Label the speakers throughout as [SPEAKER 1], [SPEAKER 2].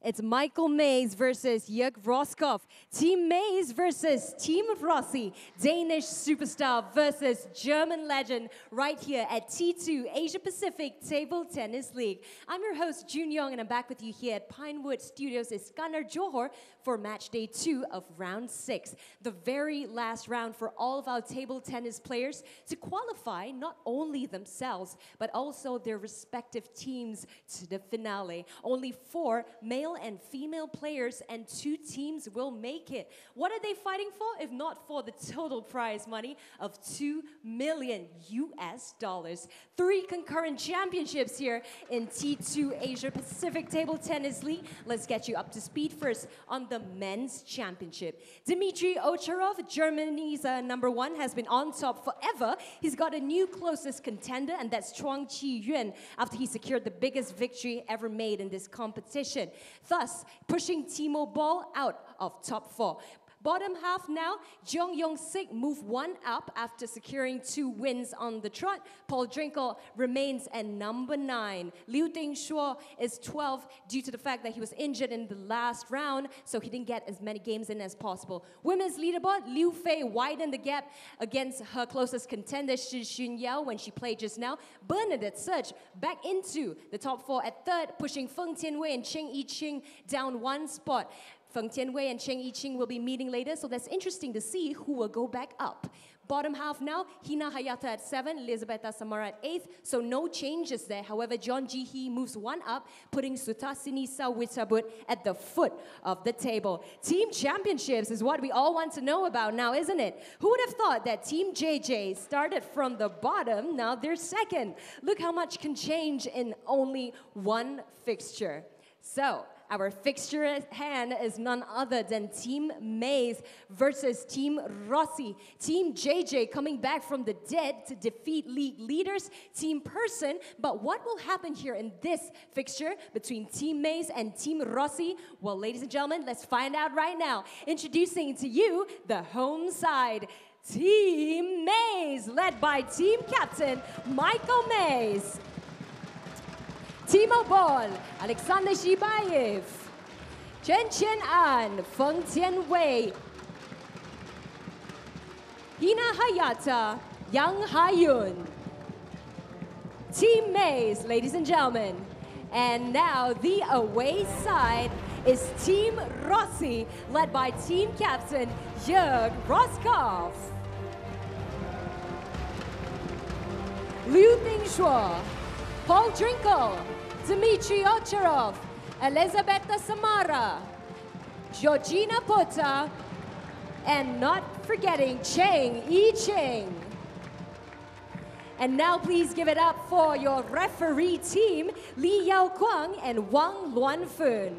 [SPEAKER 1] It's Michael Mays versus Jörg Roskopf. Team Mays versus Team Rossi. Danish superstar versus German legend right here at T2 Asia Pacific Table Tennis League. I'm your host, Jun Young, and I'm back with you here at Pinewood Studios Iskandar Johor for match day 2 of round 6. The very last round for all of our table tennis players to qualify not only themselves, but also their respective teams to the finale. Only 4 male and female players and 2 teams will make it. What are they fighting for if not for the total prize money of $2 million US? 3 concurrent championships here in T2 Asia Pacific Table Tennis League. Let's get you up to speed first on the men's championship. Dimitrij Ovtcharov, Germany's #1, has been on top forever. He's got a new closest contender, and that's Chien-an, after he secured the biggest victory ever made in this competition, thus pushing Timo Boll out of top 4. Bottom half now, Jung moved 1 up after securing 2 wins on the trot. Drinkhall remains at #9. Dingshuo is 12 due to the fact that he was injured in the last round, so he didn't get as many games in as possible. Women's leaderboard, Liu Fei widened the gap against her closest contender, Yao, when she played just now. Bernadette surged back into the top 4 at 3rd, pushing Feng and I-Ching down 1 spot. Feng and I-Ching will be meeting later, so that's interesting to see who will go back up. Bottom half now, Hina Hayata at 7, Elizabeta Samara at 8th, so no changes there. However, John Ji-hee moves 1 up, putting Sutasini Sawitabut at the foot of the table. Team championships is what we all want to know about now, isn't it? Who would have thought that Team JJ started from the bottom, now they're second. Look how much can change in only 1 fixture. So, our fixture at hand is none other than Team Mays versus Team Rossi. Team JJ coming back from the dead to defeat league leaders, Team Person. But what will happen here in this fixture between Team Mays and Team Rossi? Well, ladies and gentlemen, let's find out right now. Introducing to you the home side, Team Mays, led by Team Captain Michael Mays. Timo Boll, Aleksandr Shibaev, Chien-an, Feng Tianwei, Hina Hayata, Jung Haeun. Team Mays, ladies and gentlemen. And now the away side is Team Rossi, led by team captain Jörg Roskopf. Dingshuo, Drinkhall, Dimitrij Ovtcharov, Elizabeta Samara, Georgina Pota, and not forgetting Cheng, I-Ching. And now please give it up for your referee team, Li Yao Kwang and Wang Luanfun.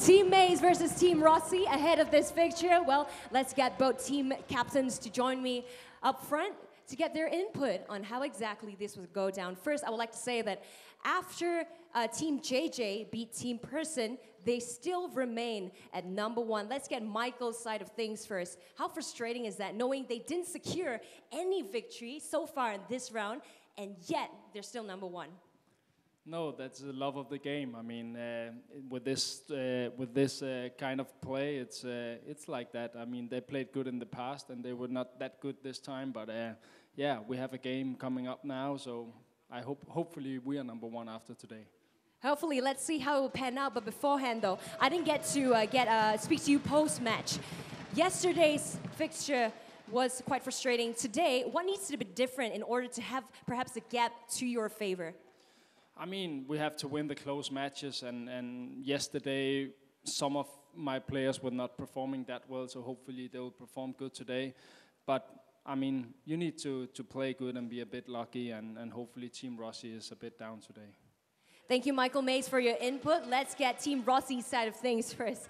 [SPEAKER 1] Team Mays versus Team Rossi ahead of this fixture. Well, let's get both team captains to join me up front to get their input on how exactly this would go down. First, I would like to say that after Team JJ beat Team Person, they still remain at #1. Let's get Michael's side of things first. How frustrating is that, knowing they didn't secure any victory so far in this round, and yet they're still #1?
[SPEAKER 2] No, that's the love of the game. I mean, with this kind of play, it's like that. I mean, they played good in the past, and they were not that good this time. But yeah, we have a game coming up now, so hopefully we are #1 after today.
[SPEAKER 1] Hopefully, let's see how it will pan out. But beforehand, though, I didn't get to speak to you post-match. Yesterday's fixture was quite frustrating. Today, what needs to be different in order to have perhaps a gap to your favor?
[SPEAKER 2] I mean, we have to win the close matches, and yesterday some of my players were not performing that well, so hopefully they will perform good today. But I mean, you need to play good and be a bit lucky, and hopefully Team Rossi is a bit down today.
[SPEAKER 1] Thank you, Michael Mays, for your input. Let's get Team Rossi's side of things first.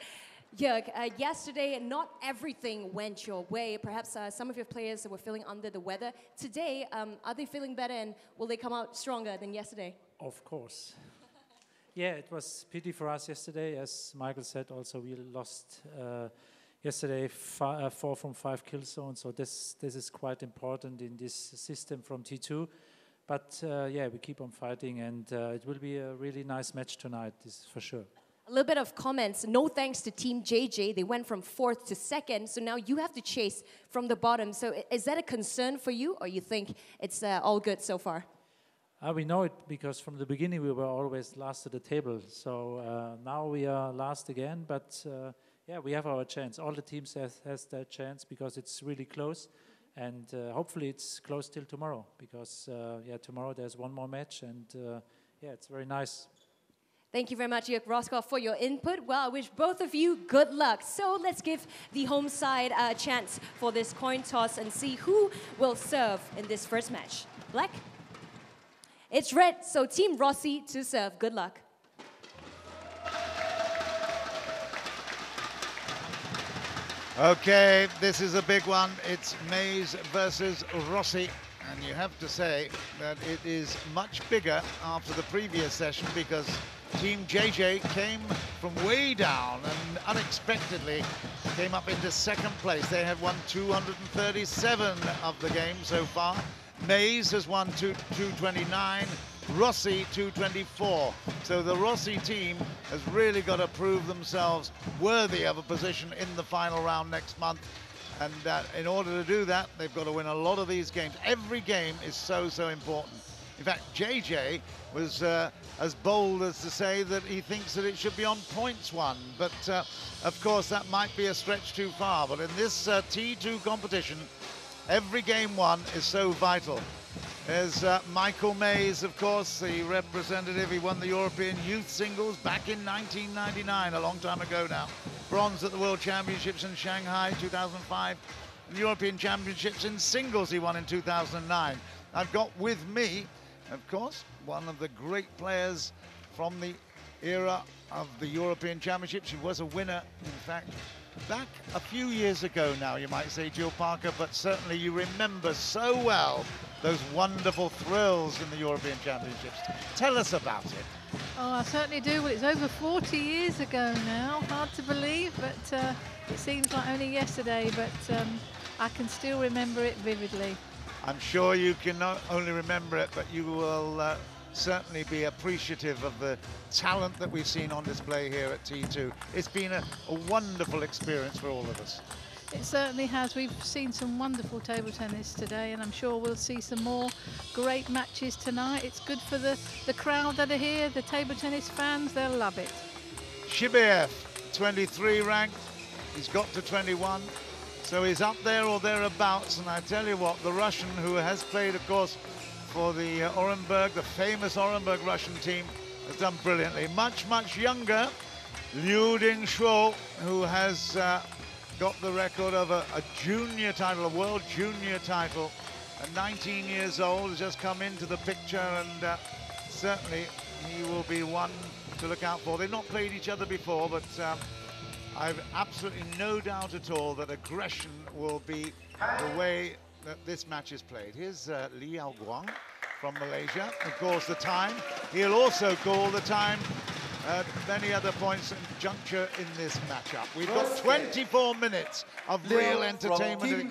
[SPEAKER 1] Jörg, yesterday, not everything went your way. Perhaps some of your players were feeling under the weather. Today, are they feeling better, and will they come out stronger than yesterday?
[SPEAKER 3] Of course. Yeah, it was pity for us yesterday. As Michael said, also we lost yesterday 4 from 5 kill zones. So this is quite important in this system from T2. But yeah, we keep on fighting, and it will be a really nice match tonight, this is for sure.
[SPEAKER 1] A little bit of comments. No thanks to Team JJ. They went from 4th to 2nd, so now you have to chase from the bottom. So is that a concern for you, or you think it's all good so far?
[SPEAKER 3] We know it because from the beginning we were always last at the table. So now we are last again, but yeah, we have our chance. All the teams has their chance because it's really close. And hopefully it's close till tomorrow because yeah, tomorrow there's one more match, and yeah, it's very nice.
[SPEAKER 1] Thank you very much, Jörg Roskopf, for your input. Well, I wish both of you good luck. So let's give the home side a chance for this coin toss and see who will serve in this first match. Black? It's red, so Team Rossi to serve. Good luck.
[SPEAKER 4] Okay, this is a big one. It's Mays versus Rossi. And you have to say that it is much bigger after the previous session because Team JJ came from way down and unexpectedly came up into 2nd place. They have won 237 of the game so far. Mays has won 229, Rossi 224. So the Rossi team has really got to prove themselves worthy of a position in the final round next month. And in order to do that, they've got to win a lot of these games. Every game is so important. In fact, JJ was as bold as to say that he thinks that it should be on points won. But of course, that might be a stretch too far. But in this T2 competition, every game won is so vital. There's Michael Mays, of course, the representative. He won the European Youth Singles back in 1999, a long time ago now. Bronze at the World Championships in Shanghai 2005. And the European Championships in singles he won in 2009. I've got with me, of course, one of the great players from the era of the European Championships. He was a winner, in fact, back a few years ago now, you might say, Jill Parker, but certainly you remember so well those wonderful thrills in the European Championships. Tell us about it.
[SPEAKER 5] Oh, I certainly do. Well, it's over 40 years ago now. Hard to believe, but it seems like only yesterday, but I can still remember it vividly.
[SPEAKER 4] I'm sure you can not only remember it, but you will certainly be appreciative of the talent that we've seen on display here at T2. It's been a wonderful experience for all of us.
[SPEAKER 5] It certainly has. We've seen some wonderful table tennis today, and I'm sure we'll see some more great matches tonight. It's good for the crowd that are here, the table tennis fans, they'll love it.
[SPEAKER 4] Shibaev, 23 ranked, he's got to 21, so he's up there or thereabouts. And I tell you what, the Russian, who has played, of course, for the Orenburg, the famous Orenburg Russian team, has done brilliantly. Much younger, Dingshuo, who has got the record of a junior title, a world junior title. At 19 years old, has just come into the picture, and certainly he will be one to look out for. They've not played each other before, but I've absolutely no doubt at all that aggression will be the way that this match is played. Here's Liao Guang from Malaysia. Of course, the time. He'll also call the time at many other points and juncture in this matchup. We've got 24 minutes of real entertainment and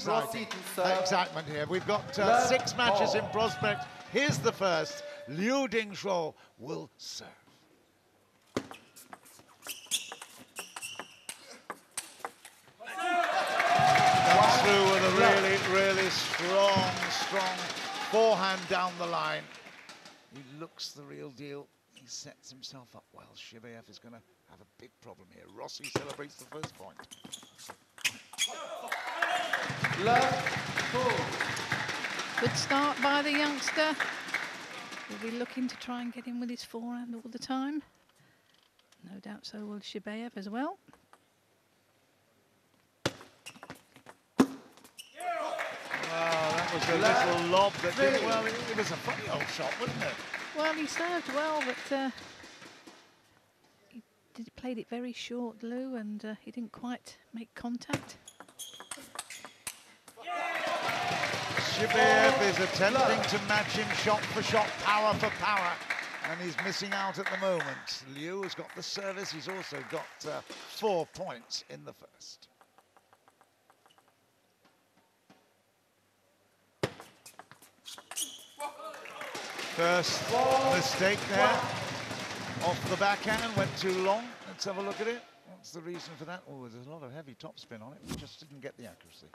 [SPEAKER 4] excitement here. We've got 6 matches in prospect. Here's the first. Liu Dingshuo will serve. Comes through with a really strong forehand down the line. He looks the real deal. He sets himself up well. Shibaev is going to have a big problem here. Rossi celebrates the first point.
[SPEAKER 5] Good start by the youngster. He'll be looking to try and get in with his forehand all the time. No doubt so will Shibaev as well.
[SPEAKER 4] Wow, that was a little lob that did well. It was a funny old shot, wasn't it?
[SPEAKER 5] Well, he served well, but he played it very short, Lou, and he didn't quite make contact.
[SPEAKER 4] Shibaev is attempting to match him shot for shot, power for power, and he's missing out at the moment. Liu has got the service. He's also got 4 points in the first. First mistake there. Off the backhand, went too long. Let's have a look at it. What's the reason for that? Oh, there's a lot of heavy topspin on it. We just didn't get the accuracy.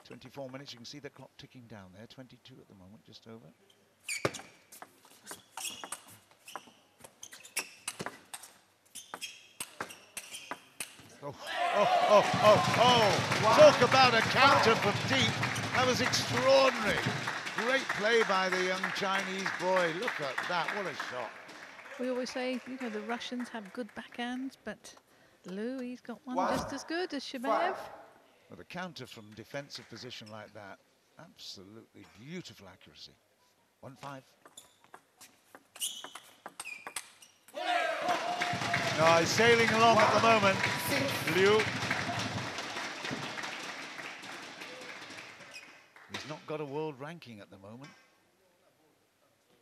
[SPEAKER 4] 24 minutes, you can see the clock ticking down there. 22 at the moment, just over. Oh. Talk about a counter from deep. That was extraordinary. Great play by the young Chinese boy. Look at that, what a shot.
[SPEAKER 5] We always say, you know, the Russians have good backhands, but Liu, he's got one just as good as Shibaev.
[SPEAKER 4] With a counter from defensive position like that, absolutely beautiful accuracy. 1-5. No, he's sailing along at the moment. Liu. He's not got a world ranking at the moment.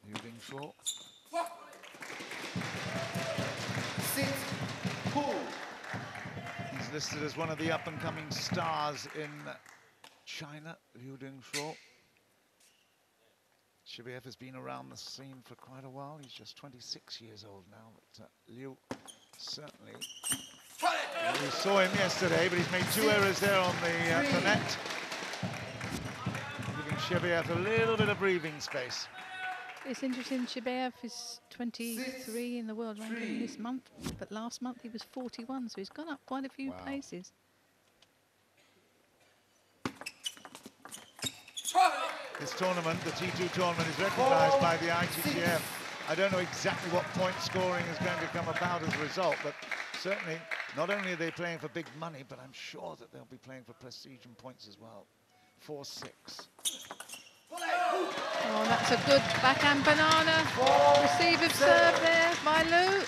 [SPEAKER 4] Liu Dingshuo.
[SPEAKER 6] 6-2.
[SPEAKER 4] He's listed as one of the up-and-coming stars in China, Liu Dingshuo. Shibaev has been around the scene for quite a while. He's just 26 years old now, but Liu certainly... We saw him yesterday, but he's made 2 errors there on the net. Giving Shibaev a little bit of breathing space.
[SPEAKER 5] It's interesting, Shibaev is 23 in the world ranking this month, but last month he was 41, so he's gone up quite a few places.
[SPEAKER 4] This tournament, the T2 tournament, is recognised by the ITTF. I don't know exactly what point scoring is going to come about as a result, but certainly not only are they playing for big money, but I'm sure that they'll be playing for prestige and points as well. 4-6.
[SPEAKER 5] Oh, that's a good backhand banana. Receive serve there by Liu.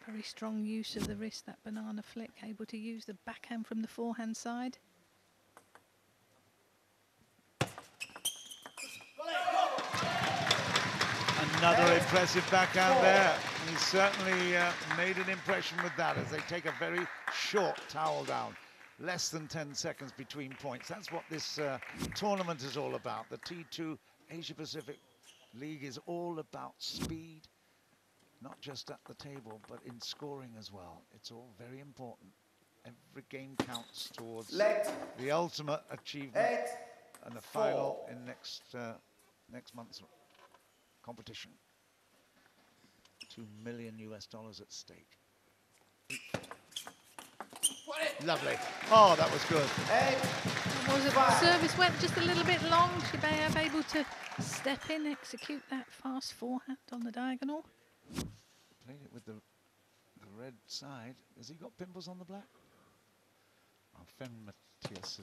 [SPEAKER 5] Very strong use of the wrist, that banana flick, able to use the backhand from the forehand side.
[SPEAKER 4] Another impressive backhand there. He certainly made an impression with that as they take a very short towel down. Less than 10 seconds between points. That's what this tournament is all about. The T2 Asia Pacific League is all about speed, not just at the table, but in scoring as well. It's all very important. Every game counts towards the ultimate achievement and the final in next month's competition. $2 million at stake. Lovely. Oh, that was good.
[SPEAKER 5] Was it the service went just a little bit long? Shibaev able to step in, execute that fast forehand on the diagonal.
[SPEAKER 4] Played it with the red side. Has he got pimples on the black? Well, Feng Matthias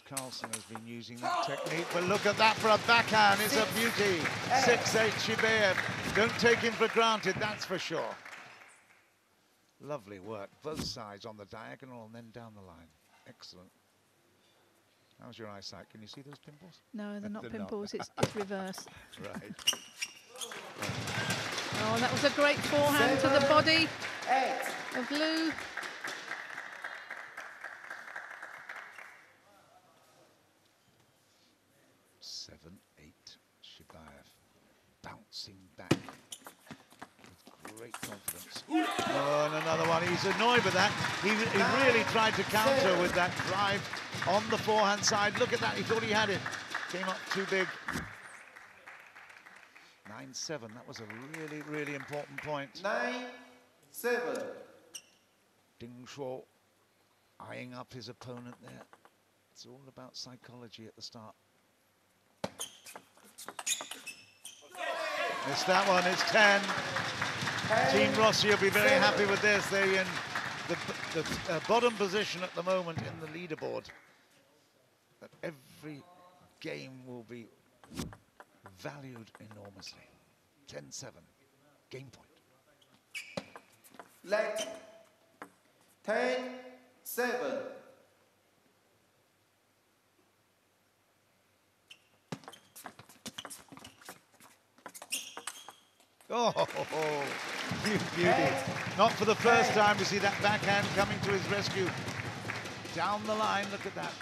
[SPEAKER 4] Carlsen has been using that technique, but look at that for a backhand. It's a beauty. 6-8 Shibaev. Don't take him for granted, that's for sure. Lovely work, both sides on the diagonal and then down the line. Excellent. How's your eyesight? Can you see those pimples?
[SPEAKER 5] No, they're not
[SPEAKER 4] They're
[SPEAKER 5] pimples,
[SPEAKER 4] not.
[SPEAKER 5] it's reverse.
[SPEAKER 4] Right.
[SPEAKER 5] Oh, that was a great forehand to the body of Liu.
[SPEAKER 4] Bouncing back with great confidence. Oh, and another one. He's annoyed with that. He really tried to counter with that drive on the forehand side. Look at that. He thought he had it. Came up too big. 9-7. That was a really, really important point.
[SPEAKER 6] 9-7.
[SPEAKER 4] Dingshuo eyeing up his opponent there. It's all about psychology at the start. Missed that one, it's 10. Team Rossi will be very happy with this. They're in the bottom position at the moment in the leaderboard. But every game will be valued enormously. 10-7, game point.
[SPEAKER 6] Leg 10-7.
[SPEAKER 4] Oh, beauty. Not for the first time we see that backhand coming to his rescue. down the line, look at that.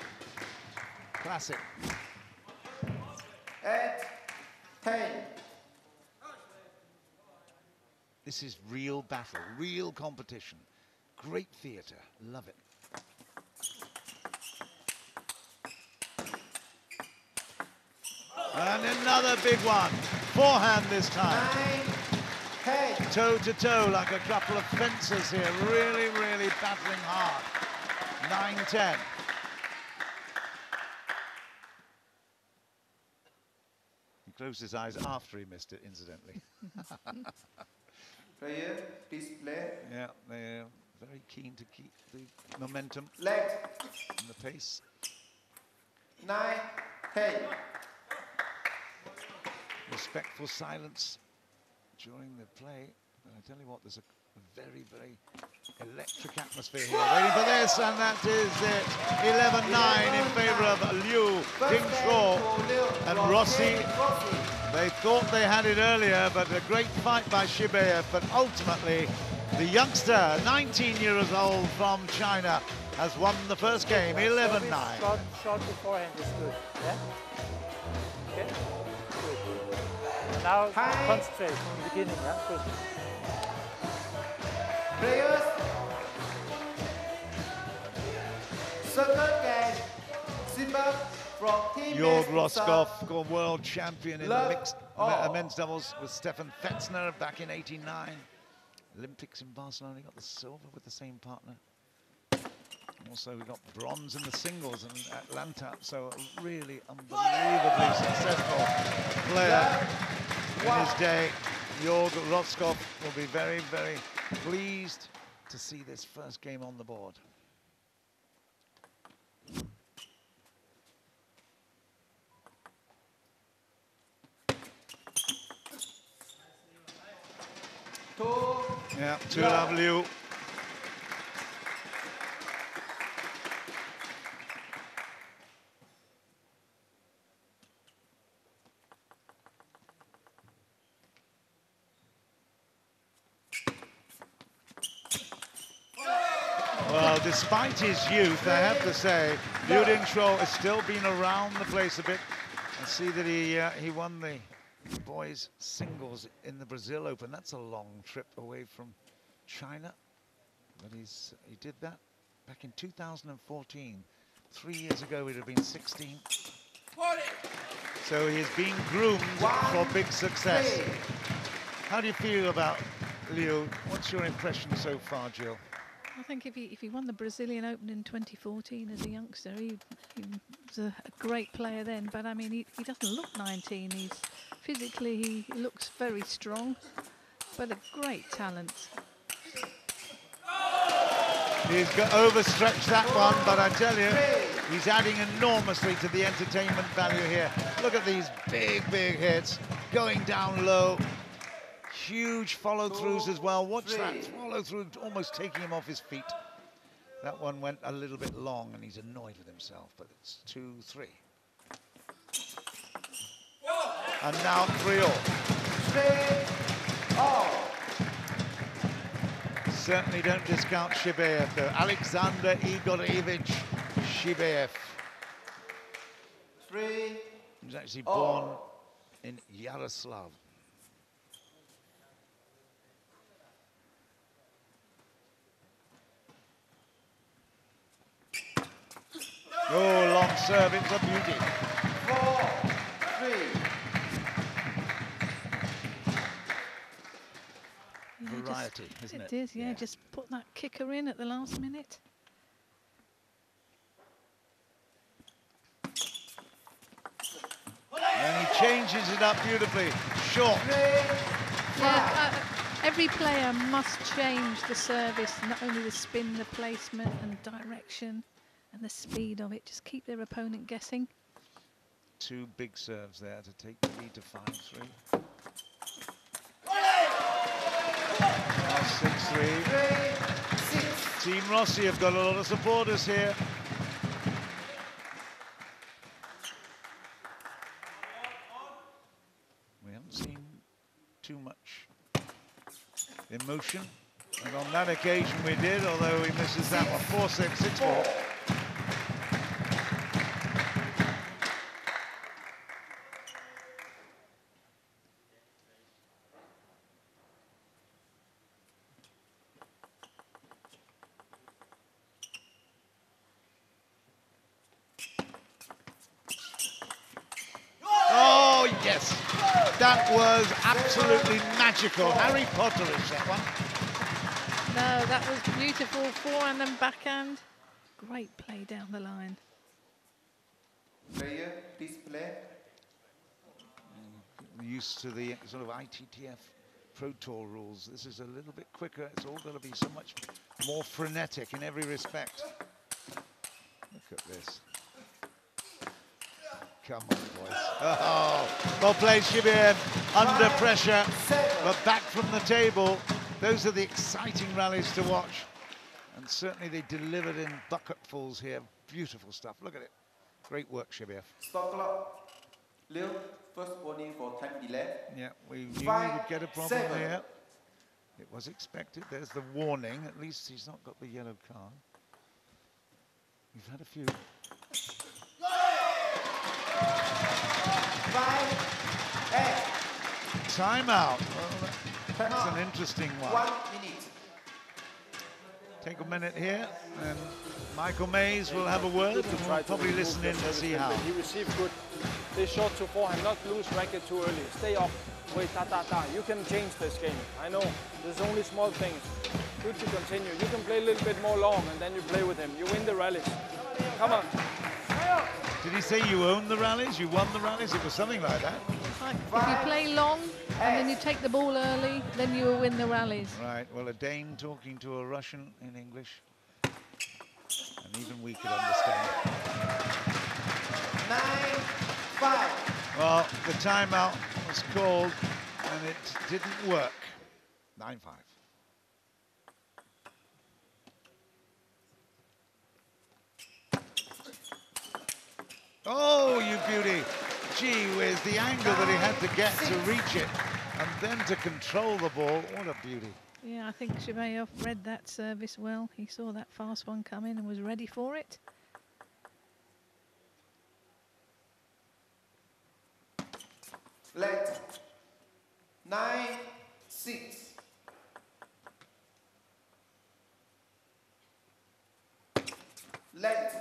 [SPEAKER 4] Classic.
[SPEAKER 6] 8-10.
[SPEAKER 4] This is real battle, real competition. Great theatre, love it. And another big one. Forehand this time.
[SPEAKER 6] 9-10.
[SPEAKER 4] Toe to toe like a couple of fencers here. Really, really battling hard. 9-10. He closed his eyes after he missed it, incidentally.
[SPEAKER 6] Player, please play.
[SPEAKER 4] Yeah, they're very keen to keep the momentum
[SPEAKER 6] Let.
[SPEAKER 4] and the pace.
[SPEAKER 6] 9-10.
[SPEAKER 4] Respectful silence during the play. And I tell you what, there's a very, very electric atmosphere here. Waiting for this, and that is it. 11-9 in favor of Liu, Dingshuo, and Rossi. They thought they had it earlier, but a great fight by Shibaev. But ultimately, the youngster, 19 years old from China, has won the first game, 11-9.
[SPEAKER 3] Short beforehand is good. Yeah? Okay? Good. And now concentrate from the beginning. Yeah? Good.
[SPEAKER 6] Players. Second game. Shibaev from Team
[SPEAKER 4] Jörg
[SPEAKER 6] Meister.
[SPEAKER 4] Roscoff, world champion in the
[SPEAKER 6] Love
[SPEAKER 4] mixed
[SPEAKER 6] all.
[SPEAKER 4] men's doubles with Stefan Fetzner back in '89. Olympics in Barcelona, he got the silver with the same partner. Also, we got bronze in the singles in Atlanta, so a really unbelievably successful player in his day. Jörg Roscoff will be very, very pleased to see this first game on the board. Yeah, 2-love Liu. Well, despite his youth, I have to say, Liu Dingshuo has still been around the place a bit. I see that he won the boys singles in the Brazil Open. That's a long trip away from China, but he did that back in 2014. 3 years ago, he'd have been 16. So he's been groomed for big success. How do you feel about Liu? What's your impression so far, Jill?
[SPEAKER 5] I think if he won the Brazilian Open in 2014 as a youngster, he was a great player then. But I mean, he doesn't look 19. Physically, he looks very strong, but a great talent.
[SPEAKER 4] He's overstretched that one, but I tell you, he's adding enormously to the entertainment value here. Look at these big, big hits, going down low. Huge follow-throughs as well. Watch that follow-through, almost taking him off his feet. That one went a little bit long, and he's annoyed with himself, but it's 2-3. And now 3-all. Certainly don't discount Shibaev, though. Aleksandr Igorevich Shibaev. He was actually born in Yaroslav. Oh, long serve, it's a beauty.
[SPEAKER 6] 4-3.
[SPEAKER 4] Variety, isn't it?
[SPEAKER 5] It is, yeah. Just put that kicker in at the last minute.
[SPEAKER 4] And he changes it up beautifully. Short.
[SPEAKER 5] Yeah, every player must change the service, not only the spin, the placement and direction and the speed of it. Just keep their opponent guessing.
[SPEAKER 4] Two big serves there to take the lead to 5-3. Now 6-3. Team Rossi have got a lot of supporters here. We haven't seen too much emotion, and on that occasion we did, although he misses that one. 4-6, 6-4. That was absolutely magical. Harry Potter-ish, that one.
[SPEAKER 5] No, that was beautiful. Forehand and backhand. Great play down the line.
[SPEAKER 6] Player, please play.
[SPEAKER 4] Used to the sort of ITTF Pro Tour rules. This is a little bit quicker. It's all going to be so much more frenetic in every respect. Look at this. Come on, boys. Oh, well played, Shibaev. Under pressure, but back from the table. Those are the exciting rallies to watch. And certainly they delivered in bucketfuls here. Beautiful stuff. Look at it. Great work, Shibaev.
[SPEAKER 6] Stop clock. Liu, first warning for time delay.
[SPEAKER 4] Yeah, we knew we would get a problem here. It was expected. There's the warning. At least he's not got the yellow card. We've had a few.
[SPEAKER 6] 5, 8.
[SPEAKER 4] Timeout. Well, that's an interesting one.
[SPEAKER 6] 1 minute.
[SPEAKER 4] Take a minute here, and Michael Mays will have a word, and we'll probably listen in to see how.
[SPEAKER 7] He received good. They shot to forehand, not lose racket too early. Stay up, wait, ta. You can change this game. I know, there's only small things. Good to continue. You can play a little bit more long, and then you play with him. You win the rallies. Come on.
[SPEAKER 4] Did he say you own the rallies? You won the rallies? It was something like that.
[SPEAKER 5] If you play long and then you take the ball early, then you will win the rallies.
[SPEAKER 4] Right, well, a Dane talking to a Russian in English. And even we could understand.
[SPEAKER 6] 9-5.
[SPEAKER 4] Well, the timeout was called, and it didn't work. 9-5. Oh, you beauty. Gee whiz, the angle that he had to get to reach it and then to control the ball. What a beauty.
[SPEAKER 5] Yeah, I think Shibaev read that service well. He saw that fast one come in and was ready for it.
[SPEAKER 6] Late. 9-6. Late.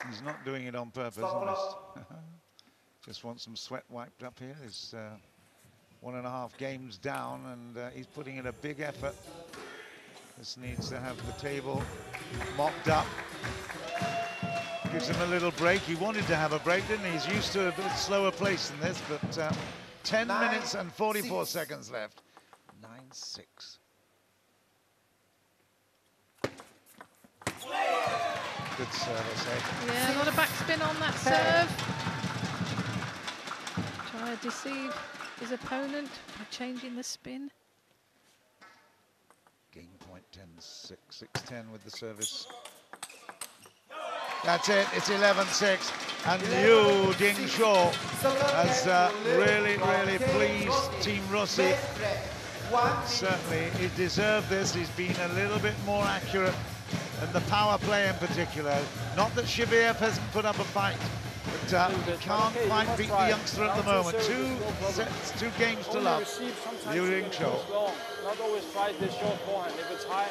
[SPEAKER 4] He's not doing it on purpose, honest. Just wants some sweat wiped up here. He's 1.5 games down, and he's putting in a big effort. This needs to have the table mopped up. Gives him a little break. He wanted to have a break, didn't he? He's used to a bit slower pace than this, but 10 minutes and 44 seconds left. 9-6. Good service, eh?
[SPEAKER 5] Yeah, a lot of backspin on that serve. Try to deceive his opponent by changing the spin.
[SPEAKER 4] Game point 10-6, 6-10 with the service. That's it, it's 11-6. And Liu Dingshuo has really pleased Team Rossi. Certainly, he deserved this. He's been a little bit more accurate, and the power play in particular. Not that Shibaev hasn't put up a fight, but he can't quite beat the youngster at the moment. 2 sets, 2 games to love. Liu Dingshuo.
[SPEAKER 7] Not always try this short forehand. If it's high,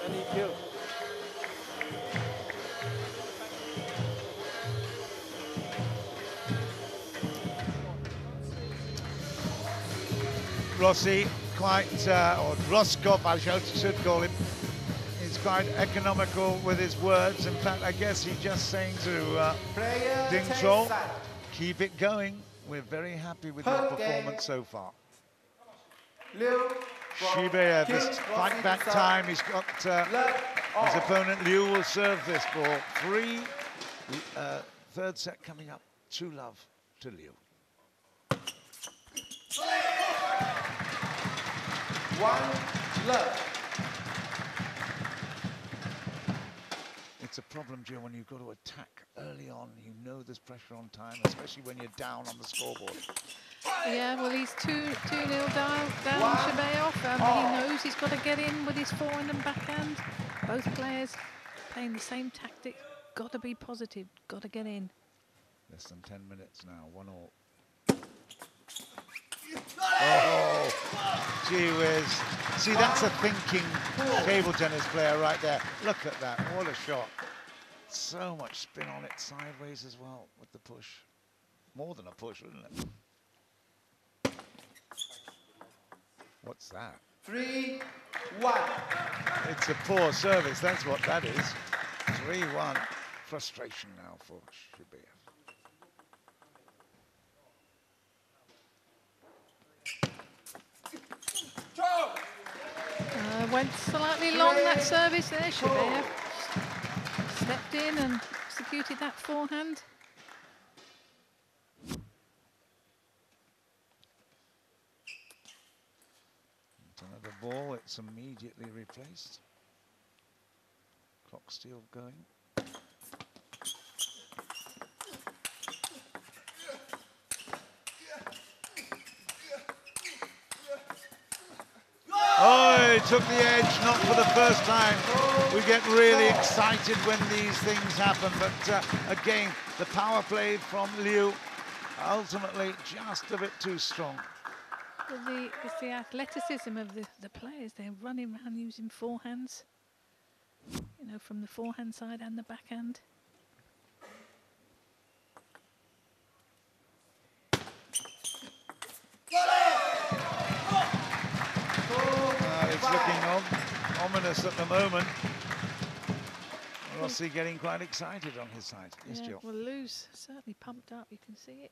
[SPEAKER 7] then he kills.
[SPEAKER 4] Rossi, quite, or Roskov, I should call him, is quite economical with his words. In fact, I guess he's just saying to Dingshuo, keep it going. We're very happy with your performance so far. Shibaev, this fight back time, he's got his opponent Liu will serve this ball. 3, third set coming up, 2-love to Liu.
[SPEAKER 6] 1-love.
[SPEAKER 4] It's a problem, Joe, when you've got to attack early on. You know there's pressure on time, especially when you're down on the scoreboard.
[SPEAKER 5] Yeah, well, he's 2-0 down Shibaev. He knows he's got to get in with his forehand and backhand. Both players playing the same tactic. Got to be positive. Got to get in.
[SPEAKER 4] Less than 10 minutes now. 1-all. Oh, gee whiz. See, that's a thinking table tennis player right there. Look at that. What a shot. So much spin on it sideways as well with the push. More than a push, isn't it? What's that?
[SPEAKER 6] 3-1.
[SPEAKER 4] It's a poor service, that's what that is. 3-1. Frustration now for Shibaev.
[SPEAKER 5] Went slightly long, that service there. Shibaev stepped in and executed that forehand.
[SPEAKER 4] Another ball, it's immediately replaced. Clock still going. Oh, he took the edge, not for the first time. We get really excited when these things happen, but again, the power play from Liu, ultimately just a bit too strong.
[SPEAKER 5] Well, it's the athleticism of the players. They're running around using forehands, you know, from the forehand side and the backhand.
[SPEAKER 4] It's looking ominous at the moment. Rossi getting quite excited on his side. Yes, Jill.
[SPEAKER 5] Well, Liu's certainly pumped up. You can see it.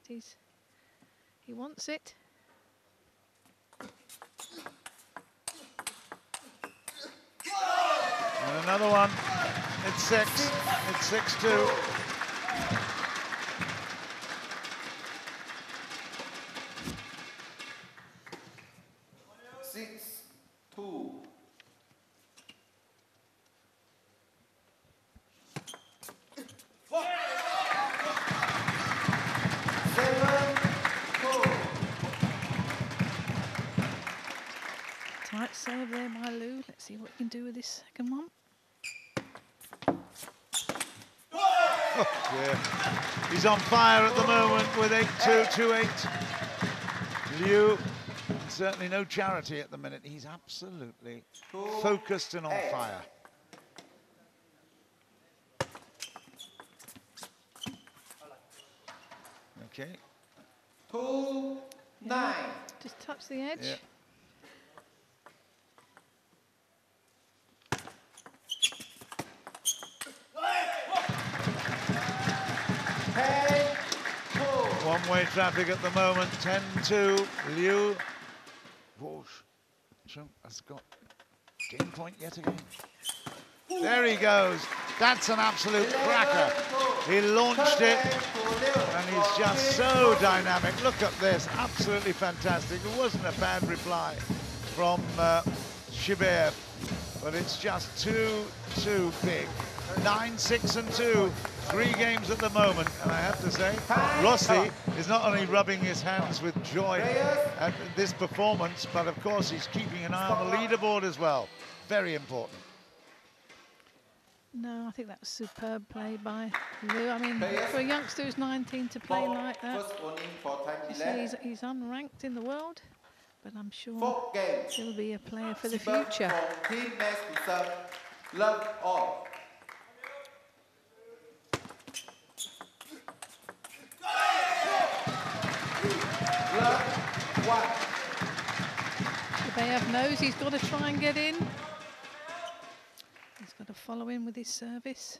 [SPEAKER 5] He wants it.
[SPEAKER 4] And another one. It's 6. It's 6-2.
[SPEAKER 5] Tight serve there by Liu. Let's see what he can do with this second one.
[SPEAKER 4] Oh, yeah. He's on fire at the moment with 8-2, 2-8. Liu, certainly no charity at the minute. He's absolutely focused and on fire. Okay.
[SPEAKER 6] 2-9.
[SPEAKER 5] Just touch the edge.
[SPEAKER 4] Yeah. One-way traffic at the moment, 10-2, Liu. Whoosh. Jung has got game point yet again. There he goes. That's an absolute cracker. He launched it, and he's just so dynamic. Look at this, absolutely fantastic. It wasn't a bad reply from Shibaev, but it's just too big. 9-6-2. 3 games at the moment, and I have to say, Rossi is not only rubbing his hands with joy at this performance, but of course he's keeping an eye on the leaderboard as well. Very important.
[SPEAKER 5] No, I think that was superb play by Liu. I mean, for a youngster who's 19 to play like that, he's unranked in the world, but I'm sure he'll be a player for the future.
[SPEAKER 6] Love all.
[SPEAKER 5] Shibaev knows he's got to try and get in. He's got to follow in with his service.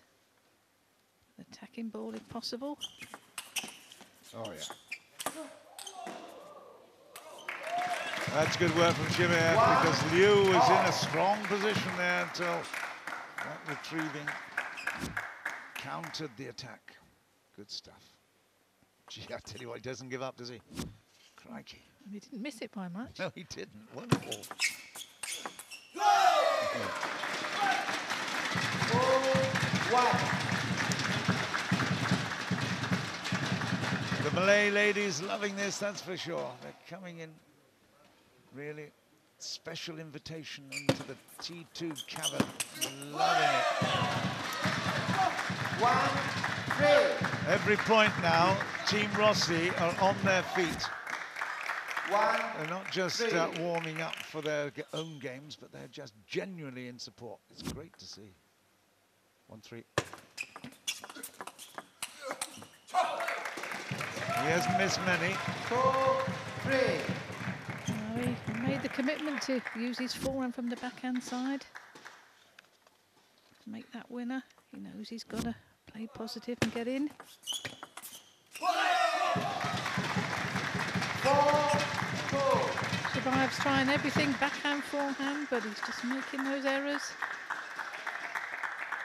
[SPEAKER 5] Attacking ball if possible.
[SPEAKER 4] Oh, yeah. That's good work from Shibaev because Liu was in a strong position there until that retrieving countered the attack. Good stuff. Gee, I tell you what, he doesn't give up, does he? Crikey.
[SPEAKER 5] And he didn't miss it by much.
[SPEAKER 4] No, he didn't. Wonderful. The Malay ladies loving this, that's for sure. They're coming in really special invitation into the T2 cabin. Loving it.
[SPEAKER 6] 1-3.
[SPEAKER 4] Every point now, Team Rossi are on their feet. They're not just warming up for their own games, but they're just genuinely in support. It's great to see. 1-3. He hasn't missed many.
[SPEAKER 6] 2-3.
[SPEAKER 5] He made the commitment to use his forehand from the backhand side to make that winner. He knows he's got to play positive and get in. Shibaev's trying everything, backhand, forehand, but he's just making those errors.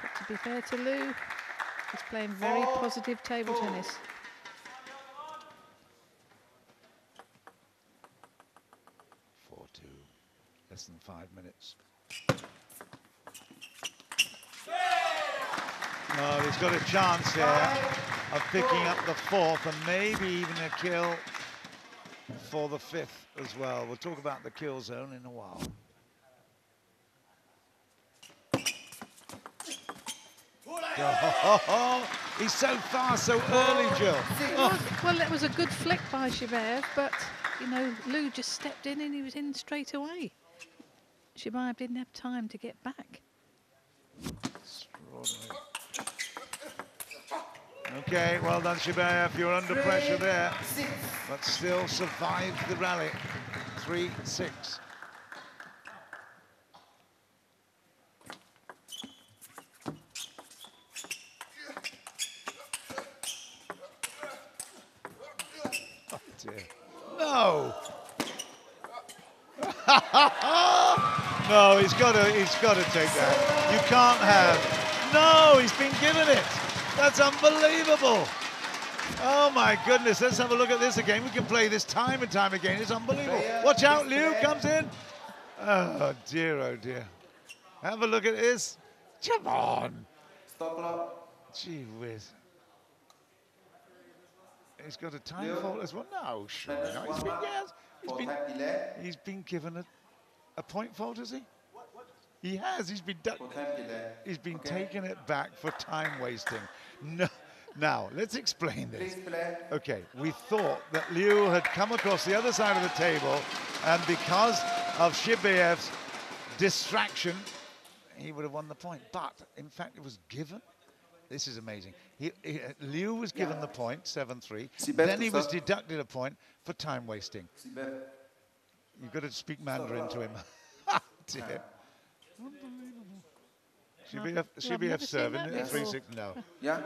[SPEAKER 5] But to be fair to Liu, he's playing very positive table tennis.
[SPEAKER 4] Less than 5 minutes. Oh, he's got a chance here of picking up the 4th and maybe even a kill for the 5th as well. We'll talk about the kill zone in a while. Oh, he's so fast, so early, Jill.
[SPEAKER 5] Well, that was a good flick by Shibaev, but, you know, Liu just stepped in and he was in straight away. Shibaev didn't have time to get back.
[SPEAKER 4] Extraordinary. Okay, well done, Shibaev. You're under pressure there, but still survived the rally. 3-6. Oh dear. No. No, he's got to take that. You can't have. No, he's been given it. That's unbelievable. Oh my goodness, let's have a look at this again. We can play this time and time again. It's unbelievable. Watch out, Liu comes in. Oh dear, oh dear. Have a look at this. Come on.
[SPEAKER 6] Stop clock.
[SPEAKER 4] Gee whiz. He's got a time fault as well. No, sure. No, he's been given a point fault, has he? He has. He's been taken it back for time wasting. No. Now, let's explain this. Okay, we thought that Liu had come across the other side of the table, and because of Shibaev's distraction, he would have won the point. But, in fact, it was given. This is amazing. Liu was given the point, 7-3. Then he was deducted a point for time wasting. You've got to speak Mandarin to him. Dear. Shibaev serving at 3-6. No.
[SPEAKER 6] Yeah.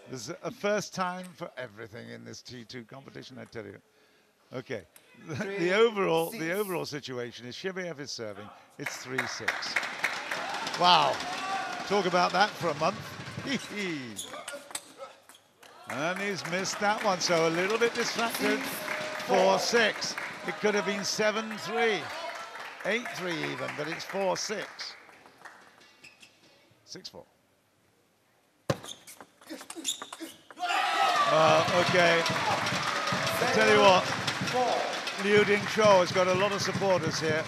[SPEAKER 4] There's a first time for everything in this T2 competition, I tell you. Okay. The overall situation is Shibaev is serving. It's 3-6. Wow. Talk about that for a month. And he's missed that one, so a little bit distracted. 4-6. It could have been 7-3. 8-3 even, but it's 4-6. 6-4. Okay. I'll tell you what, Liu Dingshuo has got a lot of supporters here,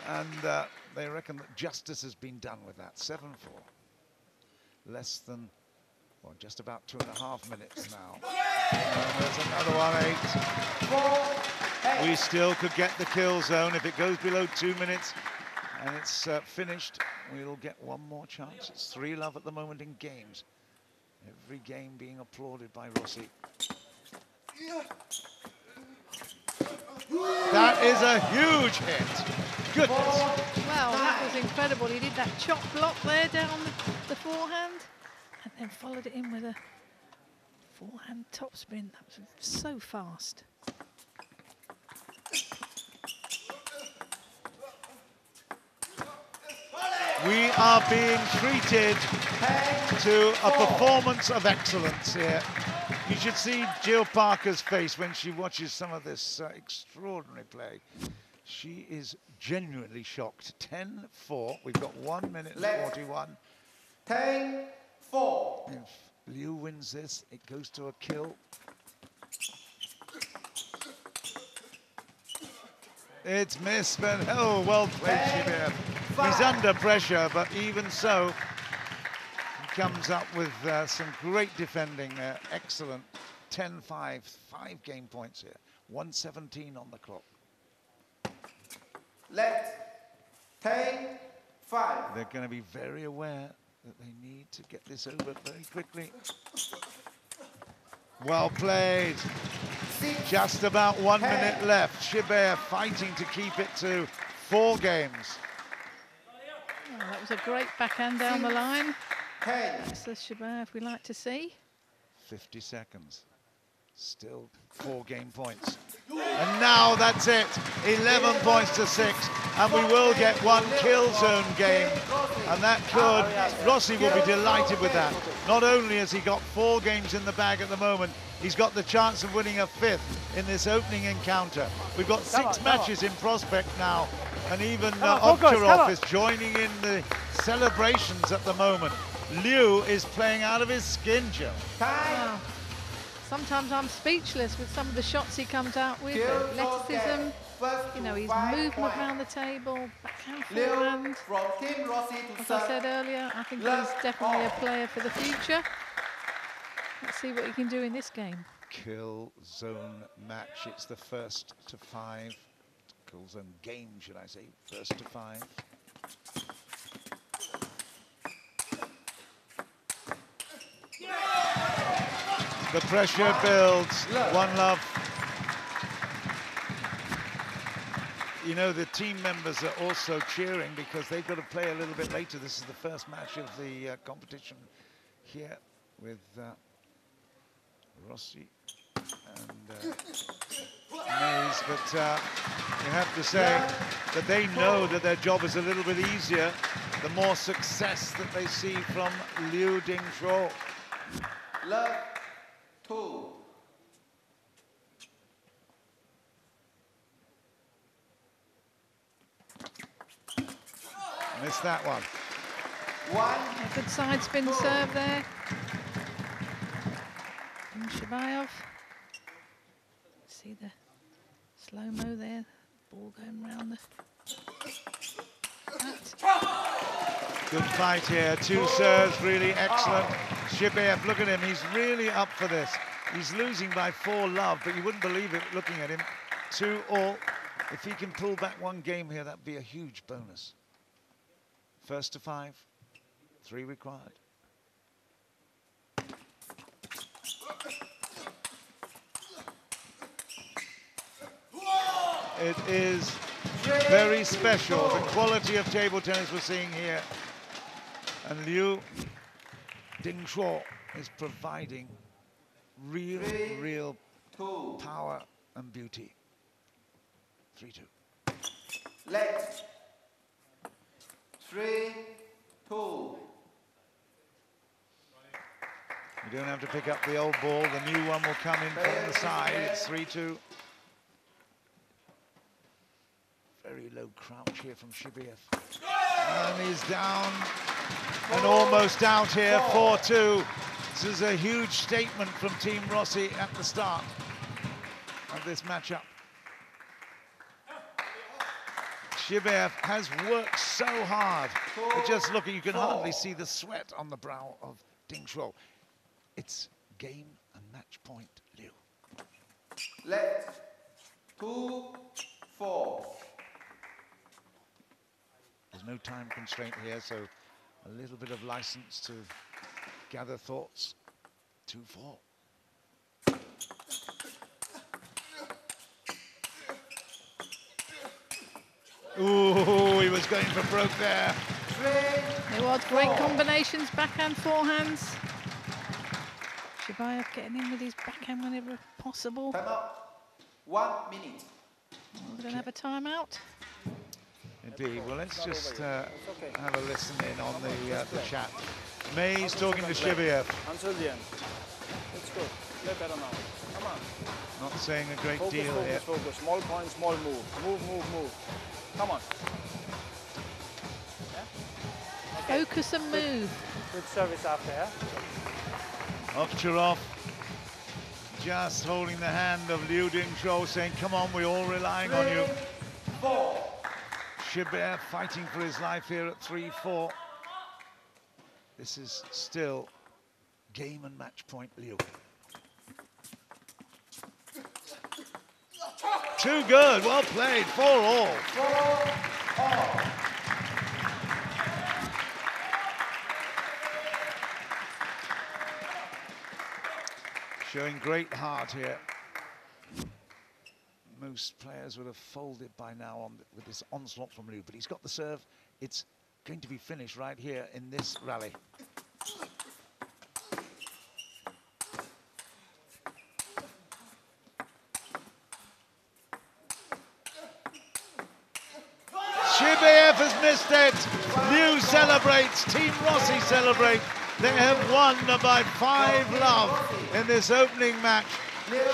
[SPEAKER 4] and they reckon that justice has been done with that. 7-4. Less than, well, just about 2.5 minutes now. And there's another one, 8. We still could get the kill zone. If it goes below 2 minutes and it's finished, we'll get one more chance. It's 3-love at the moment in games. Every game being applauded by Rossi. That is a huge hit. Goodness.
[SPEAKER 5] Well, that was incredible. He did that chop block there down the forehand and then followed it in with a forehand topspin. That was so fast.
[SPEAKER 4] We are being treated to a performance of excellence here. You should see Jill Parker's face when she watches some of this extraordinary play. She is genuinely shocked. 10-4. We've got 1 minute and 41.
[SPEAKER 6] 10-4.
[SPEAKER 4] If Liu wins this, it goes to a kill. It's missed, but oh, well played, Shibaev. He's under pressure, but even so, he comes up with some great defending. Excellent. 10-5, 5 game points here. 1:17 on the clock.
[SPEAKER 6] Left. 10-5.
[SPEAKER 4] They're going to be very aware that they need to get this over very quickly. Well played. Just about 1 minute left. Shibaev fighting to keep it to 4 games.
[SPEAKER 5] Oh, that was a great backhand down the line. That's the Shibaev we like to see.
[SPEAKER 4] 50 seconds. Still 4 game points. And now that's it. 11 points to 6. And we will get one kill zone game. And that could, Rossi will be delighted with that. Not only has he got 4 games in the bag at the moment, he's got the chance of winning a 5th in this opening encounter. We've got 6 matches in prospect now. And even Ovtcharov is joining in the celebrations at the moment. Liu is playing out of his skin, Joe.
[SPEAKER 5] Wow. Sometimes I'm speechless with some of the shots he comes out with, athleticism, you know, his movement around the table, backhand, forehand. As I said earlier, I think he's definitely a player for the future. Let's see what he can do in this game.
[SPEAKER 4] Kill zone match. It's the 1st to 5. Kill zone game, should I say, 1st to 5. The pressure builds. One love. You know, the team members are also cheering because they've got to play a little bit later. This is the first match of the competition here with Rossi and Mays. But you have to say that they know that their job is a little bit easier the more success that they see from Liu Dingshuo.
[SPEAKER 6] Love 2.
[SPEAKER 4] Missed that one.
[SPEAKER 5] A good side spin serve there. And Shibaev. See the slow-mo there. Ball going round the...
[SPEAKER 4] Good fight here. 2 serves, really excellent. Shibaev, look at him. He's really up for this. He's losing by 4 love, but you wouldn't believe it looking at him. 2-all. If he can pull back 1 game here, that'd be a huge bonus. 1st to 5. 3 required. It is very special, the quality of table tennis we're seeing here. And Liu Dingshuo is providing real power and beauty. 3-2.
[SPEAKER 6] Let 3-2.
[SPEAKER 4] You don't have to pick up the old ball. The new one will come in from the side. It's 3-2. Very low crouch here from Shibaev. And he's down and almost out here, 4-2. This is a huge statement from Team Rossi at the start of this matchup. Shibaev has worked so hard, but just looking, you can hardly see the sweat on the brow of Dingshuo. It's game and match point, Liu.
[SPEAKER 6] Let 2-4.
[SPEAKER 4] There's no time constraint here, so a little bit of license to gather thoughts. 2-4. Ooh, he was going for broke there.
[SPEAKER 5] There was great combinations, backhand, forehands. Shibaev getting in with his backhand whenever possible.
[SPEAKER 6] Time out. 1 minute.
[SPEAKER 5] We're going to have a timeout.
[SPEAKER 4] Indeed. Well, let's just have a listen in on the chat. May's talking to Shibaev.
[SPEAKER 7] Until the end. It's good. Play better now. Come on.
[SPEAKER 4] Not saying a great
[SPEAKER 7] Focus,
[SPEAKER 4] deal
[SPEAKER 7] focus,
[SPEAKER 4] here.
[SPEAKER 7] focus. Small point, small move. Move, move, move. Come on. Yeah? Okay.
[SPEAKER 5] Focus and move.
[SPEAKER 7] Good service after, yeah?
[SPEAKER 4] Ovtcharov just holding the hand of Liu Dingshuo, saying, come on, we're all relying on you.
[SPEAKER 6] 4.
[SPEAKER 4] Shibaev fighting for his life here at 3-4. This is still game and match point, Liu. Too good, well played, 4-all.
[SPEAKER 6] 4-all.
[SPEAKER 4] Showing great heart here. most players would have folded by now with this onslaught from Liu, but he's got the serve. It's going to be finished right here in this rally. Shibaev has missed it. Liu celebrates. Team Rossi celebrate. They have won by 5-love in this opening match.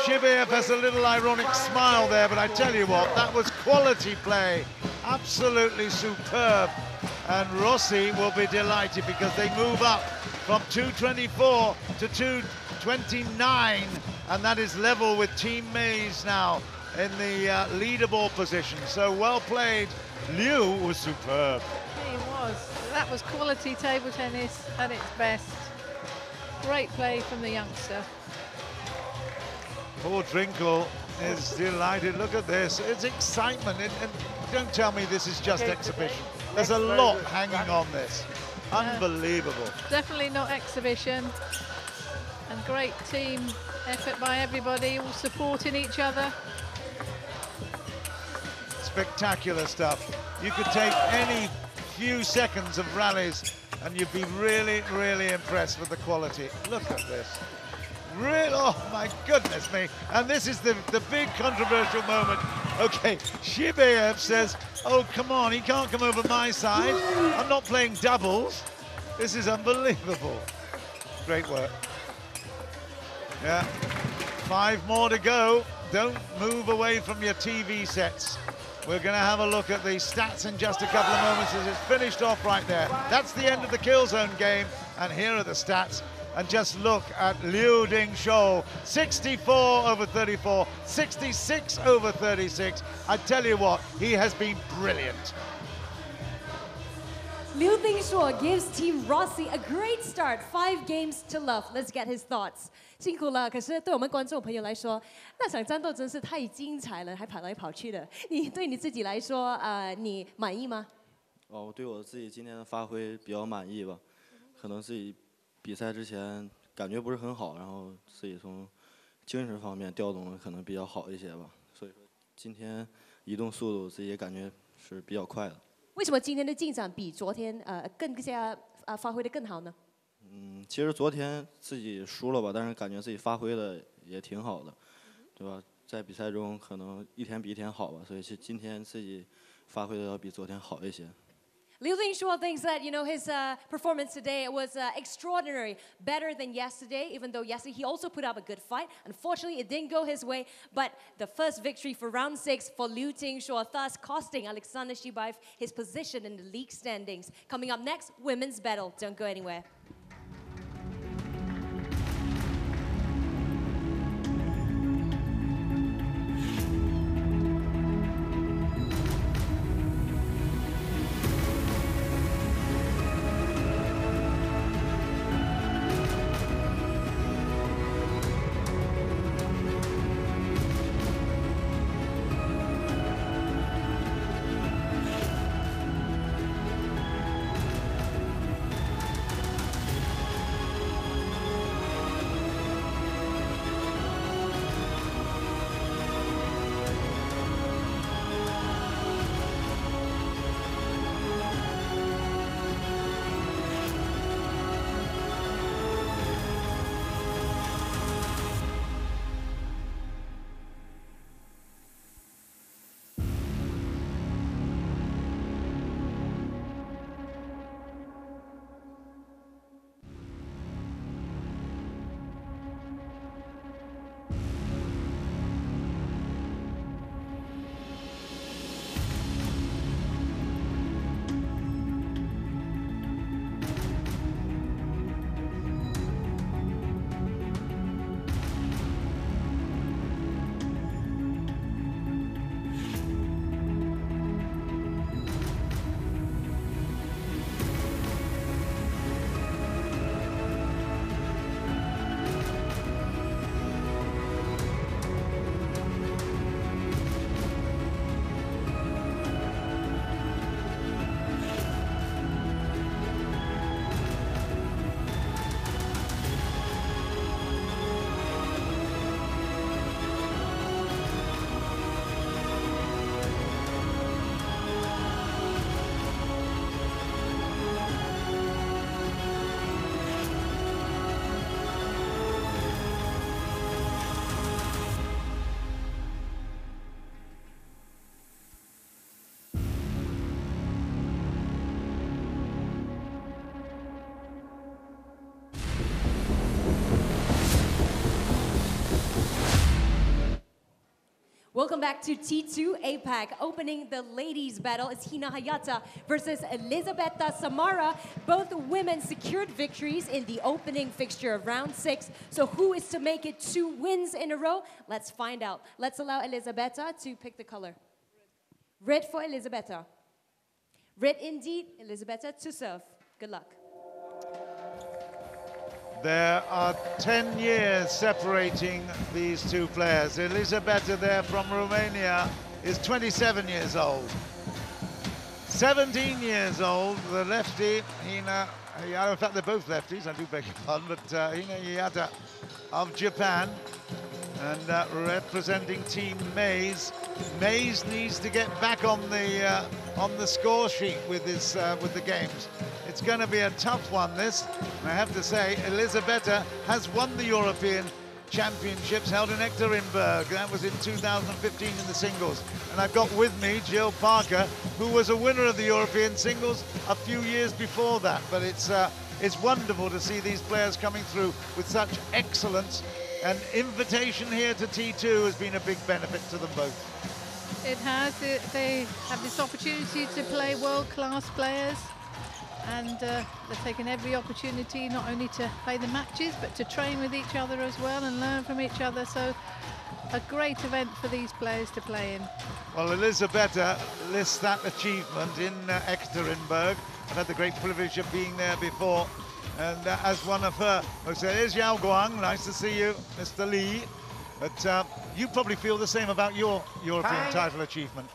[SPEAKER 4] Shibaev has a little ironic smile there, but I tell you what, that was quality play. Absolutely superb. And Rossi will be delighted because they move up from 224 to 229, and that is level with Team Mays now in the leaderboard position. So well played. Liu was superb.
[SPEAKER 5] He was. That was quality table tennis at its best. Great play from the youngster.
[SPEAKER 4] Poor Drinkhall is delighted. Look at this. It's excitement. And don't tell me this is just exhibition. There's a lot hanging on this. Unbelievable.
[SPEAKER 5] Definitely not exhibition. And great team effort by everybody, all supporting each other.
[SPEAKER 4] Spectacular stuff. You could take any few seconds of rallies and you'd be really, really impressed with the quality. Look at this. Really, oh my goodness me. And this is the big controversial moment. Okay, Shibaev says, oh, come on, he can't come over my side. I'm not playing doubles. This is unbelievable. Great work. Yeah, 5 more to go. Don't move away from your TV sets. We're going to have a look at the stats in just a couple of moments as it's finished off right there. That's the end of the kill zone game, and here are the stats. And just look at Liu Dingshuo, 64 over 34, 66 over 36. I tell you what, he has been brilliant.
[SPEAKER 1] Liu Dingshuo gives Team Rossi a great start, 5 games to love. Let's get his thoughts. 辛苦了，可是对我们观众朋友来说，那场战斗真是太精彩了，还跑来跑去的。你对你自己来说，你满意吗？
[SPEAKER 8] 我对我自己今天的发挥比较满意吧，可能自己比赛之前感觉不是很好，然后自己从精神方面调动的可能比较好一些吧，所以说今天移动速度自己也感觉是比较快的。
[SPEAKER 1] 为什么今天的进展比昨天更加发挥的更好呢？
[SPEAKER 8] 其实昨天自己输了吧，但是感觉自己发挥的也挺好的，对吧？在比赛中可能一天比一天好吧，所以今天自己发挥的要比昨天好一些。
[SPEAKER 1] Liu Dingshuo thinks that, you know, his performance today was extraordinary, better than yesterday, even though yesterday he also put up a good fight. Unfortunately, it didn't go his way, but the first victory for round 6 for Liu Dingshuo, thus costing Aleksandr Shibaev his position in the league standings. Coming up next, women's battle. Don't go anywhere. Welcome back to T2 APAC. Opening the ladies' battle is Hina Hayata versus Elizabeta Samara. Both women secured victories in the opening fixture of round 6. So who is to make it 2 wins in a row? Let's find out. Let's allow Elizabeta to pick the color. Red for Elizabeta. Red indeed, Elizabeta to serve. Good luck.
[SPEAKER 4] There are 10 years separating these two players. Elizabeta there from Romania is 27 years old. 17 years old, the lefty, Hina Hayata. In fact, they're both lefties, I do beg your pardon, but Hina Hayata of Japan. And representing Team Maize. Maize needs to get back on the score sheet with the games. It's going to be a tough one, this. I have to say, Elizabeta has won the European Championships held in Ekaterinburg. That was in 2015 in the singles. And I've got with me Jill Parker, who was a winner of the European singles a few years before that. But it's wonderful to see these players coming through with such excellence. An invitation here to T2 has been a big benefit to them both.
[SPEAKER 5] It has. They have this opportunity to play world-class players. And they're taking every opportunity not only to play the matches, but to train with each other as well and learn from each other. So a great event for these players to play in.
[SPEAKER 4] Well, Elizabeta lists that achievement in Ekaterinburg. I've had the great privilege of being there before. And as one of her, there's Yao Guang, nice to see you, Mr. Lee. But you probably feel the same about your European title achievement.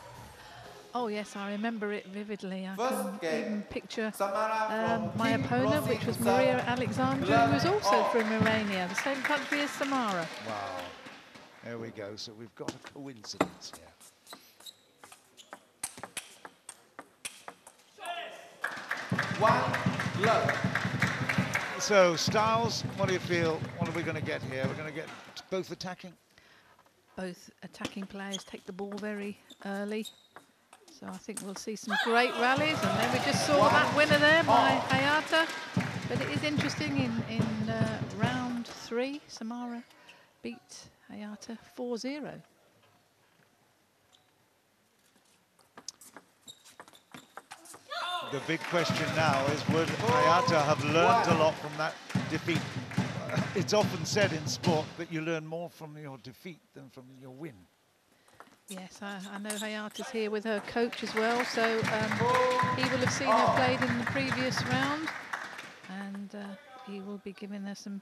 [SPEAKER 5] Oh yes, I remember it vividly. I can even picture my opponent, which was Maria Aleksandr, who was also from Romania, the same country as Samara.
[SPEAKER 4] Wow. There we go. So we've got a coincidence here.
[SPEAKER 6] 1 love.
[SPEAKER 4] So, Styles, what do you feel? What are we going to get here? We're going to get both attacking?
[SPEAKER 5] Both attacking players take the ball very early. So I think we'll see some great rallies. And then we just saw that winner there by Hayata. But it is interesting in round 3, Samara beat Hayata 4-0.
[SPEAKER 4] The big question now is, would Hayata have learned a lot from that defeat? It's often said in sport that you learn more from your defeat than from your win.
[SPEAKER 5] Yes, I know Hayata's here with her coach as well, so he will have seen her played in the previous round, and he will be giving her some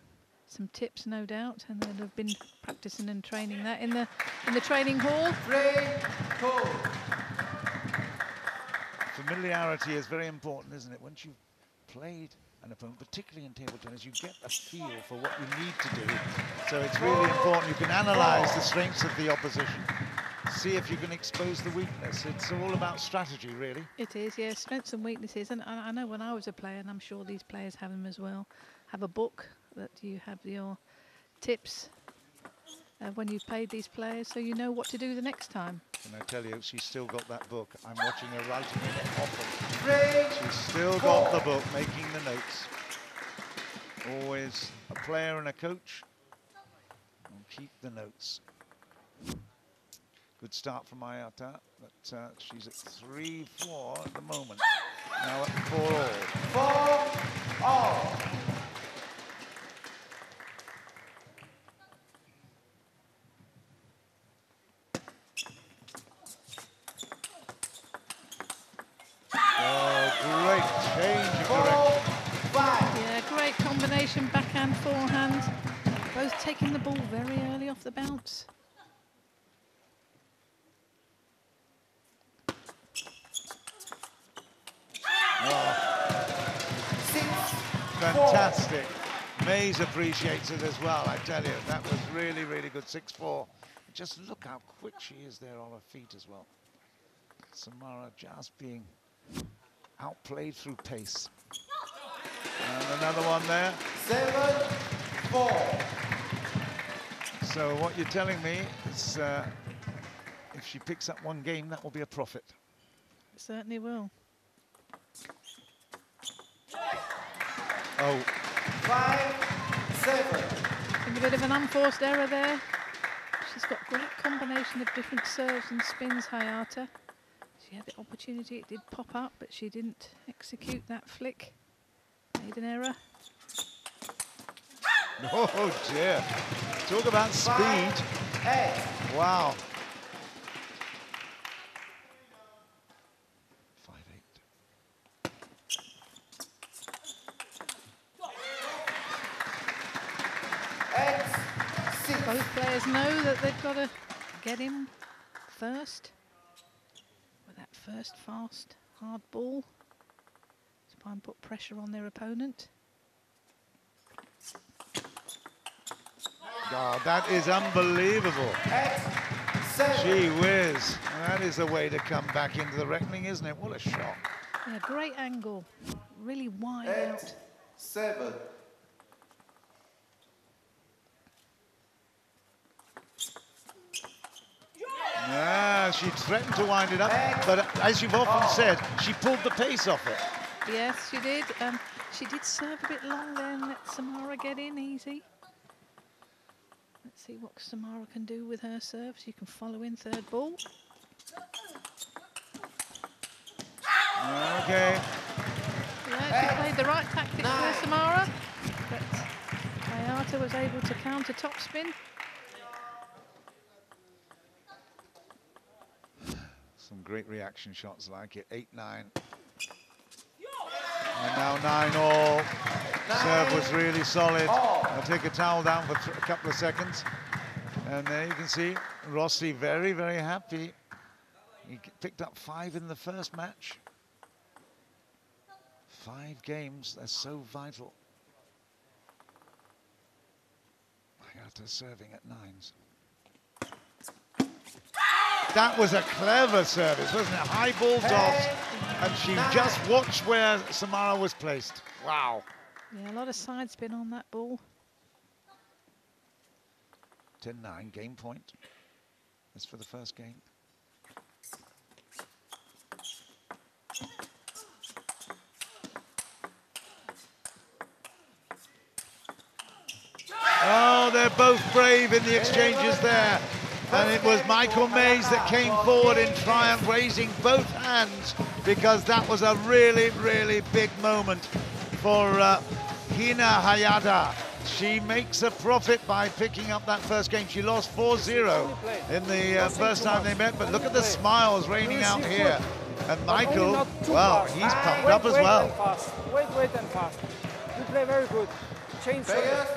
[SPEAKER 5] tips, no doubt, and they'll have been practicing and training that in the training hall.
[SPEAKER 4] Familiarity is very important, isn't it? Once you've played an opponent, particularly in table tennis, you get a feel for what you need to do. So it's really important. You can analyze the strengths of the opposition, see if you can expose the weakness. It's all about strategy, really.
[SPEAKER 5] It is, yes, strengths and weaknesses. And I know when I was a player, and I'm sure these players have them as well, have a book that you have your tips when you've played these players, so you know what to do the next time.
[SPEAKER 4] And I tell you, she's still got that book. I'm watching her writing in it often. She's still got the book, making the notes. Always a player and a coach. And keep the notes. Good start from Hayata, but she's at 3-4 at the moment. Now at 4-all.
[SPEAKER 6] 4-all.
[SPEAKER 5] Backhand, forehand, both taking the ball very early off the bounce.
[SPEAKER 4] Fantastic. Maize appreciates it as well, I tell you. That was really, really good. 6-4. Just look how quick she is there on her feet as well. Samara just being outplayed through pace. And another one there.
[SPEAKER 6] 7-4.
[SPEAKER 4] So what you're telling me is if she picks up one game, that will be a profit.
[SPEAKER 5] It certainly will.
[SPEAKER 4] Oh.
[SPEAKER 6] 5-7.
[SPEAKER 5] A bit of an unforced error there. She's got great combination. combination of different serves and spins, Hayata. She had the opportunity, it did pop up, but she didn't execute that flick. Made an error.
[SPEAKER 4] Oh dear. Talk about speed. Wow.
[SPEAKER 5] 5-8. Both players know that they've got to get him first with that first fast, hard ball. Try and put pressure on their opponent.
[SPEAKER 4] God, that is unbelievable. Gee whiz. That is the way to come back into the reckoning, isn't it? What a shot.
[SPEAKER 5] Yeah, great angle. Really wide out.
[SPEAKER 6] 8-7.
[SPEAKER 4] Yeah, she threatened to wind it up, but as you've often said, she pulled the pace off it.
[SPEAKER 5] Yes, she did. She did serve a bit long there and let Samara get in easy. Let's see what Samara can do with her serves. You can follow in third ball.
[SPEAKER 4] Okay.
[SPEAKER 5] Yeah, she played the right tactics there, Samara. But Hayata was able to counter topspin.
[SPEAKER 4] Some great reaction shots like it. 8-9. And now 9-all. Serve was really solid. I'll take a towel down for a couple of seconds. And there you can see Rossi very, very happy. He picked up 5 in the first match. 5 games, they're so vital. Hayata serving at 9s. That was a clever service, wasn't it? High ball toss, and she just watched where Samara was placed. Wow.
[SPEAKER 5] Yeah, a lot of side spin on that ball.
[SPEAKER 4] 10-9, game point. That's for the first game. Oh, they're both brave in the exchanges there. And it was Michael Mays that came forward in triumph, raising both hands, because that was a really, really big moment for Hina Hayata. She makes a profit by picking up that first game. She lost 4-0 in the first time they met, but look at the smiles raining out here. And Michael, well, he's pumped up as well.
[SPEAKER 7] Wait and fast. You play very good. Change service.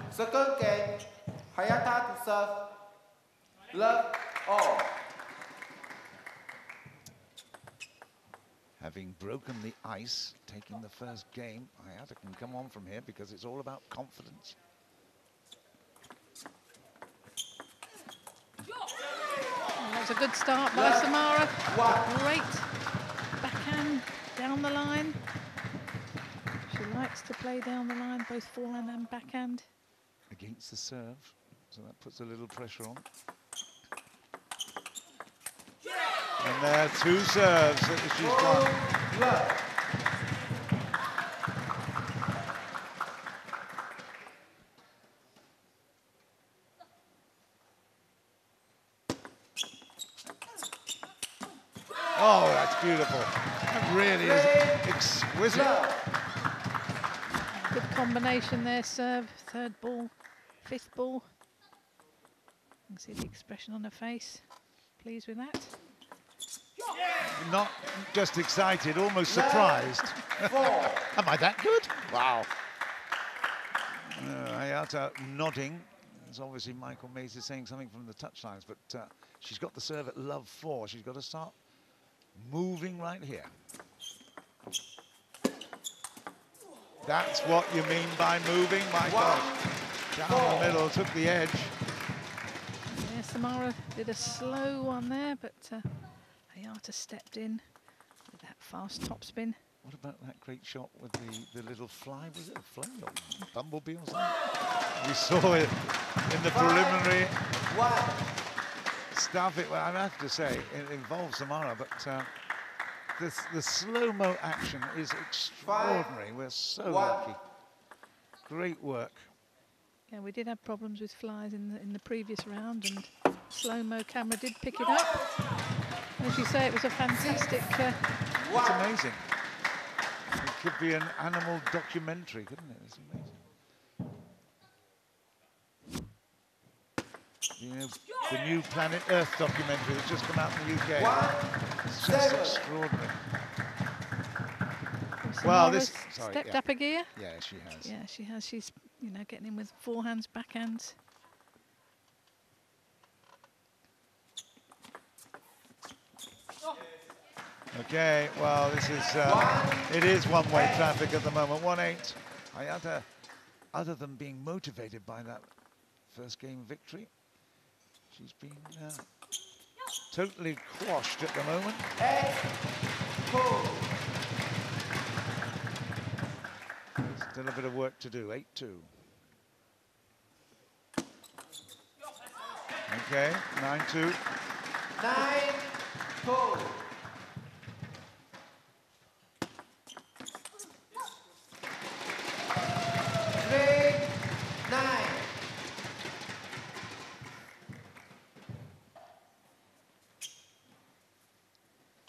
[SPEAKER 6] Second game, Hayata to serve. Love all.
[SPEAKER 4] Having broken the ice, taking the first game, Hayata can come on from here because it's all about confidence.
[SPEAKER 5] That was a good start by Samara. Great backhand down the line. She likes to play down the line, both forehand and backhand.
[SPEAKER 4] Against the serve, so that puts a little pressure on. And there are 2 serves that she's won. Oh, that's beautiful. That really is exquisite.
[SPEAKER 5] Good combination there, serve, third ball, 5th ball. You can see the expression on her face. Pleased with that.
[SPEAKER 4] Not just excited, almost surprised. Am I that good? Wow. Hayata nodding. There's obviously Michael Mays is saying something from the touchlines, but she's got the serve at love 4. She's got to start moving right here. That's what you mean by moving, my gosh. Down the middle, took the edge.
[SPEAKER 5] Yeah, Samara did a slow one there, but Hayata stepped in with that fast topspin.
[SPEAKER 4] What about that great shot with the little fly? Was it a fly or bumblebee or something? We saw it in the preliminary stuff. I have to say, it involves Samara, but the slow-mo action is extraordinary. We're so lucky. Great work.
[SPEAKER 5] Yeah, we did have problems with flies in the previous round, and slow-mo camera did pick it up. As you say, it was a fantastic...
[SPEAKER 4] It's amazing. It could be an animal documentary, couldn't it? It's amazing. You know, the new Planet Earth documentary that's just come out in the UK. It's just extraordinary. Well, this
[SPEAKER 5] stepped up a gear.
[SPEAKER 4] Yeah, she has.
[SPEAKER 5] Yeah, she has. She's, you know, getting in with forehands, backhands.
[SPEAKER 4] Okay, well, this is it is one-way traffic at the moment. 1-8. Hayata, other than being motivated by that first game victory, she's been totally quashed at the moment. Still a bit of work to do. 8-2. Okay, 9-2.
[SPEAKER 6] 9-2.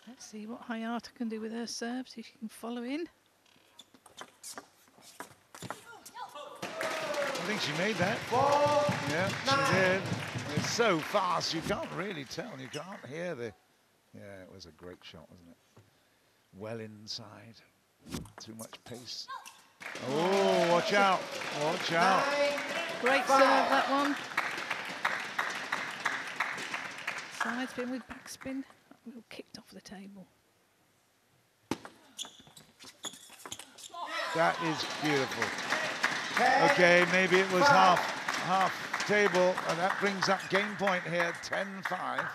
[SPEAKER 5] Let's see what Hayata can do with her serve, see if she can follow in.
[SPEAKER 4] I think she made that. Yeah, she did. It's so fast, you can't really tell. You can't hear the... Yeah, it was a great shot, wasn't it? Well inside. Too much pace. Oh, watch out. Watch out.
[SPEAKER 5] Great serve, that one. Side spin with backspin. Kicked off the table.
[SPEAKER 4] That is beautiful. Okay, maybe it was half table, and that brings up game point here, 10-5.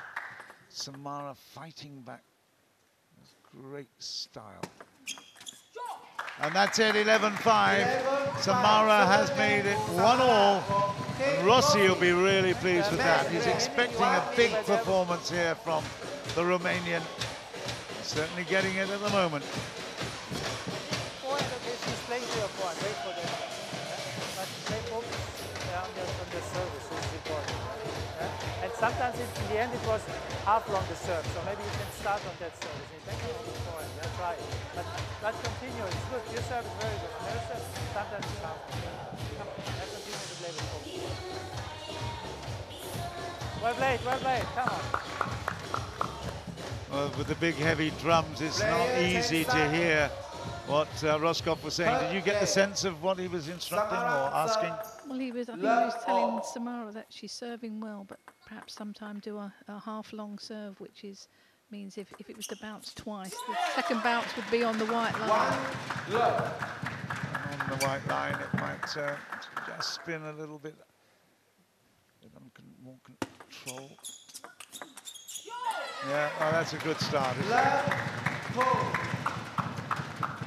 [SPEAKER 4] Samara fighting back. Great style. And that's it, 11-5. Samara has made it 1-all, and Rossi will be really pleased with that. He's expecting a big performance here from the Romanian. Certainly getting it at the moment.
[SPEAKER 9] And sometimes in the end it was half long the serve, so maybe you can start on that service. That's right. But continue, it's good. Your serve is very good. Your serve sometimes it's half. Come on, let's continue to play with focus. Well played, come on.
[SPEAKER 4] Well, with the big heavy drums, it's not easy to hear what Roscoff was saying. Did you get the sense of what he was instructing or asking?
[SPEAKER 5] Well, I think he was telling Samara that she's serving well, but perhaps sometime do a half-long serve, which means if it was to bounce twice, the second bounce would be on the white line.
[SPEAKER 4] On the white line, it might just spin a little bit with more control. Yeah, oh, that's a good start, isn't it?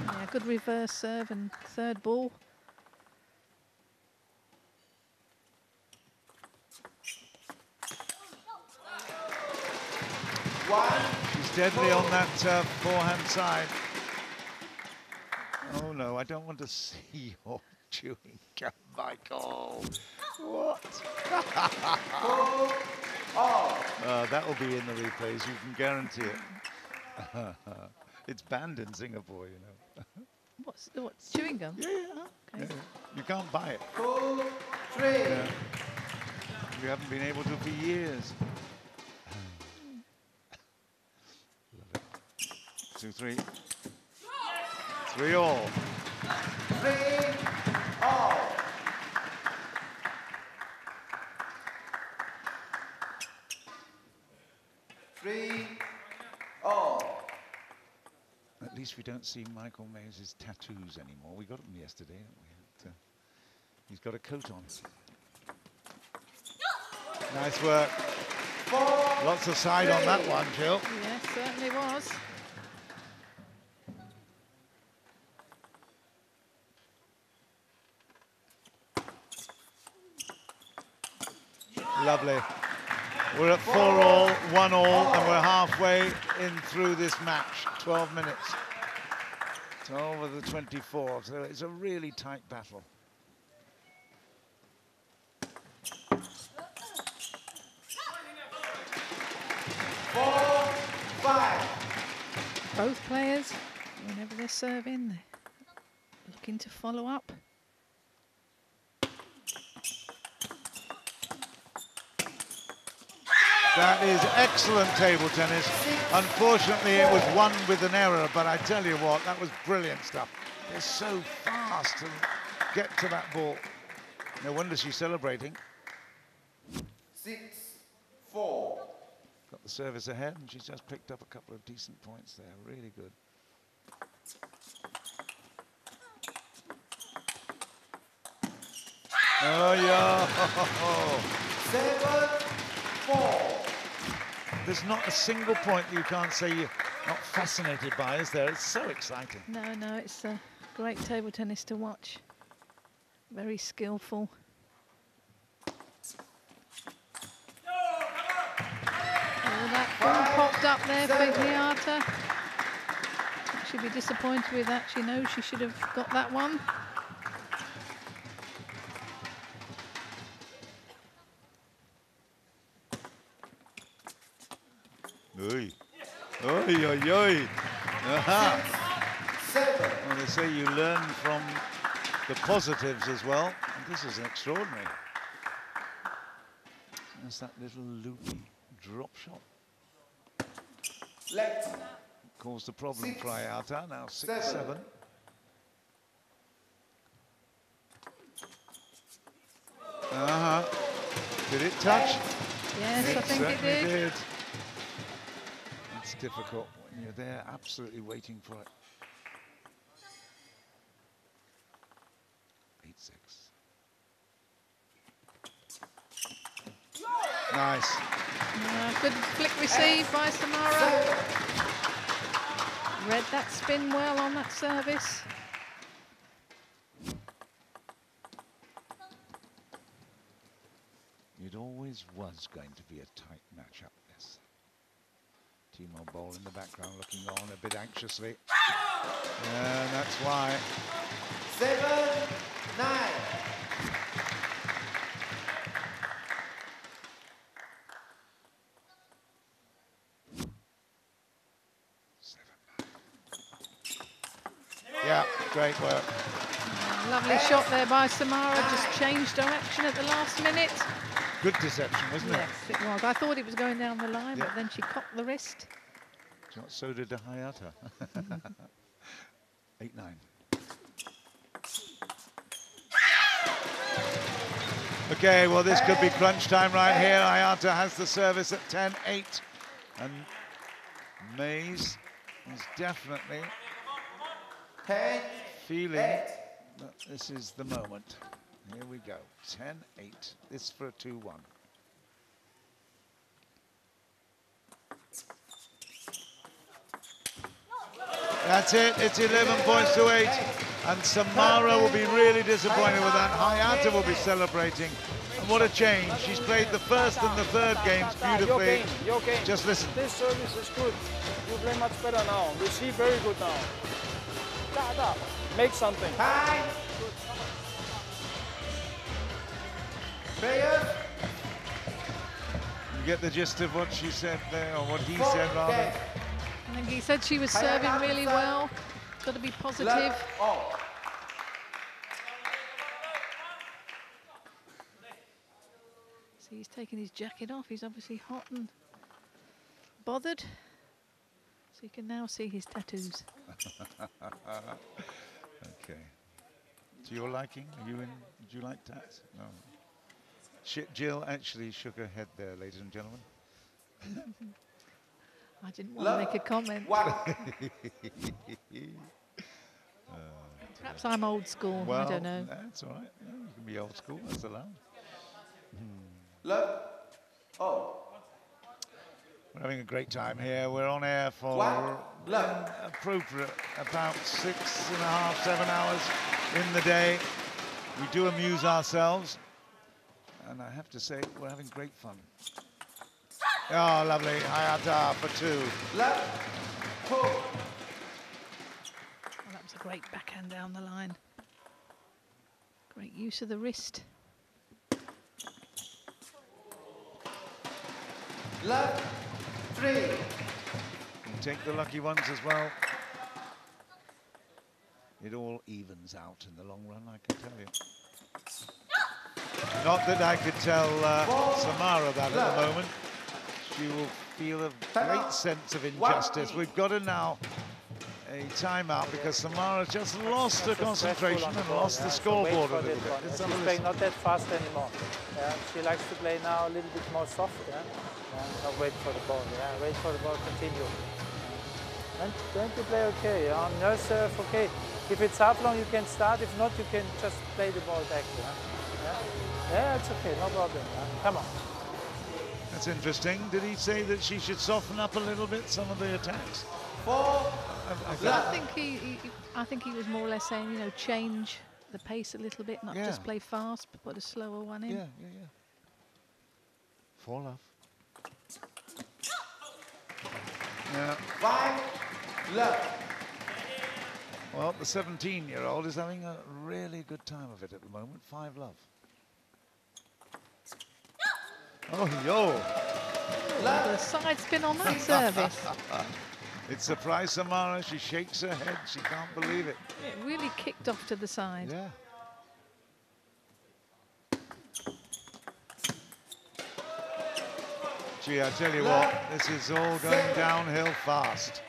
[SPEAKER 5] Yeah, good reverse serve and third ball.
[SPEAKER 4] She's deadly on that forehand side. Oh no, I don't want to see your chewing gum, Michael. What? That will be in the replays, you can guarantee it. It's banned in Singapore, you know.
[SPEAKER 5] What, chewing gum?
[SPEAKER 4] Yeah.
[SPEAKER 5] Oh, okay.
[SPEAKER 4] Yeah. You can't buy it.
[SPEAKER 6] 2-3.
[SPEAKER 4] Yeah. You haven't been able to for years. Love it. 2-3. 3-all.
[SPEAKER 6] 3-all.
[SPEAKER 4] At least we don't see Michael Mays' tattoos anymore. We got them yesterday, didn't we? He's got a coat on. Nice work. Lots of side on that one, Jill.
[SPEAKER 5] Yes, certainly was.
[SPEAKER 4] Lovely. We're at 4-all, 1-all, and we're halfway in through this match. 12 minutes. 12 of the 24, so it's a really tight battle.
[SPEAKER 5] both players, whenever they're serving, they're looking to follow up.
[SPEAKER 4] That is excellent table tennis. Unfortunately, it was won with an error, but I tell you what, that was brilliant stuff. They're so fast to get to that ball. No wonder she's celebrating.
[SPEAKER 6] 6-4.
[SPEAKER 4] Got the service ahead, and she's just picked up a couple of decent points there. Really good. Oh, yeah.
[SPEAKER 6] 7-4.
[SPEAKER 4] There's not a single point you can't say you're not fascinated by, is there? It's so exciting.
[SPEAKER 5] No, it's great table tennis to watch. Very skillful. Oh, that ball popped up there for Hayata. She'll be disappointed with that. She knows she should have got that one.
[SPEAKER 4] Oi. Oi, oi, oi. Well, they say you learn from the positives as well. And this is extraordinary. There's that little loopy drop shot.
[SPEAKER 6] Left.
[SPEAKER 4] Caused a problem for Hayata. Now 6-7. Did it touch?
[SPEAKER 5] Yes, I think it did.
[SPEAKER 4] It's difficult when you're there absolutely waiting for it. 8-6. Nice.
[SPEAKER 5] Good flick receive by Samara. Read that spin well on that service.
[SPEAKER 4] It always was going to be a tight matchup, this. Timo Boll in the background looking on a bit anxiously. And that's why.
[SPEAKER 6] 7-9.
[SPEAKER 4] Yeah, great work.
[SPEAKER 5] Lovely shot there by Samara, just changed direction at the last minute.
[SPEAKER 4] Good deception, wasn't it?
[SPEAKER 5] Yes, it was. I thought it was going down the line, but then she cocked the wrist.
[SPEAKER 4] So did Hayata. 8-9. Okay, well, this could be crunch time right here. Hayata has the service at 10-8. And Mays is definitely feeling that this is the moment. Here we go. 10-8. This for a 2-1. That's it. It's 11 points to 8. And Samara will be really disappointed with that. Hayata will be celebrating. And what a change. She's played the first and the third games beautifully.
[SPEAKER 7] Your game.
[SPEAKER 4] Just listen.
[SPEAKER 7] This service is good. You play much better now. Receive very good now. Make something.
[SPEAKER 6] Time. Players.
[SPEAKER 4] You get the gist of what she said there, or what he said rather.
[SPEAKER 5] I think he said she was serving really well. Got to be positive. See, he's taking his jacket off. He's obviously hot and bothered. So you can now see his tattoos.
[SPEAKER 4] Okay. To your liking? Are you in? Would you like tats? No. Jill actually shook her head there, ladies and gentlemen.
[SPEAKER 5] I didn't want to make a comment. Perhaps I'm old school.
[SPEAKER 4] Well,
[SPEAKER 5] I don't know.
[SPEAKER 4] That's all right. Yeah, you can be old school. That's allowed. We're having a great time here. We're on air for appropriate about 6.5, 7 hours in the day. We do amuse ourselves. And I have to say, we're having great fun. Oh, lovely. Hayata for 2.
[SPEAKER 5] Oh, that was a great backhand down the line. Great use of the wrist.
[SPEAKER 6] Left 3.
[SPEAKER 4] take the lucky ones as well. It all evens out in the long run, I can tell you. Not that I could tell Samara that at the moment. She will feel a great sense of injustice. We've got her now a timeout because Samara just lost her concentration and lost the scoreboard a little bit.
[SPEAKER 9] She's playing not that fast anymore. Yeah, she likes to play now a little bit more soft. Yeah, not wait for the ball. Yeah, wait for the ball. Continue. Don't you play okay? On your serve, okay. If it's half long, you can start. If not, you can just play the ball back. Yeah, it's okay. No problem. Come on.
[SPEAKER 4] That's interesting. Did he say that she should soften up a little bit some of the attacks?
[SPEAKER 5] I think he was more or less saying, you know, change the pace a little bit, not just play fast, but put a slower one in.
[SPEAKER 4] Yeah. 4 love. Yeah.
[SPEAKER 6] 5 love.
[SPEAKER 4] Well, the 17-year-old is having a really good time of it at the moment. 5 love. Oh, yo!
[SPEAKER 5] The side spin on that service.
[SPEAKER 4] It surprised Samara. She shakes her head. She can't believe it.
[SPEAKER 5] It really kicked off to the side.
[SPEAKER 4] Yeah. Gee, I tell you what, this is all going downhill fast.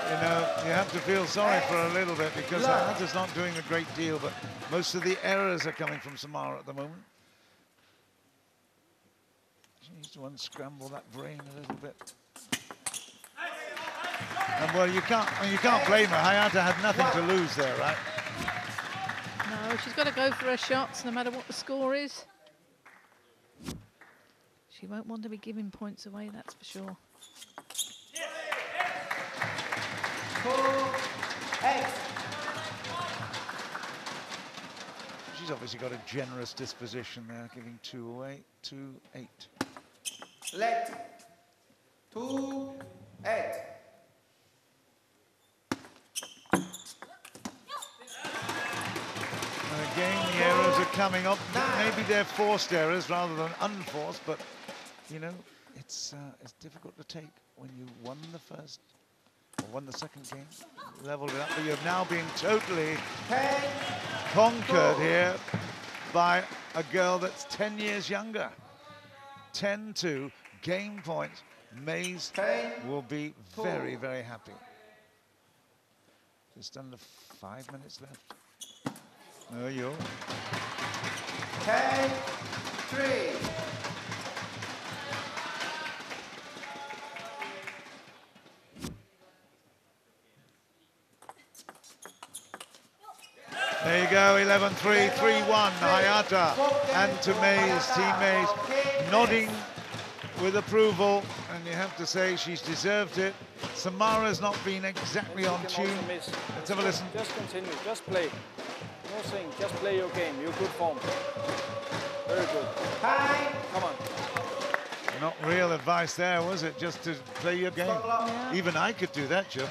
[SPEAKER 4] You know, you have to feel sorry for a little bit because Hayata's not doing a great deal, but most of the errors are coming from Samara at the moment. She needs to unscramble that brain a little bit. And well, you can't blame her. Hayata had nothing to lose there, right?
[SPEAKER 5] No, she's got to go for her shots no matter what the score is. She won't want to be giving points away, that's for sure.
[SPEAKER 6] 2-8.
[SPEAKER 4] She's obviously got a generous disposition there, giving 2 away. 2-8.
[SPEAKER 6] Let 2-8.
[SPEAKER 4] Again, the errors are coming up. Maybe they're forced errors rather than unforced, but you know, it's difficult to take when you won the first or won the second game, leveled it up, but you're now being totally conquered here by a girl that's 10 years younger. 10-2, game points. Mays will be very, very happy. Just under 5 minutes left. There you go.
[SPEAKER 6] 10-3.
[SPEAKER 4] There you go, 11-3, 3-1, Hayata and to Mays, Team Mays, nodding with approval, and you have to say she's deserved it. Samara's not been exactly on tune. Let's have a listen.
[SPEAKER 7] Just continue, just play. No saying, just play your game, you're good form. Very good. Come on.
[SPEAKER 4] Not real advice there, was it? Just to play your game.
[SPEAKER 5] Yeah.
[SPEAKER 4] Even I could do that, Joe.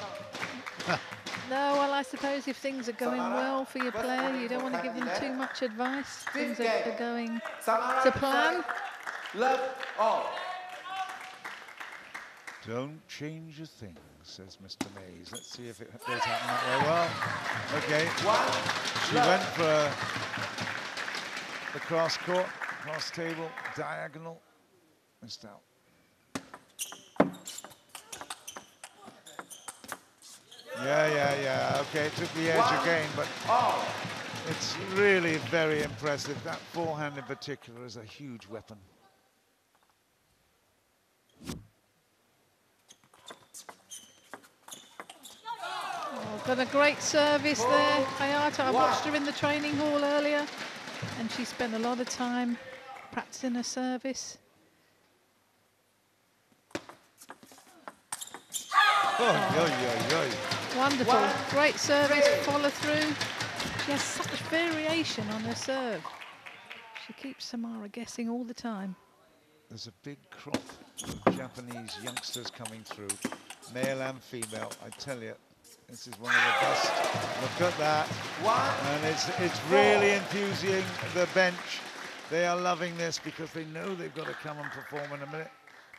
[SPEAKER 5] No, well, I suppose if things are going well for your player, you don't want to give them too much advice. Things are going to plan.
[SPEAKER 6] Love all.
[SPEAKER 4] Don't change a thing, says Mr. Mays. Let's see if it does happen that way. Well, okay. She went for the cross court, cross table, diagonal. Missed out. Yeah. Okay, it took the edge again, but it's really very impressive. That forehand in particular is a huge weapon.
[SPEAKER 5] Got a great service there, Hayata. I watched her in the training hall earlier, and she spent a lot of time practicing her service. Wonderful, great service, follow through. She has such variation on her serve. She keeps Samara guessing all the time.
[SPEAKER 4] There's a big crop of Japanese youngsters coming through, male and female, I tell you. This is one of the best. Look at that. And it's really infusing the bench. They are loving this because they know they've got to come and perform in a minute.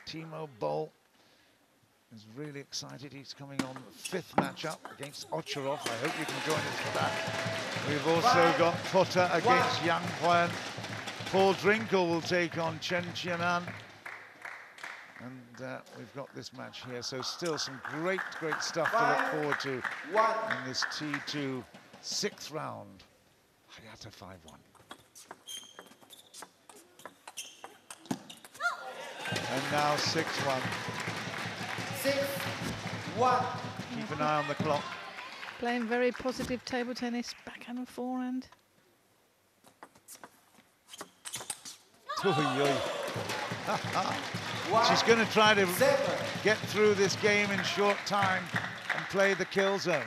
[SPEAKER 4] Timo Boll is really excited. He's coming on the 5th matchup against Ovtcharov. I hope you can join us for that. We've also got Pota against Jung. Paul Drinkhall will take on Chien-an. And we've got this match here. So still some great stuff to look forward to in this T2 6th round. Hayata 5-1. And now 6-1.
[SPEAKER 6] 6-1.
[SPEAKER 4] Keep an eye on the clock.
[SPEAKER 5] Playing very positive table tennis, backhand and forehand.
[SPEAKER 4] She's going to try to get through this game in short time and play the kill zone.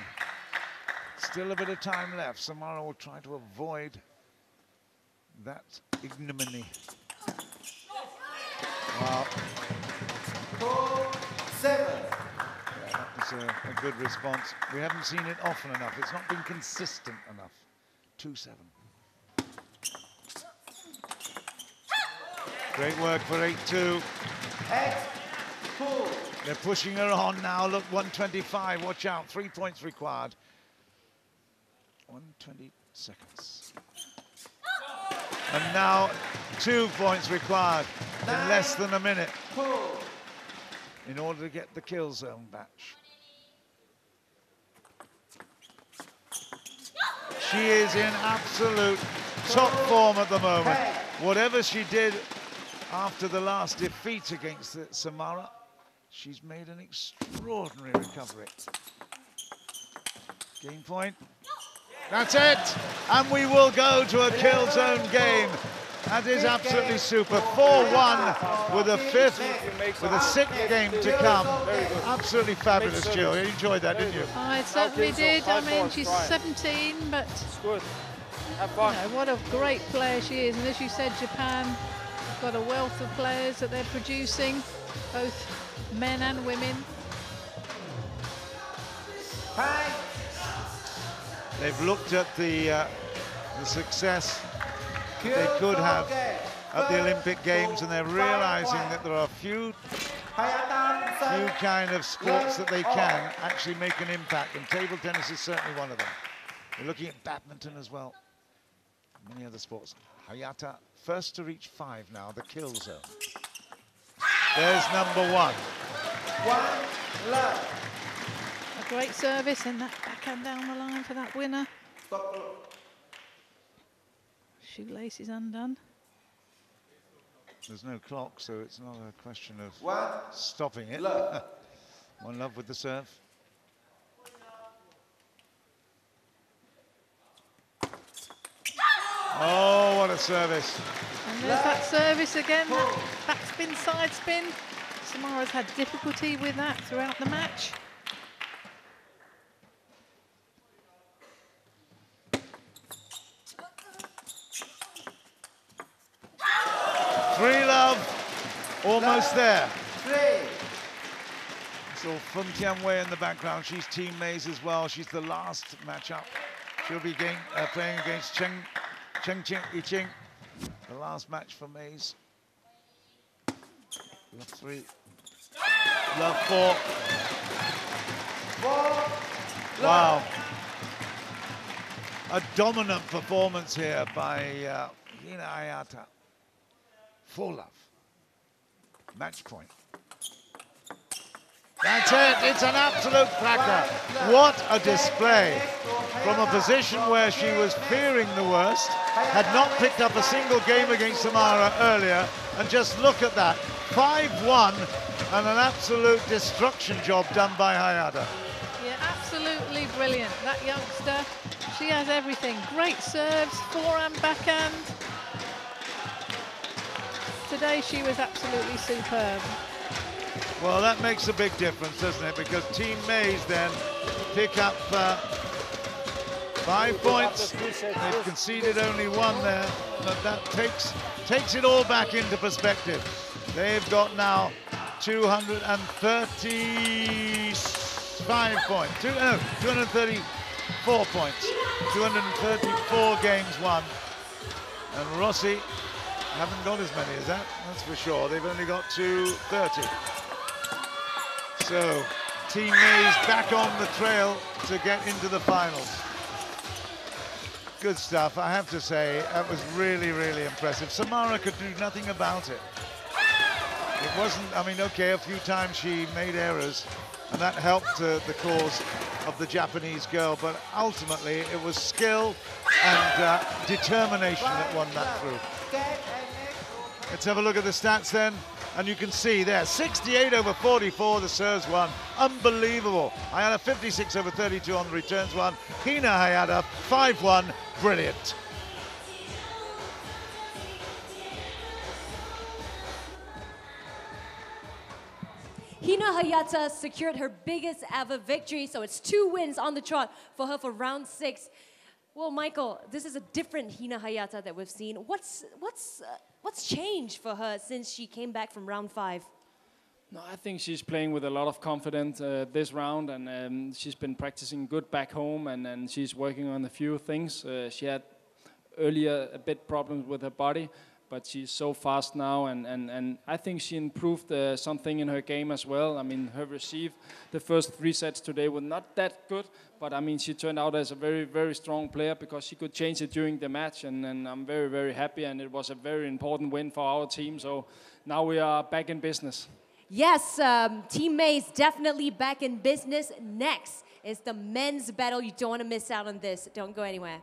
[SPEAKER 4] Still a bit of time left. Samara will try to avoid that ignominy. Wow.
[SPEAKER 6] 4-7.
[SPEAKER 4] Yeah, that was a good response. We haven't seen it often enough. It's not been consistent enough. 2-7. Great work for 8-2.
[SPEAKER 6] 8-2.
[SPEAKER 4] They're pushing her on now. Look, 125. Watch out. 3 points required. 120 seconds. And now 2 points required in less than a minute in order to get the kill zone batch. She is in absolute top form at the moment. Whatever she did after the last defeat against Samara, she's made an extraordinary recovery. Game point. That's it, and we will go to a kill zone game. That is absolutely super. 4-1 with a 6th game to come. Absolutely fabulous, Jill. You enjoyed that, didn't you?
[SPEAKER 5] I certainly did. I mean, she's 17, but
[SPEAKER 7] good. Have fun.
[SPEAKER 5] You know, what a great player she is. And as you said, Japan got a wealth of players that they're producing, both men and women.
[SPEAKER 4] They've looked at the success that they could have at the Olympic Games, and they're realizing that there are few kind of sports that they can actually make an impact, and table tennis is certainly one of them. We're looking at badminton as well, many other sports. Hayata, first to reach 5 now, the kill zone. There's number 1.
[SPEAKER 6] 1 love.
[SPEAKER 5] A great service, and that backhand down the line for that winner. Shoelace is undone.
[SPEAKER 4] There's no clock, so it's not a question of stopping it. 1 love with the serve. Oh, what a service.
[SPEAKER 5] And there's that service again, that backspin, side spin. Samara's had difficulty with that throughout the match.
[SPEAKER 4] Three love, almost there. So from Tianwei in the background, she's Team Mays as well. She's the last matchup. She'll be playing against Cheng, I-Ching. The last match for Mays. Love 3. Love 4. Wow. A dominant performance here by Hina Hayata. 4 love. Match point. That's it, it's an absolute cracker. What a display. From a position where she was fearing the worst, had not picked up a single game against Samara earlier, and just look at that. 5-1 and an absolute destruction job done by Hayata.
[SPEAKER 5] Yeah, absolutely brilliant. That youngster, she has everything. Great serves, forehand, backhand. Today she was absolutely superb.
[SPEAKER 4] Well, that makes a big difference, doesn't it? Because Team Mays then pick up 5 points. They've conceded only 1 there, but that takes it all back into perspective. They've got now 236 5 points. 234 points. 234 games won. And Rossi haven't got as many as that, that's for sure. They've only got 230. So, Team Mays back on the trail to get into the finals. Good stuff, I have to say. That was really, really impressive. Samara could do nothing about it. It wasn't, I mean, okay, a few times she made errors, and that helped the cause of the Japanese girl, but ultimately it was skill and determination that won that through. Let's have a look at the stats then, and you can see there, 68/44, the serves won. Unbelievable. Hayata 56/32 on the returns won. Hina Hayata 5-1, brilliant.
[SPEAKER 1] Hina Hayata secured her biggest ever victory, so it's 2 wins on the trot for her for round 6. Well, Michael, this is a different Hina Hayata that we've seen. What's changed for her since she came back from round 5?
[SPEAKER 2] No, I think she's playing with a lot of confidence this round, and she's been practicing good back home, and she's working on a few things. She had earlier a bit problems with her body, but she's so fast now, and I think she improved something in her game as well. I mean, her receive, the first 3 sets today were not that good, but I mean, she turned out as a very, very strong player because she could change it during the match, and I'm very, very happy, and it was a very important win for our team, so now we are back in business.
[SPEAKER 1] Yes, Team Mays definitely back in business. Next is the men's battle. You don't want to miss out on this. Don't go anywhere.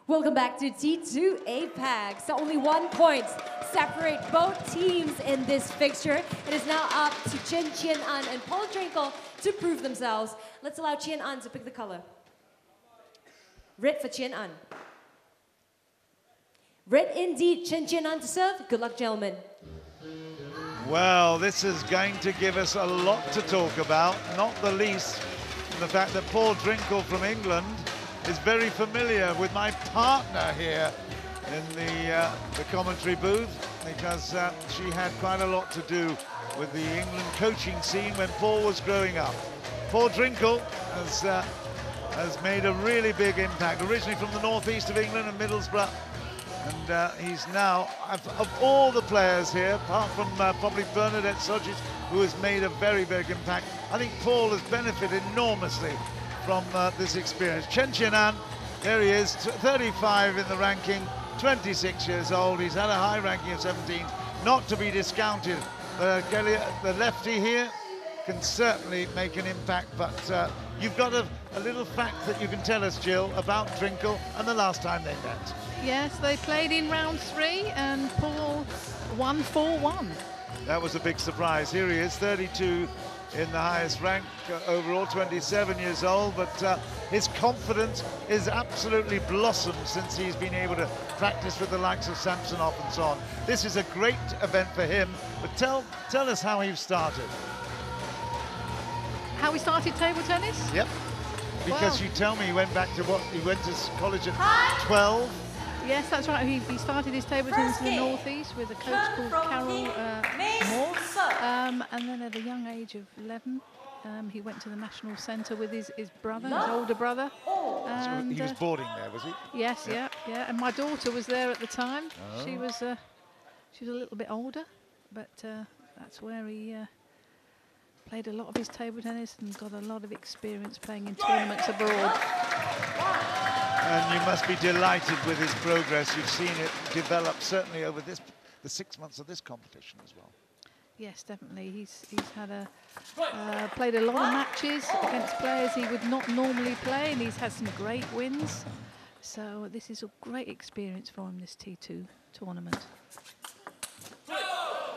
[SPEAKER 1] Welcome back to T2 Apex. So only 1 point separate both teams in this fixture. It is now up to Chien-an and Boll Drinkhall to prove themselves. Let's allow Chien-an to pick the color. Red for Chien-an. Red indeed, Chien-an to serve. Good luck, gentlemen.
[SPEAKER 4] Well, this is going to give us a lot to talk about, not the least the fact that Boll Drinkhall from England is very familiar with my partner here in the commentary booth, because she had quite a lot to do with the England coaching scene when Paul was growing up. Boll Drinkhall has made a really big impact, originally from the northeast of England and Middlesbrough, and he's now, of all the players here, apart from probably Bernadette Sodgis, who has made a very big impact, I think Paul has benefited enormously from this experience. Chien-an There he is, 35 in the ranking, 26 years old. He's had a high ranking of 17, not to be discounted. The lefty here can certainly make an impact, but you've got a little fact that you can tell us, Jill, about Drinkhall and the last time they met.
[SPEAKER 5] Yes, they played in round 3 and Paul won 4-1.
[SPEAKER 4] That was a big surprise. Here he is, 32 in the highest rank overall, 27 years old, but his confidence is absolutely blossomed since he's been able to practice with the likes of Samsonov and so on. This is a great event for him, but tell us how he started.
[SPEAKER 5] How we started table tennis?
[SPEAKER 4] Yep, because you tell me he went back to he went to college at 12.
[SPEAKER 5] Yes, that's right. He started his table tennis in the northeast with a coach called Carol Moore. And then at a young age of 11, he went to the National Centre with his brother, his older brother. And,
[SPEAKER 4] so he was boarding there, was he?
[SPEAKER 5] Yes, yeah. And my daughter was there at the time.
[SPEAKER 4] Oh.
[SPEAKER 5] She was a little bit older, but that's where he played a lot of his table tennis and got a lot of experience playing in tournaments abroad.
[SPEAKER 4] And you must be delighted with his progress. You've seen it develop certainly over the 6 months of this competition as well.
[SPEAKER 5] Yes, definitely. He's had played a lot of matches against players he would not normally play, and he's had some great wins. So this is a great experience for him, this T2 tournament.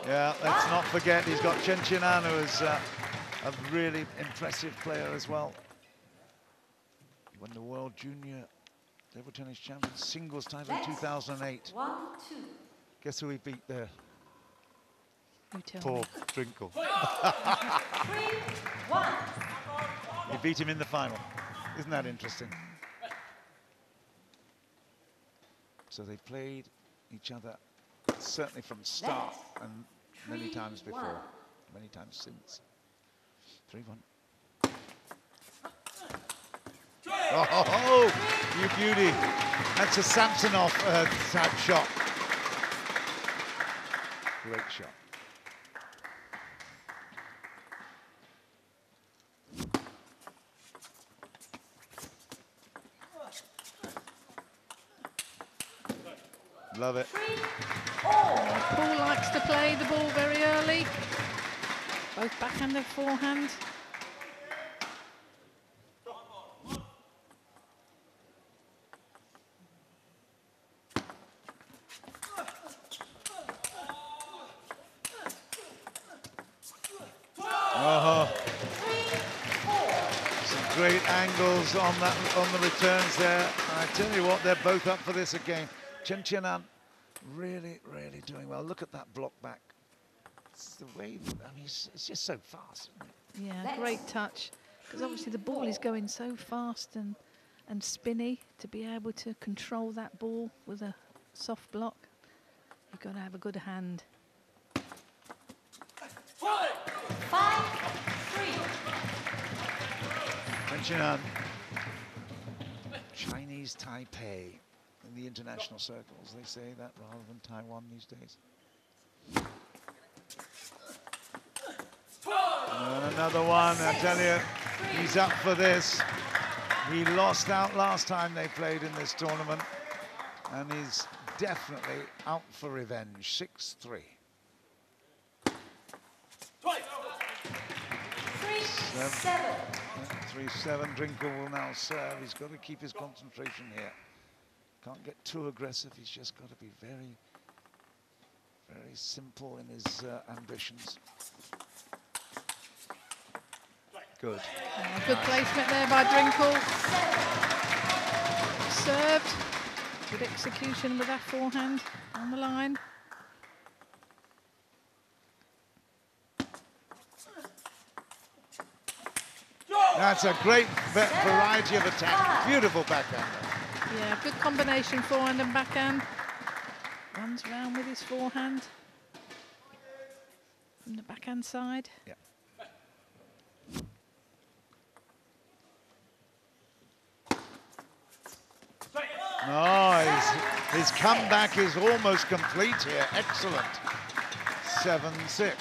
[SPEAKER 4] Yeah, let's not forget he's got Chien-an, who is a really impressive player as well. He won the World Junior Table Tennis Champion singles title in 2008.
[SPEAKER 1] 1-2.
[SPEAKER 4] Guess who he beat there?
[SPEAKER 5] You tell
[SPEAKER 4] Poor
[SPEAKER 5] me.
[SPEAKER 4] Drinkhall.
[SPEAKER 1] 3-1.
[SPEAKER 4] He beat him in the final. Isn't that interesting? So they played each other certainly from start and many times before, many times since. 3-1. Oh, you beauty. That's a Samsonov type shot. Great shot. Love it.
[SPEAKER 5] Paul likes to play the ball very early, both backhand and forehand.
[SPEAKER 4] Some great angles on the returns there. I tell you what, they're both up for this again. Chien-an really, really doing well. Look at that block back. It's the way, I mean, it's just so fast, isn't it?
[SPEAKER 5] Yeah, great touch. Because obviously the ball is going so fast and spinny. To be able to control that ball with a soft block, you've got to have a good hand.
[SPEAKER 1] 5-3.
[SPEAKER 4] Chien-an, Chinese Taipei in the international circles. They say that rather than Taiwan these days. And another one, I tell you, he's up for this. He lost out last time they played in this tournament, and he's definitely out for revenge. 6-3.
[SPEAKER 1] 3-7.
[SPEAKER 4] 3-7. Drinkhall will now serve. He's got to keep his concentration here. Can't get too aggressive. He's just got to be very, very simple in his ambitions. Good.
[SPEAKER 5] Good placement there by Drinkhall. Served. Good execution with that forehand on the line.
[SPEAKER 4] That's a great variety of attack. Beautiful backhand.
[SPEAKER 5] Yeah, good combination forehand and backhand. Runs around with his forehand from the backhand side.
[SPEAKER 4] Yeah. Oh, his comeback is almost complete here. Excellent. 7-6.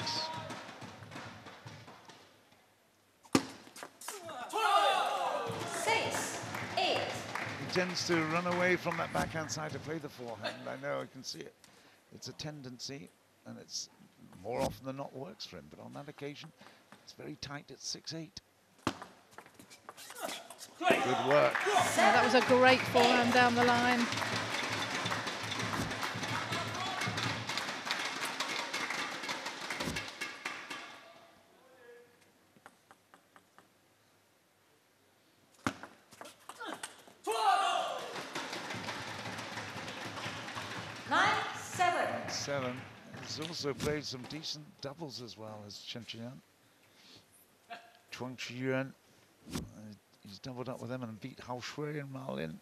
[SPEAKER 4] tends to run away from that backhand side to play the forehand. I know, I can see it. It's a tendency, and it's more often than not works for him. But on that occasion, it's very tight at 6-8. Good work.
[SPEAKER 5] Yeah, that was a great forehand down the line.
[SPEAKER 4] He's also played some decent doubles as well as Chien-an. Chuang-Chi-Yuan, he's doubled up with them and beat Hao Shui and Ma Lin.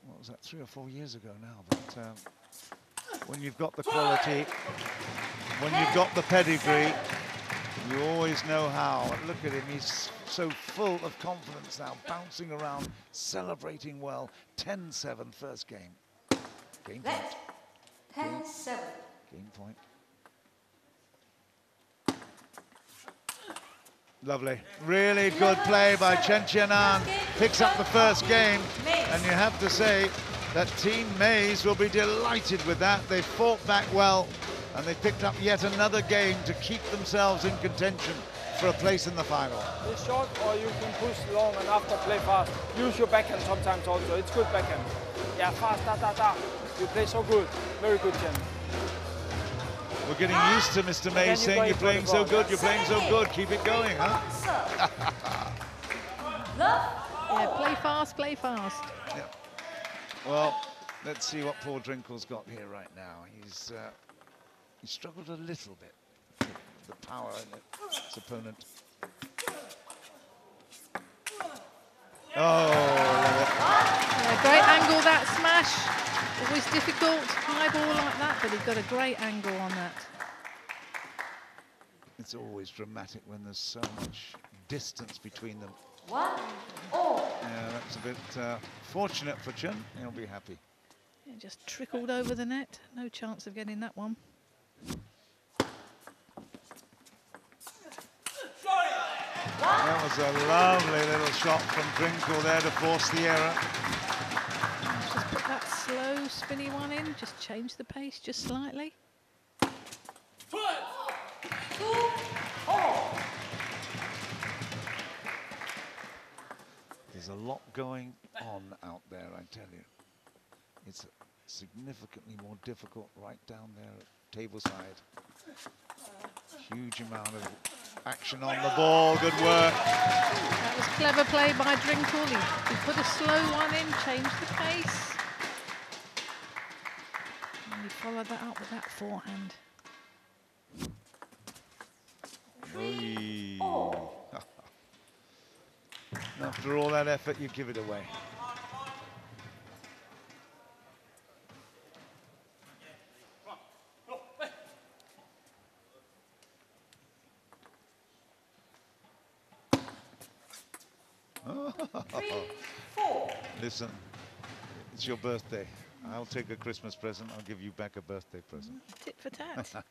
[SPEAKER 4] What was that, 3 or 4 years ago now? But when you've got the quality, when you've got the pedigree, you always know how. And look at him, he's so full of confidence now, bouncing around, celebrating well. 10-7 first game. Game point.
[SPEAKER 1] 10-7.
[SPEAKER 4] Game point. Lovely. Really good play by Chien-an. Picks up the first game. And you have to say that Team Mays will be delighted with that. They fought back well, and they picked up yet another game to keep themselves in contention for a place in the final.
[SPEAKER 7] It's short, or you can push long and after play fast. Use your backhand sometimes also. It's good backhand. Yeah, fast, da. You play so good. Very good, Chen.
[SPEAKER 4] We're getting used to Mr. Mays saying you're playing so good, you're playing so good. Keep it going, huh?
[SPEAKER 5] Yeah, play fast, play fast.
[SPEAKER 4] Yeah. Well, let's see what poor Drinkhall's got here right now. He's he struggled a little bit with the power in his opponent. Oh,
[SPEAKER 5] Yeah, great angle, that smash. Always difficult, high ball like that, but he's got a great angle on that.
[SPEAKER 4] it's always dramatic when there's so much distance between them.
[SPEAKER 1] 1-all.
[SPEAKER 4] Yeah, that's a bit fortunate for Chen. He'll be happy.
[SPEAKER 5] It just trickled over the net. No chance of getting that one.
[SPEAKER 4] That was a lovely little shot from Drinkhall there to force the error.
[SPEAKER 5] Just put that slow, spinny one in. Just change the pace just slightly.
[SPEAKER 1] 2-all.
[SPEAKER 4] There's a lot going on out there, I tell you. It's significantly more difficult right down there at tableside. Huge amount of action on the ball. Good work.
[SPEAKER 5] That was clever play by Drinkhall. He put a slow one in, changed the pace. And he followed that up with that forehand.
[SPEAKER 1] 3-all.
[SPEAKER 4] After all that effort, you give it away. Listen, it's your birthday. I'll take a Christmas present. I'll give you back a birthday present.
[SPEAKER 5] Tit for tat.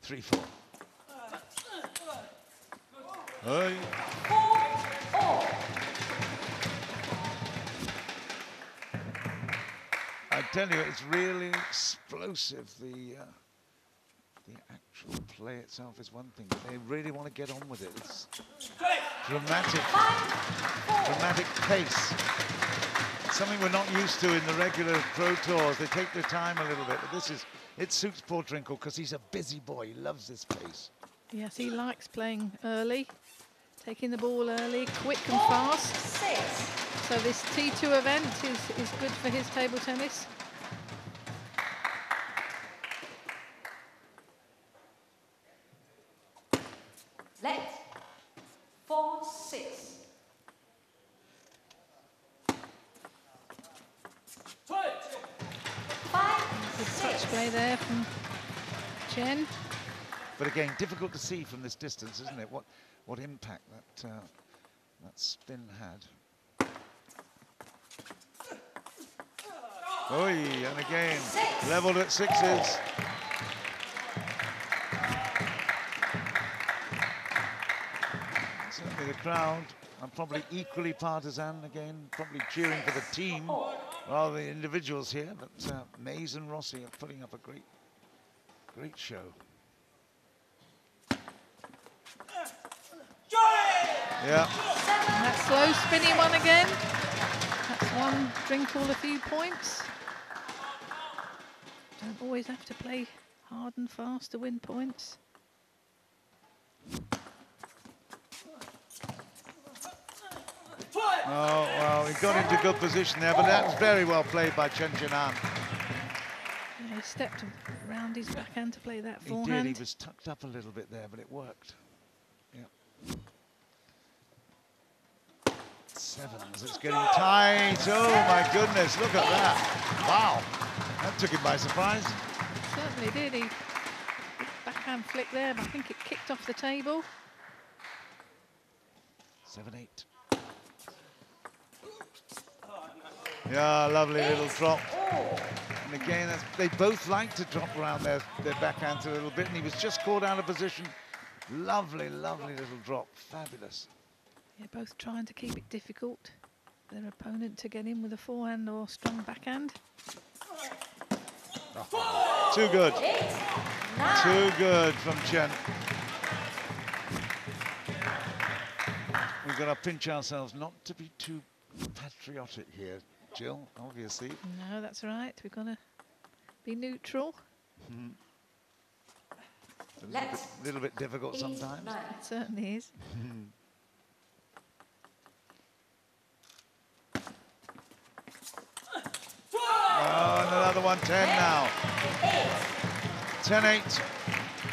[SPEAKER 4] 3-4. Hey.
[SPEAKER 1] 4-all.
[SPEAKER 4] I tell you, it's really explosive. The actual play itself is one thing, but they really want to get on with it. It's dramatic pace. Something we're not used to in the regular pro tours. They take their time a little bit, but it suits poor Drinkhall because he's a busy boy. He loves this pace.
[SPEAKER 5] Yes, he likes playing early, taking the ball early, quick and fast.
[SPEAKER 1] 4-6.
[SPEAKER 5] So this T2 event is good for his table tennis.
[SPEAKER 1] Let 4-6.
[SPEAKER 5] Good touch play there from Chen.
[SPEAKER 4] But again, difficult to see from this distance, isn't it? What impact that spin had. Oi, and again, leveled at sixes. Certainly the crowd are probably equally partisan again, probably cheering for the team rather than the individuals here. But Mays and Rossi are putting up a great show. Yeah.
[SPEAKER 5] And that slow spinny one again. That's won Drinkhall a few points. Don't always have to play hard and fast to win points.
[SPEAKER 4] Oh, well, he got into good position there, but that's very well played by Chien-an.
[SPEAKER 5] Yeah, he stepped around his backhand to play that forehand.
[SPEAKER 4] He did, he was tucked up a little bit there, but it worked. Yeah. Sevens, it's getting tight. Oh my goodness, look at that. Wow, that took him by surprise.
[SPEAKER 5] Certainly did. He backhand flick there, but I think it kicked off the table.
[SPEAKER 4] 7-8. Yeah, lovely little drop. And again, they both like to drop around their backhands a little bit, and he was just caught out of position. Lovely, lovely little drop. Fabulous.
[SPEAKER 5] Yeah, both trying to keep it difficult for their opponent to get in with a forehand or strong backhand.
[SPEAKER 4] Oh, too good. Too good from Chen. We've got to pinch ourselves not to be too patriotic here, Jill, obviously.
[SPEAKER 5] No, that's right. We've got to be neutral.
[SPEAKER 4] It's a little bit difficult sometimes.
[SPEAKER 5] It certainly is.
[SPEAKER 4] Oh, and another one, 10 now. 10-8.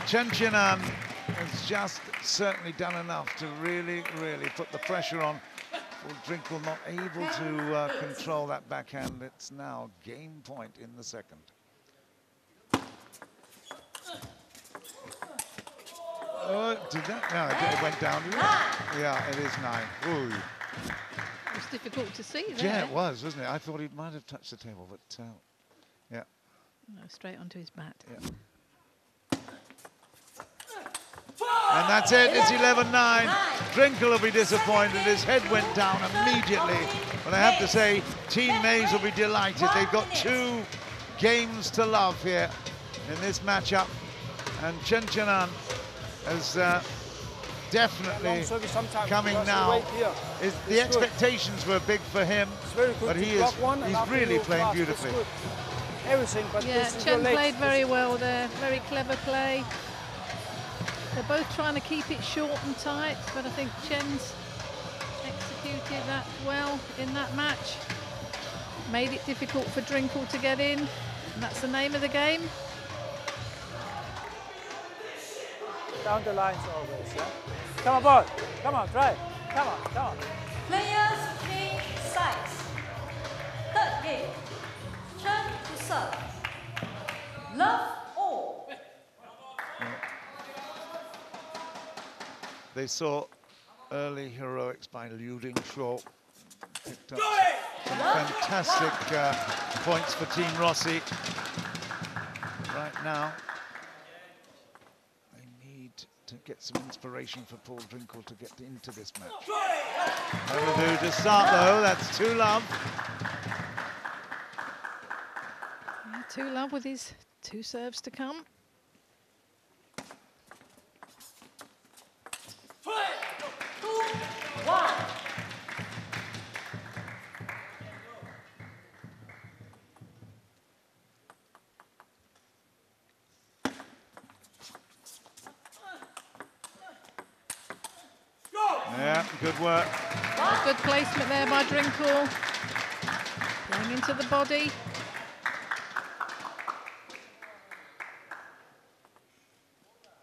[SPEAKER 4] Chien-an has just certainly done enough to really, really put the pressure on. Drinkhall not able to control that backhand. It's now game point in the second. Did that? No, it went down. Yeah, it is 9. Ooh.
[SPEAKER 5] It was difficult to see there.
[SPEAKER 4] Yeah, it was, wasn't it? I thought he might have touched the table, but yeah.
[SPEAKER 5] No, straight onto his bat.
[SPEAKER 4] Yeah. And that's it, it's 11-9. Drinkhall will be disappointed, his head went down immediately. But I have to say, Team Mays will be delighted. They've got 2 games to love here in this matchup. And Chien-an has definitely coming now. The expectations were big for him, but he's really playing beautifully.
[SPEAKER 7] Everything, but
[SPEAKER 5] yeah, Chen played very well there, very clever play. They're both trying to keep it short and tight, but I think Chen's executed that well in that match. Made it difficult for Drinkhall to get in, and that's the name of the game.
[SPEAKER 9] Down the lines always, yeah? Come on, Boll. Come on, try. Come on, come on.
[SPEAKER 1] Players change sides. Third game. Chen to serve. Love all.
[SPEAKER 4] They saw early heroics by Dingshuo. Picked up some fantastic points for Team Rossi. Right now, they need to get some inspiration for Paul Drinkhall to get into this match. That'll do to start though, that's 2 love.
[SPEAKER 5] Yeah, 2 love with his 2 serves to come.
[SPEAKER 4] Yeah, good work.
[SPEAKER 5] A good placement there by Drinkhall. Going into the body.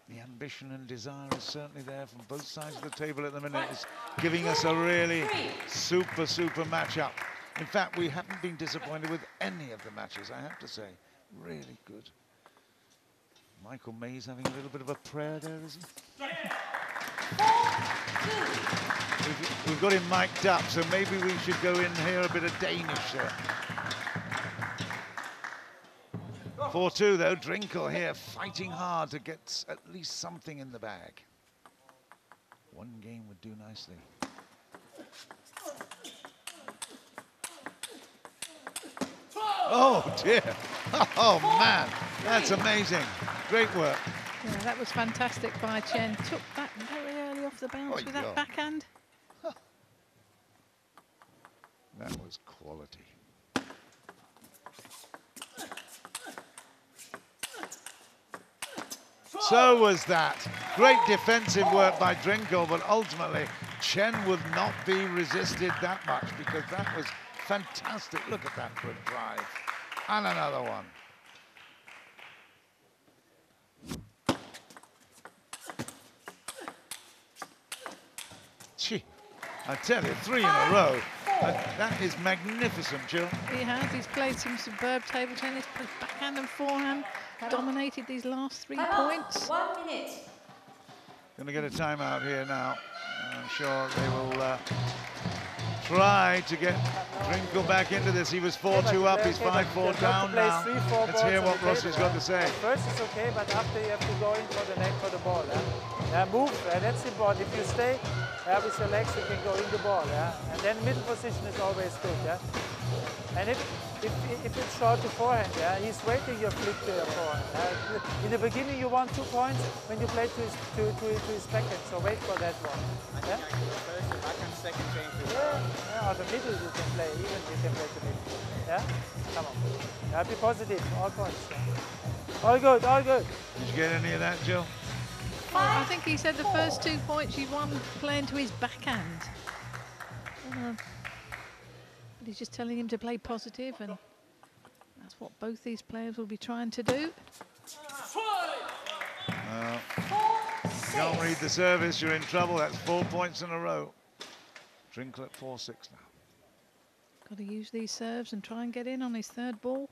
[SPEAKER 4] The ambition and desire is certainly there from both sides of the table at the minute. It's giving us a really super matchup. In fact, we haven't been disappointed with any of the matches, I have to say. Really good. Michael Mays having a little bit of a prayer there, is he? We've got him mic'd up, so maybe we should go in here a bit of Danish there. 4-2 though, Drinkhall here fighting hard to get at least something in the bag. 1 game would do nicely. Oh dear. Oh man, that's amazing. Great work.
[SPEAKER 5] Yeah, that was fantastic by Chen. Took that very early off the bounce with that backhand.
[SPEAKER 4] That was quality. So was that. Great defensive work by Drinkhall, but ultimately Chen would not be resisted that much because that was fantastic. Look at that good drive. And another one. Gee, I tell you, 3 in a row. That is magnificent, Jill.
[SPEAKER 5] He has. He's played some superb table tennis, played backhand and forehand, dominated these last 3 points.
[SPEAKER 1] 1 minute.
[SPEAKER 4] Going to get a timeout here now. I'm sure they will try to get Drinkhall back into this. He was 4-2 up, he's 5-4 down now. Let's hear what Rossi's got to say.
[SPEAKER 9] First it's okay, but after you have to go in for the neck for the ball. Move, that's important. If you stay with your legs, you can go in the ball. And then middle position is always good. And if it's short to forehand, he's waiting your flick to your forehand. In the beginning you want 2 points when you play to his backhand, so wait for that one.
[SPEAKER 6] First, backhand, second change.
[SPEAKER 9] Or the middle you can play, even you can play the middle. Come on. Be positive, all points. All good, all good.
[SPEAKER 4] Did you get any of that, Jill?
[SPEAKER 5] I think he said the first 2 points he won playing to his backhand. But he's just telling him to play positive, and that's what both these players will be trying to do.
[SPEAKER 4] Don't read the service, you're in trouble. That's 4 points in a row. Drinkhall at 4-6 now.
[SPEAKER 5] Got to use these serves and try and get in on his 3rd ball.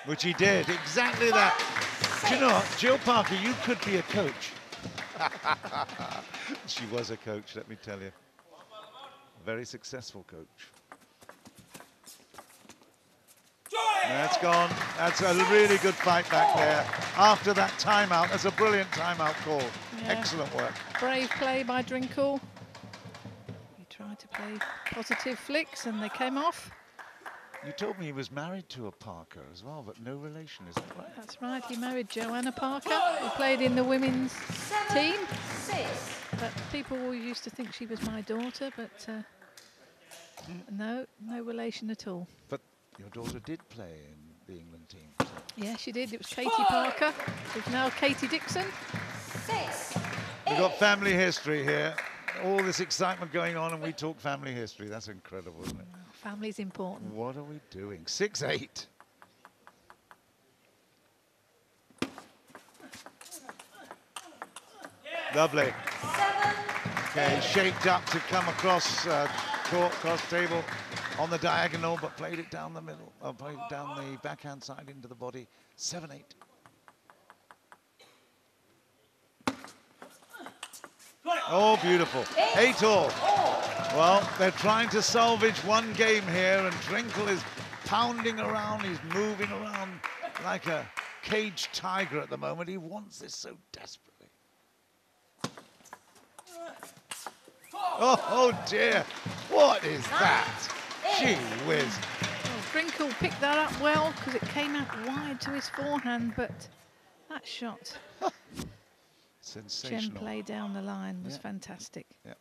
[SPEAKER 4] Which he did, exactly that. Do you know what, Jill Parker, you could be a coach. She was a coach, let me tell you. A very successful coach. That's gone. That's a really good fight back there. After that timeout, that's a brilliant timeout call. Yeah. Excellent work.
[SPEAKER 5] Brave play by Drinkhall. He tried to play positive flicks and they came off.
[SPEAKER 4] You told me he was married to a Parker as well, but no relation, is that right?
[SPEAKER 5] That's right, he married Joanna Parker, who played in the women's team. But people always used to think she was my daughter, but no relation at all.
[SPEAKER 4] But your daughter did play in the England team. So.
[SPEAKER 5] Yeah, she did. It was Katie Parker, who's now Katie Dixon.
[SPEAKER 4] We've got family history here. All this excitement going on, and we talk family history. That's incredible, isn't it?
[SPEAKER 5] Family's important.
[SPEAKER 4] What are we doing? 6-8. Lovely. Okay, shaped up to come across court, cross table on the diagonal, but played it down the middle, played it down the backhand side into the body. 7-8. Oh, beautiful. 8-all. Well, they're trying to salvage one game here, and Drinkhall is pounding around. He's moving around like a caged tiger at the moment. He wants this so desperately. Oh dear. What is that? Gee whiz.
[SPEAKER 5] Well, Drinkhall picked that up well because it came out wide to his forehand, but that shot.
[SPEAKER 4] Sensational.
[SPEAKER 5] Chen play down the line was fantastic.
[SPEAKER 4] Yeah.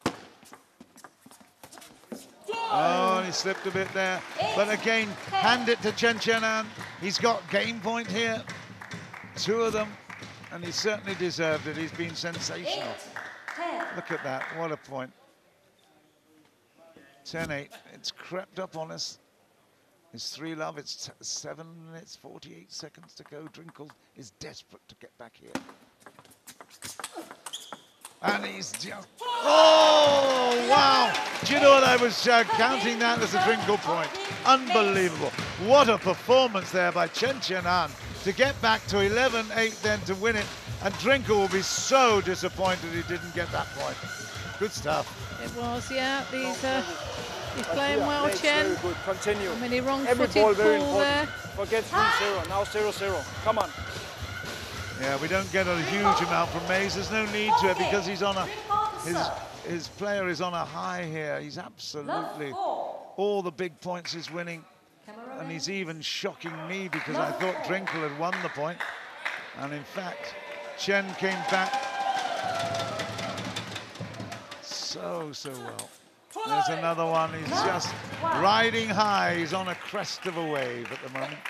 [SPEAKER 4] Oh, and he slipped a bit there. But again, hand it to Chien-an. He's got game point here. 2 of them. And he certainly deserved it. He's been sensational. Look at that. What a point. 10-8. It's crept up on us. It's 3-love. It's 7 minutes, 48 seconds to go. Drinkhall is desperate to get back here. And he's just... Oh, wow. Do you know what? I was counting that as a Drinkhall point. Unbelievable. What a performance there by Chien-an to get back to 11-8 then to win it. And Drinkhall will be so disappointed he didn't get that point. Good stuff.
[SPEAKER 5] It was, yeah. He's playing well, Chen.
[SPEAKER 7] Very good. Continue.
[SPEAKER 5] I mean, he
[SPEAKER 7] Every ball
[SPEAKER 5] wrong-footed
[SPEAKER 7] very
[SPEAKER 5] pull
[SPEAKER 7] important.
[SPEAKER 5] there.
[SPEAKER 7] Forget 3-0. Now 0-0. Come on.
[SPEAKER 4] Yeah, we don't get a huge amount from Mays. There's no need to it because he's on a his player is on a high here. He's absolutely all the big points he's winning, and he's even shocking me because I thought Drinkhall had won the point, and in fact, Chen came back so well. There's another one. He's just riding high. He's on a crest of a wave at the moment.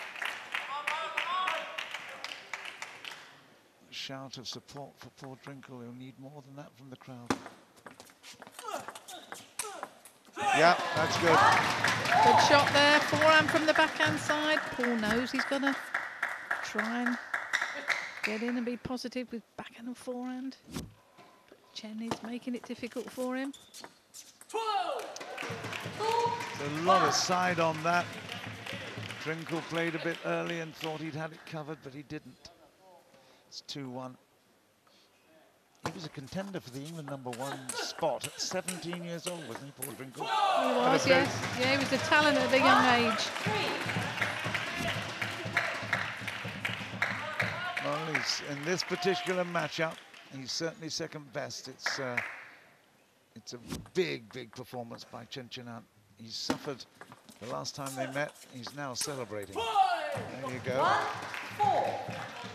[SPEAKER 4] Shout of support for poor Drinkhall. He'll need more than that from the crowd. Yeah, that's good.
[SPEAKER 5] Good shot there. Forehand from the backhand side. Paul knows he's got to try and get in and be positive with backhand and forehand. But Chen is making it difficult for him.
[SPEAKER 4] There's a lot of side on that. Drinkhall played a bit early and thought he'd had it covered, but he didn't. It's 2-1. He was a contender for the England #1 spot at 17 years old, wasn't he, Paul Drinkhall?
[SPEAKER 5] He was, yes. Yeah, he was a talent at a young age.
[SPEAKER 4] Well, he's, in this particular matchup, he's certainly second best. It's a big performance by Chien-an. He's suffered the last time they met. He's now celebrating. There you go.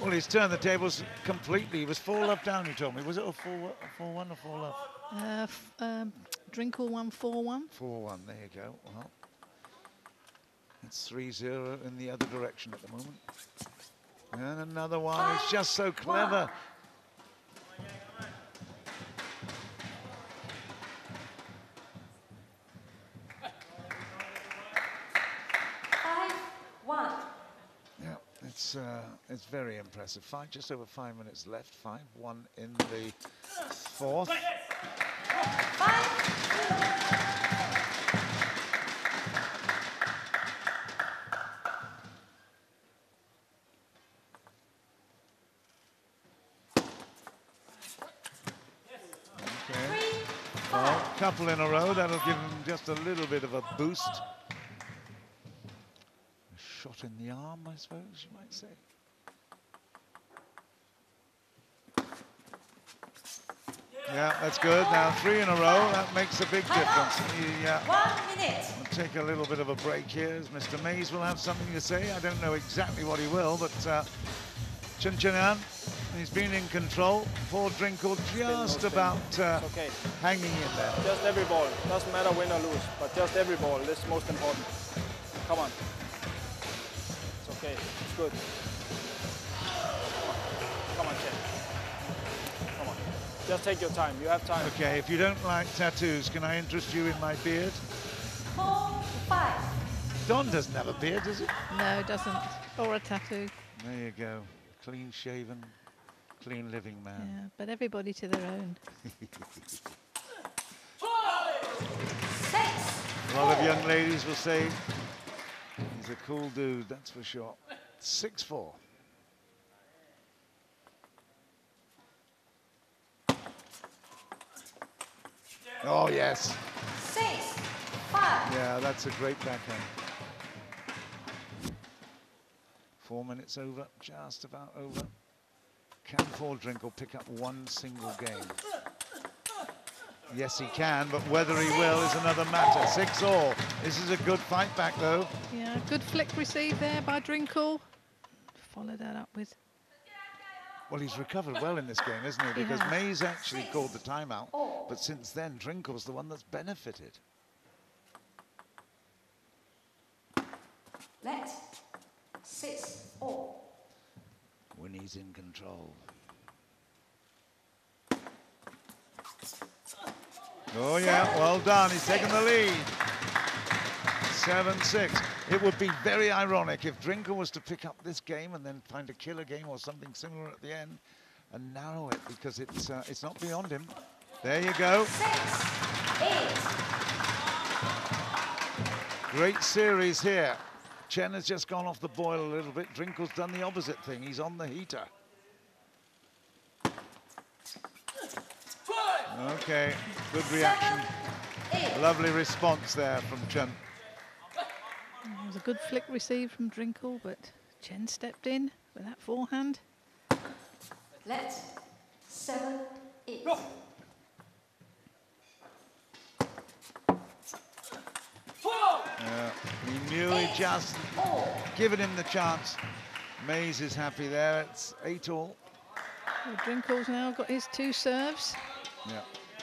[SPEAKER 4] Well, he's turned the tables completely. He was 4-love down, you told me. Was it a 4-1 or 4-love?
[SPEAKER 5] Drinkhall won 4-1.
[SPEAKER 4] 4-1, there you go. Well, it's 3-0 in the other direction at the moment. And another one. It's just so clever. It's very impressive. Just over 5 minutes left. 5-1 in the fourth. Okay. Well, a couple in a row. That'll give him just a little bit of a boost. Shot in the arm, I suppose you might say. Yeah, that's good. Now 3 in a row, that makes a big difference.
[SPEAKER 1] 1 minute.
[SPEAKER 4] We'll take a little bit of a break here as Mr. Mays will have something to say. I don't know exactly what he will, but Chien-an, he's been in control. Poor Drinkhall just about hanging in there.
[SPEAKER 7] Just every ball. Doesn't matter win or lose, but just every ball. This is most important. Come on. Okay, it's good. Come on, Chen. Come on. Just take your time. You have time.
[SPEAKER 4] Okay, if you don't like tattoos, can I interest you in my beard?
[SPEAKER 1] 4, 5.
[SPEAKER 4] Don doesn't have a beard, does he?
[SPEAKER 5] No, doesn't. Or a tattoo.
[SPEAKER 4] There you go. Clean shaven, clean living man.
[SPEAKER 5] Yeah, but everybody to their own.
[SPEAKER 4] A lot of young ladies will say he's a cool dude, that's for sure. 6-4. Oh, yes.
[SPEAKER 1] 6, 5.
[SPEAKER 4] Yeah, that's a great backhand. 4 minutes over, just about over. Can Paul Drinkhall pick up one single game? Yes, he can, but whether he will is another matter. 6-all. This is a good fight back, though.
[SPEAKER 5] Yeah, good flick received there by Drinkhall. Follow that up with...
[SPEAKER 4] Well, he's recovered well in this game, isn't he? Because Mays actually called the timeout, but since then, Drinkhall's the one that's benefited.
[SPEAKER 1] Let 6-all.
[SPEAKER 4] When he's in control. Oh, yeah, well done. He's taken the lead. 7-6. It would be very ironic if Drinkhall was to pick up this game and then find a killer game or something similar at the end and narrow it, because it's not beyond him. There you go.
[SPEAKER 1] 6, 8.
[SPEAKER 4] Great series here. Chen has just gone off the boil a little bit. Drinkhall's done the opposite thing. He's on the heater. Okay, good reaction.
[SPEAKER 1] 7, 8.
[SPEAKER 4] Lovely response there from Chen.
[SPEAKER 5] It was a good flick received from Drinkhall, but Chen stepped in with that forehand.
[SPEAKER 1] Let 7, 8.
[SPEAKER 4] Yeah, he knew he'd just given him the chance. Mays is happy there. It's 8-all.
[SPEAKER 5] Well, Drinkhall's now got his 2 serves.
[SPEAKER 4] Yeah.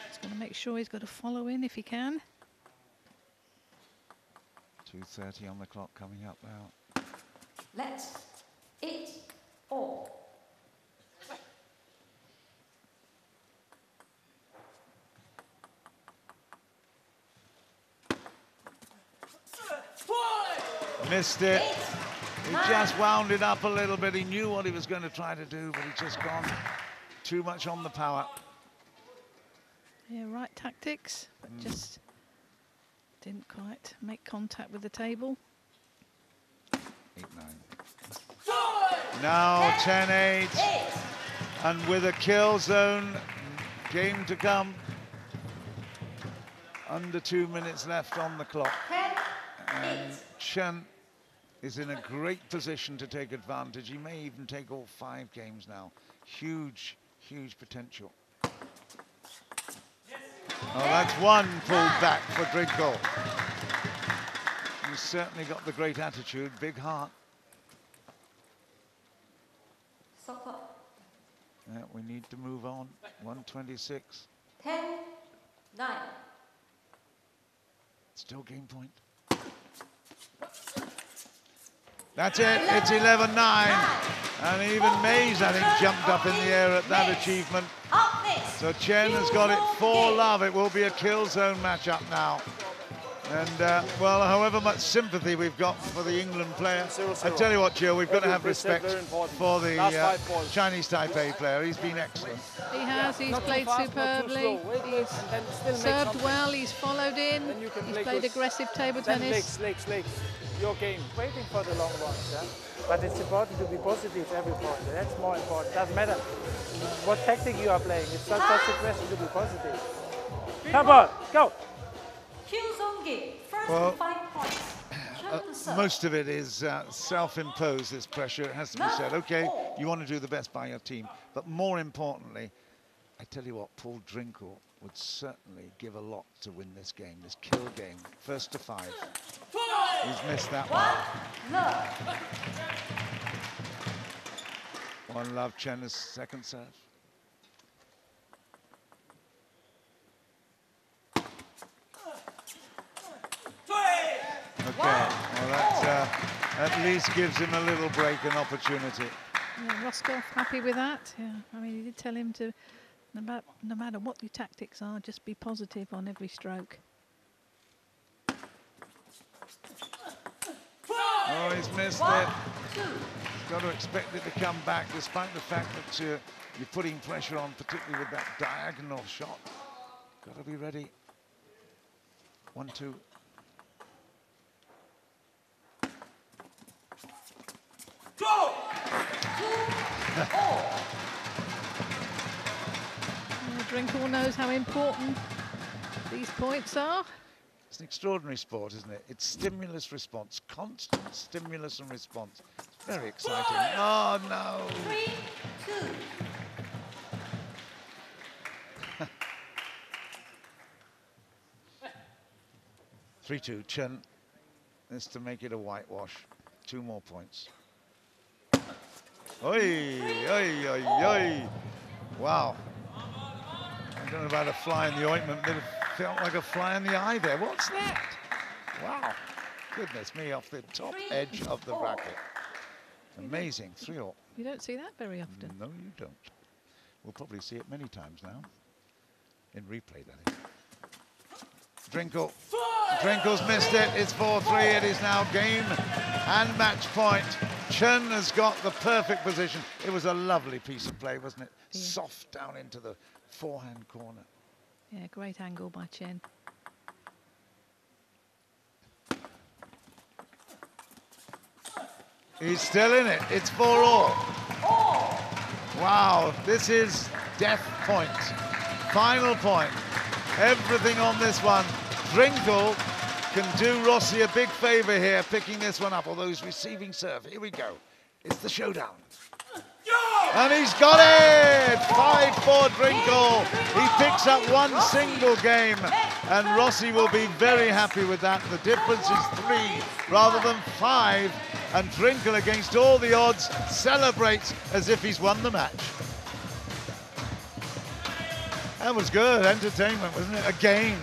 [SPEAKER 5] He's going to make sure he's got to follow in if he can.
[SPEAKER 4] 2:30 on the clock coming up now.
[SPEAKER 1] Let 8-all.
[SPEAKER 4] Missed it. He just wound it up a little bit. He knew what he was going to try to do, but he's just gone too much on the power.
[SPEAKER 5] Yeah, right tactics, but just didn't quite make contact with the table.
[SPEAKER 4] 8-9. Now 10-8. And with a kill zone, game to come. Under 2 minutes left on the clock. And Chen is in a great position to take advantage. He may even take all 5 games now. Huge, huge potential. Oh, that's one pulled back for Drinkhall. He's certainly got the great attitude, big heart. Yeah, we need to move on. 126.
[SPEAKER 1] 10-9.
[SPEAKER 4] Still game point. That's it, it's 11-9. And even Mays, I think, jumped up in the air at that achievement. So Chen has got it 4-love. It will be a kill zone matchup now. And, well, however much sympathy we've got for the England player, I tell you what, Jill, we've got to have respect for the Chinese Taipei player. He's been excellent.
[SPEAKER 5] He has, he's played superbly. He's served well, he's followed in. He's played aggressive table tennis.
[SPEAKER 9] Legs. Your game, waiting for the long ones, yeah? But it's important to be positive every point. That's more important. Doesn't matter what tactic you are playing. It's not just a question to be positive. Come on, go.
[SPEAKER 1] Well,
[SPEAKER 4] most of it is self-imposed, this pressure. It has to be said. Okay, you want to do the best by your team. But more importantly, I tell you what, Paul Drinkhall would certainly give a lot to win this game, this kill game. First to 5. He's missed that one. 1-love, Chen's second serve. Okay, well that at least gives him a little break, an opportunity.
[SPEAKER 5] Yeah, Roscoff happy with that. Yeah, I mean, he did tell him to, no matter what your tactics are, just be positive on every stroke.
[SPEAKER 4] Oh, he's missed it. He's got to expect it to come back, despite the fact that you're putting pressure on, particularly with that diagonal shot. Got to be ready. 1-2.
[SPEAKER 5] Drinkhall knows how important these points are.
[SPEAKER 4] It's an extraordinary sport, isn't it? It's stimulus response, constant stimulus and response. It's very exciting. Oh no! 3-2. 3-2. Chen is to make it a whitewash. 2 more points. Oi, oi, oi, oi! Wow. I don't know about a fly in the ointment, but it felt like a fly in the eye there. What's that? Wow. Goodness me, off the top edge of the racket. Amazing. 3-all.
[SPEAKER 5] You don't see that very often.
[SPEAKER 4] No, you don't. We'll probably see it many times now. In replay, that is. Drinkhall. Drinkhall's missed it. It's 4-3. It is now game and match point. Chen has got the perfect position. It was a lovely piece of play, wasn't it? Yeah. Soft down into the forehand corner.
[SPEAKER 5] Yeah, great angle by Chen.
[SPEAKER 4] He's still in it. It's 4-all. Wow, this is death point. Final point. Everything on this one. Drinkhall can do Rossi a big favour here, picking this one up, although he's receiving serve. Here we go. It's the showdown. And he's got it! 5-4 Drinkhall. He picks up one single game, and Rossi will be very happy with that. The difference is 3 rather than 5, and Drinkhall, against all the odds, celebrates as if he's won the match. That was good entertainment, wasn't it? Again.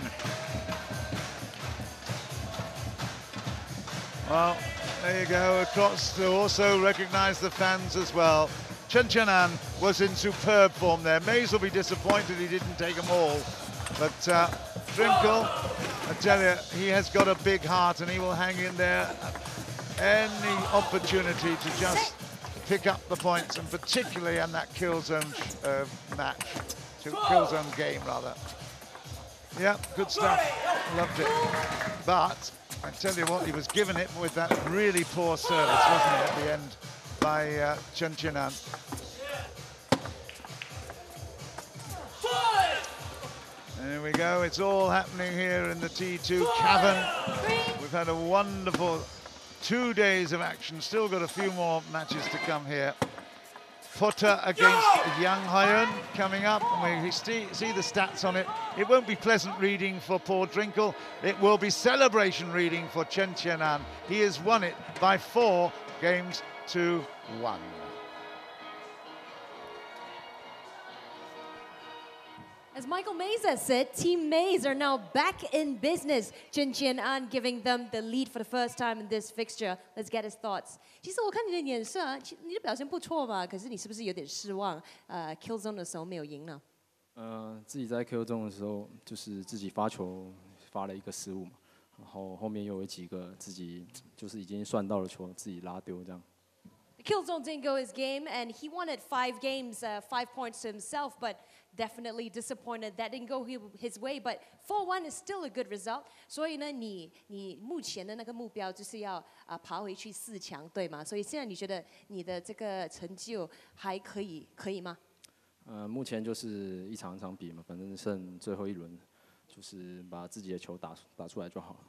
[SPEAKER 4] Well, there you go. Across to also recognise the fans as well. Chien-an was in superb form there. Mays will be disappointed he didn't take them all. But Drinkhall, I tell you, he has got a big heart and he will hang in there at any opportunity to just pick up the points, and particularly in that kill zone match. Kill zone game, rather. Yeah, good stuff. Loved it. But I tell you what, he was given it with that really poor service, wasn't he, at the end by Chien-an. There we go. It's all happening here in the T2 cavern. We've had a wonderful 2 days of action. Still got a few more matches to come here. Pota against young Haeun coming up, and we see the stats on it. It won't be pleasant reading for poor Drinkhall. It will be celebration reading for Chien-an. He has won it by 4 games to 1.
[SPEAKER 1] As Michael Mays has said, Team Mays are now back in business. Chien-an giving them the lead for the first time in this fixture. Let's get his thoughts. 其实我看你的脸色，你的表现不错嘛，可是你是不是有点失望？Kill zone 的时候没有赢呢？
[SPEAKER 10] 自己在 Kill zone 的时候，就是自己发球发了一个失误嘛，然后后面又有几个自己就是已经算到了球，自己拉丢这样。
[SPEAKER 1] The Kill zone didn't go his game, and he wanted 5 games, 5 points to himself, but definitely disappointed that didn't go his way. But 4-1 is still a good result. 所以呢，你目前的那个目标就是要爬回去4强，对吗？所以现在你觉得你的这个成就还可以吗？
[SPEAKER 10] 目前就是一场一场比嘛，反正剩最后一轮，就是把自己的球打出来就好了。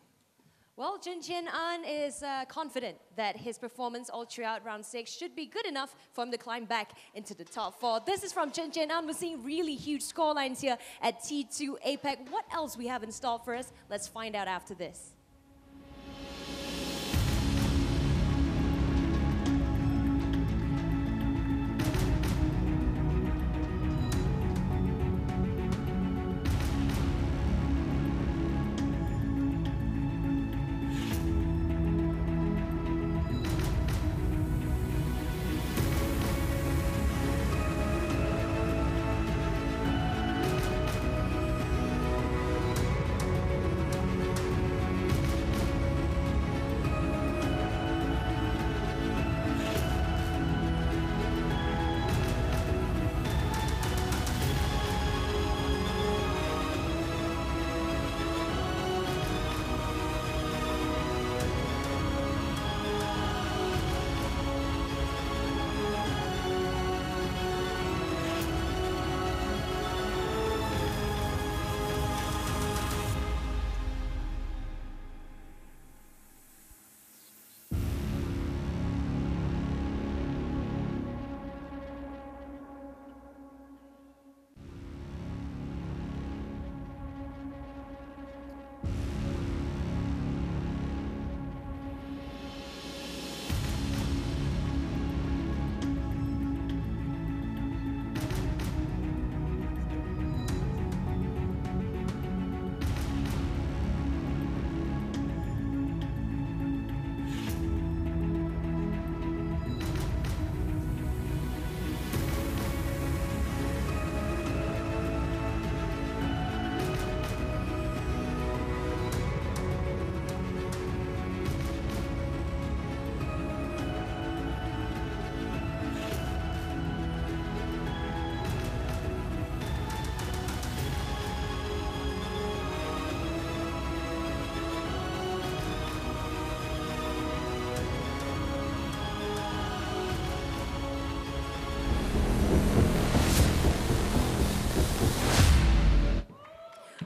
[SPEAKER 1] Well, Chien-an is confident that his performance all throughout round 6 should be good enough for him to climb back into the top 4. This is from Chien-an. We're seeing really huge scorelines here at T2 APEC. What else we have installed for us? Let's find out after this.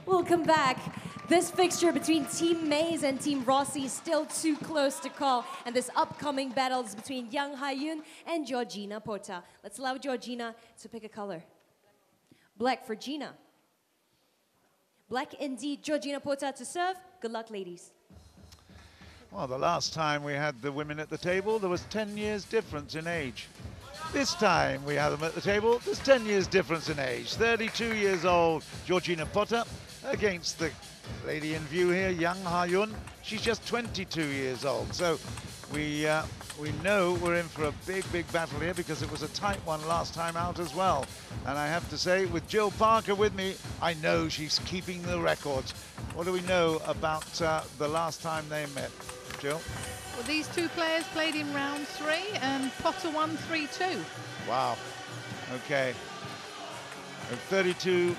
[SPEAKER 1] Welcome back. This fixture between Team Mays and Team Rossi is still too close to call, and this upcoming battle is between young Haeun and Georgina Pota. Let's allow Georgina to pick a color. Black for Gina. Black indeed, Georgina Pota to serve. Good luck, ladies.
[SPEAKER 4] Well, the last time we had the women at the table, there was 10 years difference in age. This time we have them at the table, there's 10 years difference in age. 32 years old, Georgina Pota, against the lady in view here, young Haeun. She's just 22 years old. So we know we're in for a big, big battle here because it was a tight one last time out as well. And I have to say, with Jill Parker with me, I know she's keeping the records. What do we know about the last time they met, Jill?
[SPEAKER 5] Well, these two players played in round 3 and Potter won 3-2.
[SPEAKER 4] Wow. Okay. And 32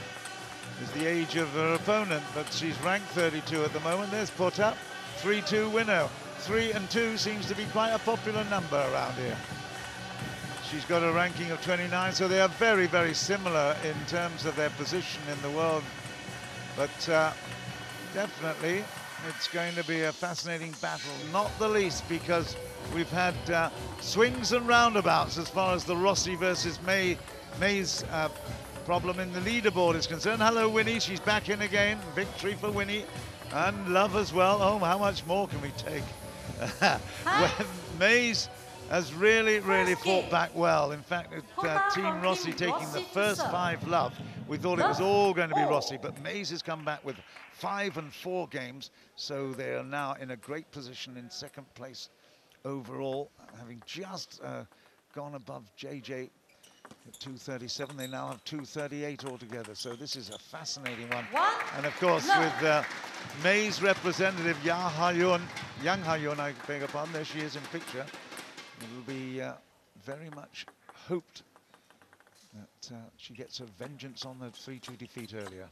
[SPEAKER 4] is the age of her opponent, but she's ranked 32 at the moment. There's Pota, 3-2 winner. 3 and 2 seems to be quite a popular number around here. She's got a ranking of 29, so they are very, very similar in terms of their position in the world. But definitely, it's going to be a fascinating battle, not the least because we've had swings and roundabouts as far as the Rossi versus Mays problem in the leaderboard is concerned. Hello, Winnie, she's back in again. Victory for Winnie, and Love as well. Oh, how much more can we take? Mays has really, really fought back well. In fact, Team Rossi taking the first 5 Love, we thought it was all going to be Rossi, but Mays has come back with 5 and 4 games, so they are now in a great position in second place overall, having just gone above JJ at 237. They now have 238 altogether, so this is a fascinating one. And of course, with Mays representative young Haeun, I beg your pardon, there she is in picture. It will be very much hoped that she gets her vengeance on the 3-2 defeat earlier.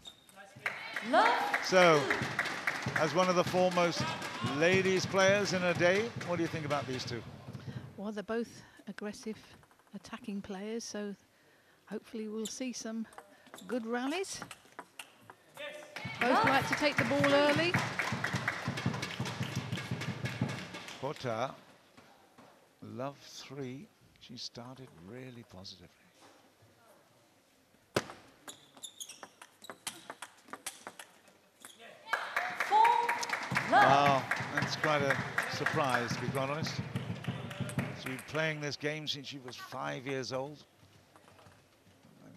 [SPEAKER 4] So, as one of the foremost ladies players in her day, what do you think about these two?
[SPEAKER 5] Well, they're both aggressive attacking players, so hopefully we'll see some good rallies. Both like to take the ball early.
[SPEAKER 4] Pota, Love 3, she started really positively. Wow, that's quite a surprise, to be quite honest. She's been playing this game since she was 5 years old. I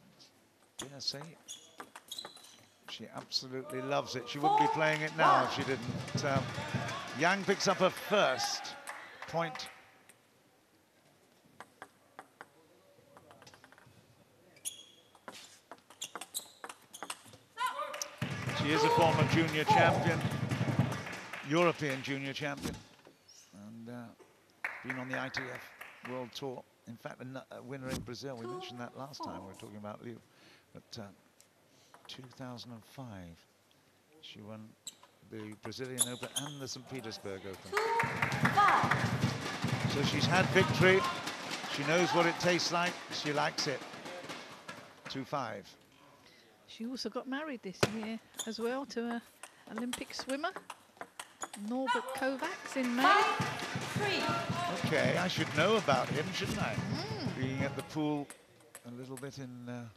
[SPEAKER 4] dare say, she absolutely loves it. She wouldn't be playing it now if she didn't. Yang picks up her first point. She is a former junior champion, European junior champion, and been on the ITF World Tour. In fact, a winner in Brazil. We mentioned that last time we were talking about Liu. But 2005, she won the Brazilian Open and the St. Petersburg Open. So she's had victory. She knows what it tastes like. She likes it. 2-5.
[SPEAKER 5] She also got married this year as well to an Olympic swimmer, Norbert Kovacs, in May.
[SPEAKER 4] Okay, I should know about him, shouldn't I? Being at the pool a little bit in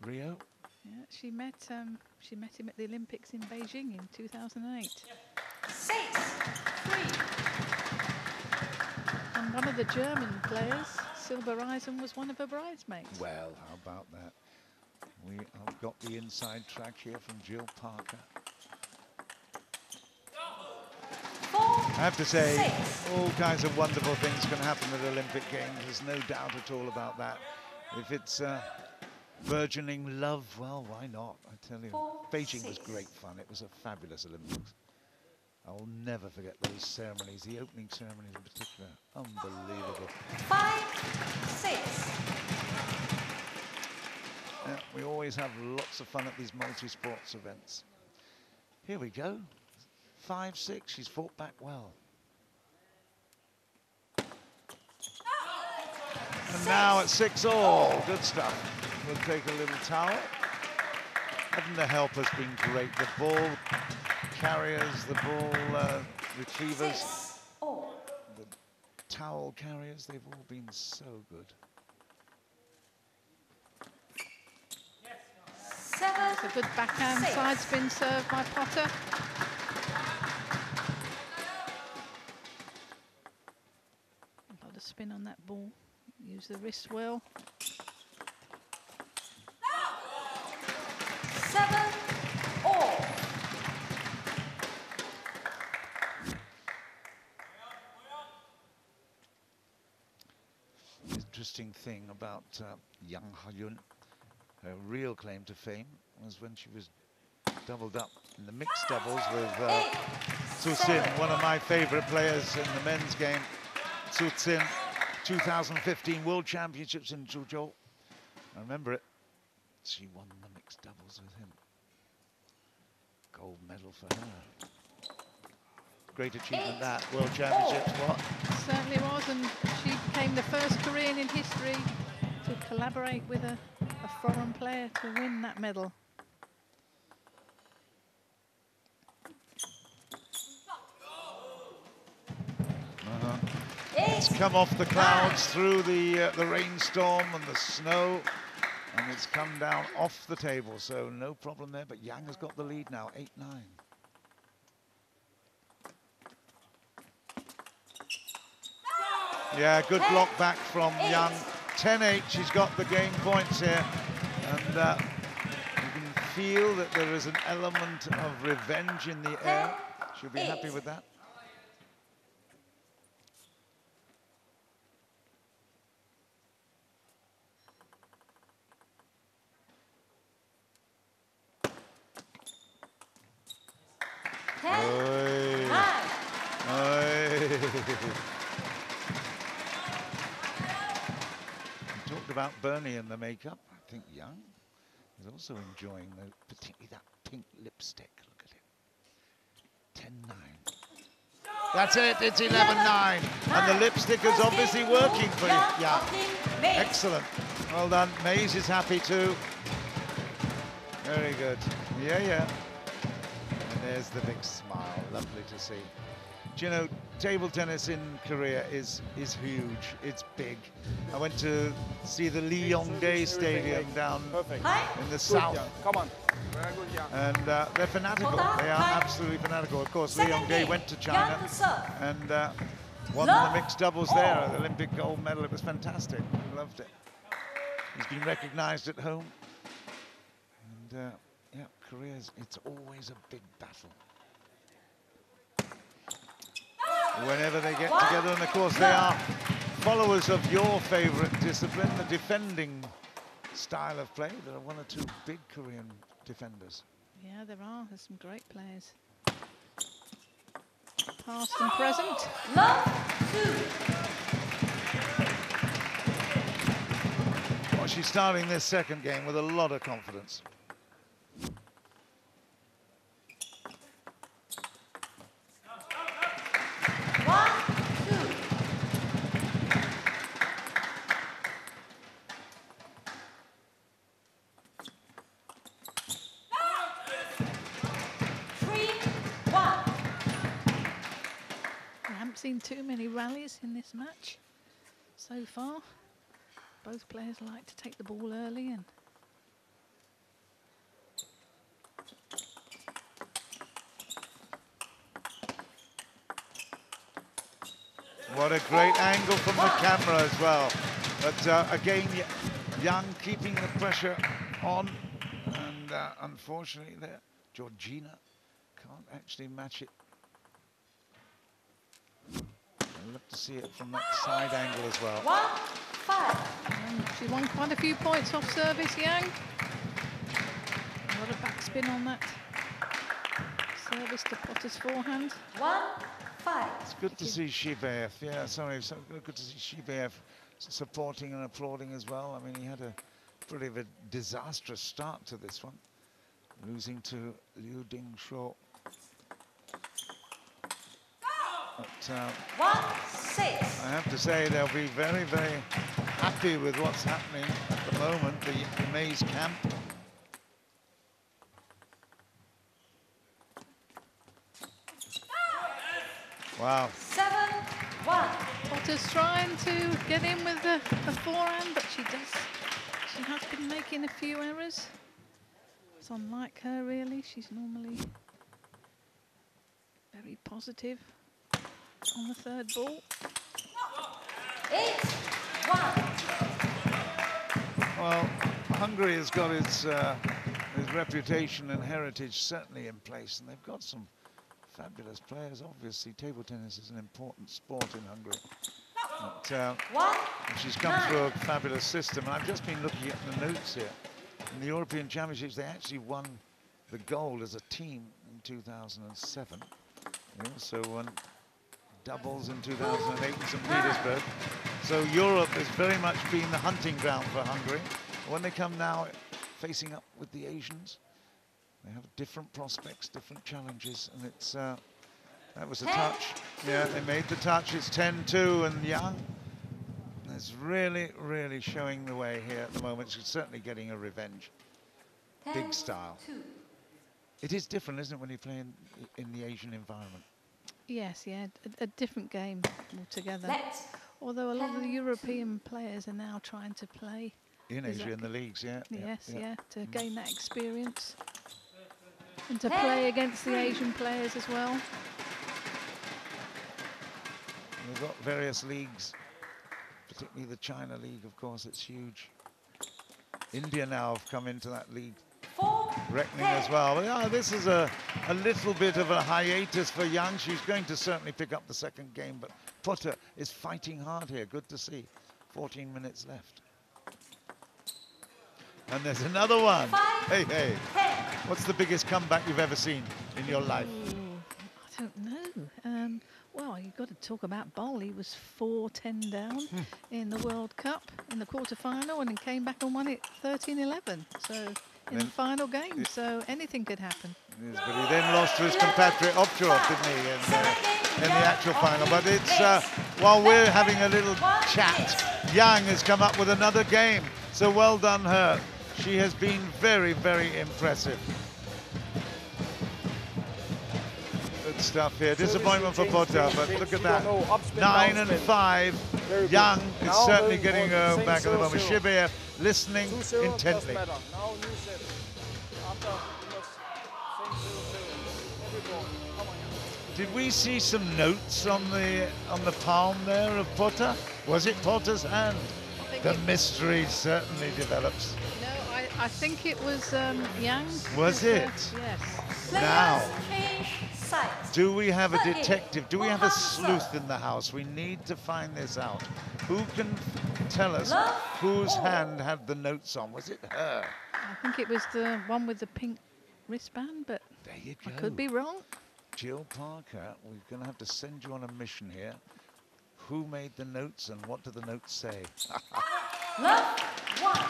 [SPEAKER 4] Rio.
[SPEAKER 5] Yeah, she met him at the Olympics in Beijing in 2008.
[SPEAKER 1] 6-3.
[SPEAKER 5] And one of the German players, Silber Eisen, was one of her bridesmaids.
[SPEAKER 4] Well, how about that? We have got the inside track here from Jill Parker. I have to say, all kinds of wonderful things can happen at Olympic Games. There's no doubt at all about that. If it's burgeoning love, well, why not? I tell you, Beijing was great fun. It was a fabulous Olympics. I will never forget those ceremonies, the opening ceremonies in particular. Unbelievable.
[SPEAKER 1] 5-6.
[SPEAKER 4] Yeah, we always have lots of fun at these multi-sports events. Here we go. 5-6. She's fought back well. And now at 6-all. Good stuff. We'll take a little towel. Even the help has been great. The ball carriers, the ball retrievers, the towel carriers, they've all been so good.
[SPEAKER 5] It's a good backhand side spin serve by Pota. A lot of spin on that ball. Use the wrist well.
[SPEAKER 1] 7-all.
[SPEAKER 4] Interesting thing about young Haeun, her real claim to fame was when she was doubled up in the mixed doubles with Sin, one of my favorite players in the men's game. Sin, 2015 World Championships in Zhuzhou. I remember it. She won the mixed doubles with him. Gold medal for her. Great achievement that, World Championships, what?
[SPEAKER 5] Certainly was, and she became the first Korean in history to collaborate with a foreign player to win that medal.
[SPEAKER 4] It's come off the clouds through the rainstorm and the snow, and it's come down off the table, so no problem there, but Yang has got the lead now, 8-9. Yeah, good block back from Jung. 10-8, she's got the game points here. And you can feel that there is an element of revenge in the air. She'll be happy with that. About Bernie and the makeup, I think Jung is also enjoying particularly that pink lipstick. Look at it. 10-9. That's it, it's 11-9. And the lipstick is obviously working for Jung. Excellent. Well done. Mays is happy too. Very good. Yeah, yeah. And there's the big smile. Lovely to see. Do you know, table tennis in Korea is huge. It's big. I went to see the Leongdae Stadium down in the south.
[SPEAKER 7] Come on. Very good, Yang.
[SPEAKER 4] And they're fanatical. They are absolutely fanatical. Of course, Leongdae went to China and won the mixed doubles there, the Olympic gold medal. It was fantastic. Loved it. He's been recognized at home. And yeah, Korea's, it's always a big battle. Whenever they get together, and of course they are followers of your favorite discipline, the defending style of play. There are one or two big Korean defenders.
[SPEAKER 5] Yeah, there are. There's some great players. Past and present.
[SPEAKER 4] Well, she's starting this second game with a lot of confidence.
[SPEAKER 5] Seen too many rallies in this match so far. Both players like to take the ball early and
[SPEAKER 4] what a great angle from the camera as well. But again, Jung keeping the pressure on, and unfortunately there, Georgina can't actually match it. I'd love to see it from that side angle as well.
[SPEAKER 5] 1-5. She won quite a few points off service, Yang. A lot of backspin on that service to Pota's forehand.
[SPEAKER 1] 1-5.
[SPEAKER 4] It's good to see Shibaev. Yeah, sorry, so good to see Shibaev supporting and applauding as well. I mean, he had a pretty of a disastrous start to this one, losing to Dingshuo. But
[SPEAKER 1] 1-6.
[SPEAKER 4] I have to say they'll be very, very happy with what's happening at the moment, the Mays camp. Wow.
[SPEAKER 1] 7-1.
[SPEAKER 5] Pota's trying to get in with the forehand, but she has been making a few errors. It's unlike her, really. She's normally very positive on the third ball.
[SPEAKER 1] 8-1.
[SPEAKER 4] Well, Hungary has got its reputation and heritage certainly in place, and they've got some fabulous players. Obviously, table tennis is an important sport in Hungary. But, she's come through a fabulous system, and I've just been looking at the notes here. In the European Championships, they actually won the gold as a team in 2007. They also won doubles in 2008 in St. Petersburg. So Europe has very much been the hunting ground for Hungary. When they come now facing up with the Asians, they have different prospects, different challenges, and it's that was a touch. Yeah, they made the touch. It's 10-2, and Jung is really, really showing the way here at the moment. She's certainly getting a revenge. Big style. It is different, isn't it, when you play in the Asian environment?
[SPEAKER 5] Yes, yeah, a different game altogether. Although a lot of the European players are now trying to play
[SPEAKER 4] in Asia in the leagues, yeah.
[SPEAKER 5] Yes, yeah, to gain that experience and to play against the Asian players as well.
[SPEAKER 4] We've got various leagues, particularly the China League, of course, it's huge. India now have come into that league reckoning as well. But, yeah, this is a little bit of a hiatus for Jung. She's going to certainly pick up the second game, but Pota is fighting hard here. Good to see. 14 minutes left. And there's another one. Hey, hey. What's the biggest comeback you've ever seen in your life?
[SPEAKER 5] Ooh, I don't know. Well, you've got to talk about Boll. He was 4-10 down in the World Cup in the quarter-final, and he came back and won it 13-11. So in the final game, so anything could happen.
[SPEAKER 4] Yes, but he then lost to his compatriot Ovtcharov, didn't he, in the actual final. But it's while we're having a little chat, Jung has come up with another game. So well done her. She has been very, very impressive. Good stuff here. Disappointment for Pota, but look at that. 9-5. Jung is certainly getting back at the moment. Shibaev listening intently. Did we see some notes on the palm there of Pota? Was it Pota's hand? The mystery certainly develops.
[SPEAKER 5] No, I think it was Jung.
[SPEAKER 4] Was it?
[SPEAKER 5] Yes.
[SPEAKER 4] Now, do we have a detective? Do we have a sleuth in the house? We need to find this out. Who can tell us whose hand had the notes on? Was it her?
[SPEAKER 5] I think it was the one with the pink wristband, but
[SPEAKER 4] there you go.
[SPEAKER 5] I could be wrong.
[SPEAKER 4] Jill Parker, we're going to have to send you on a mission here. Who made the notes and what do the notes say?
[SPEAKER 1] Love one.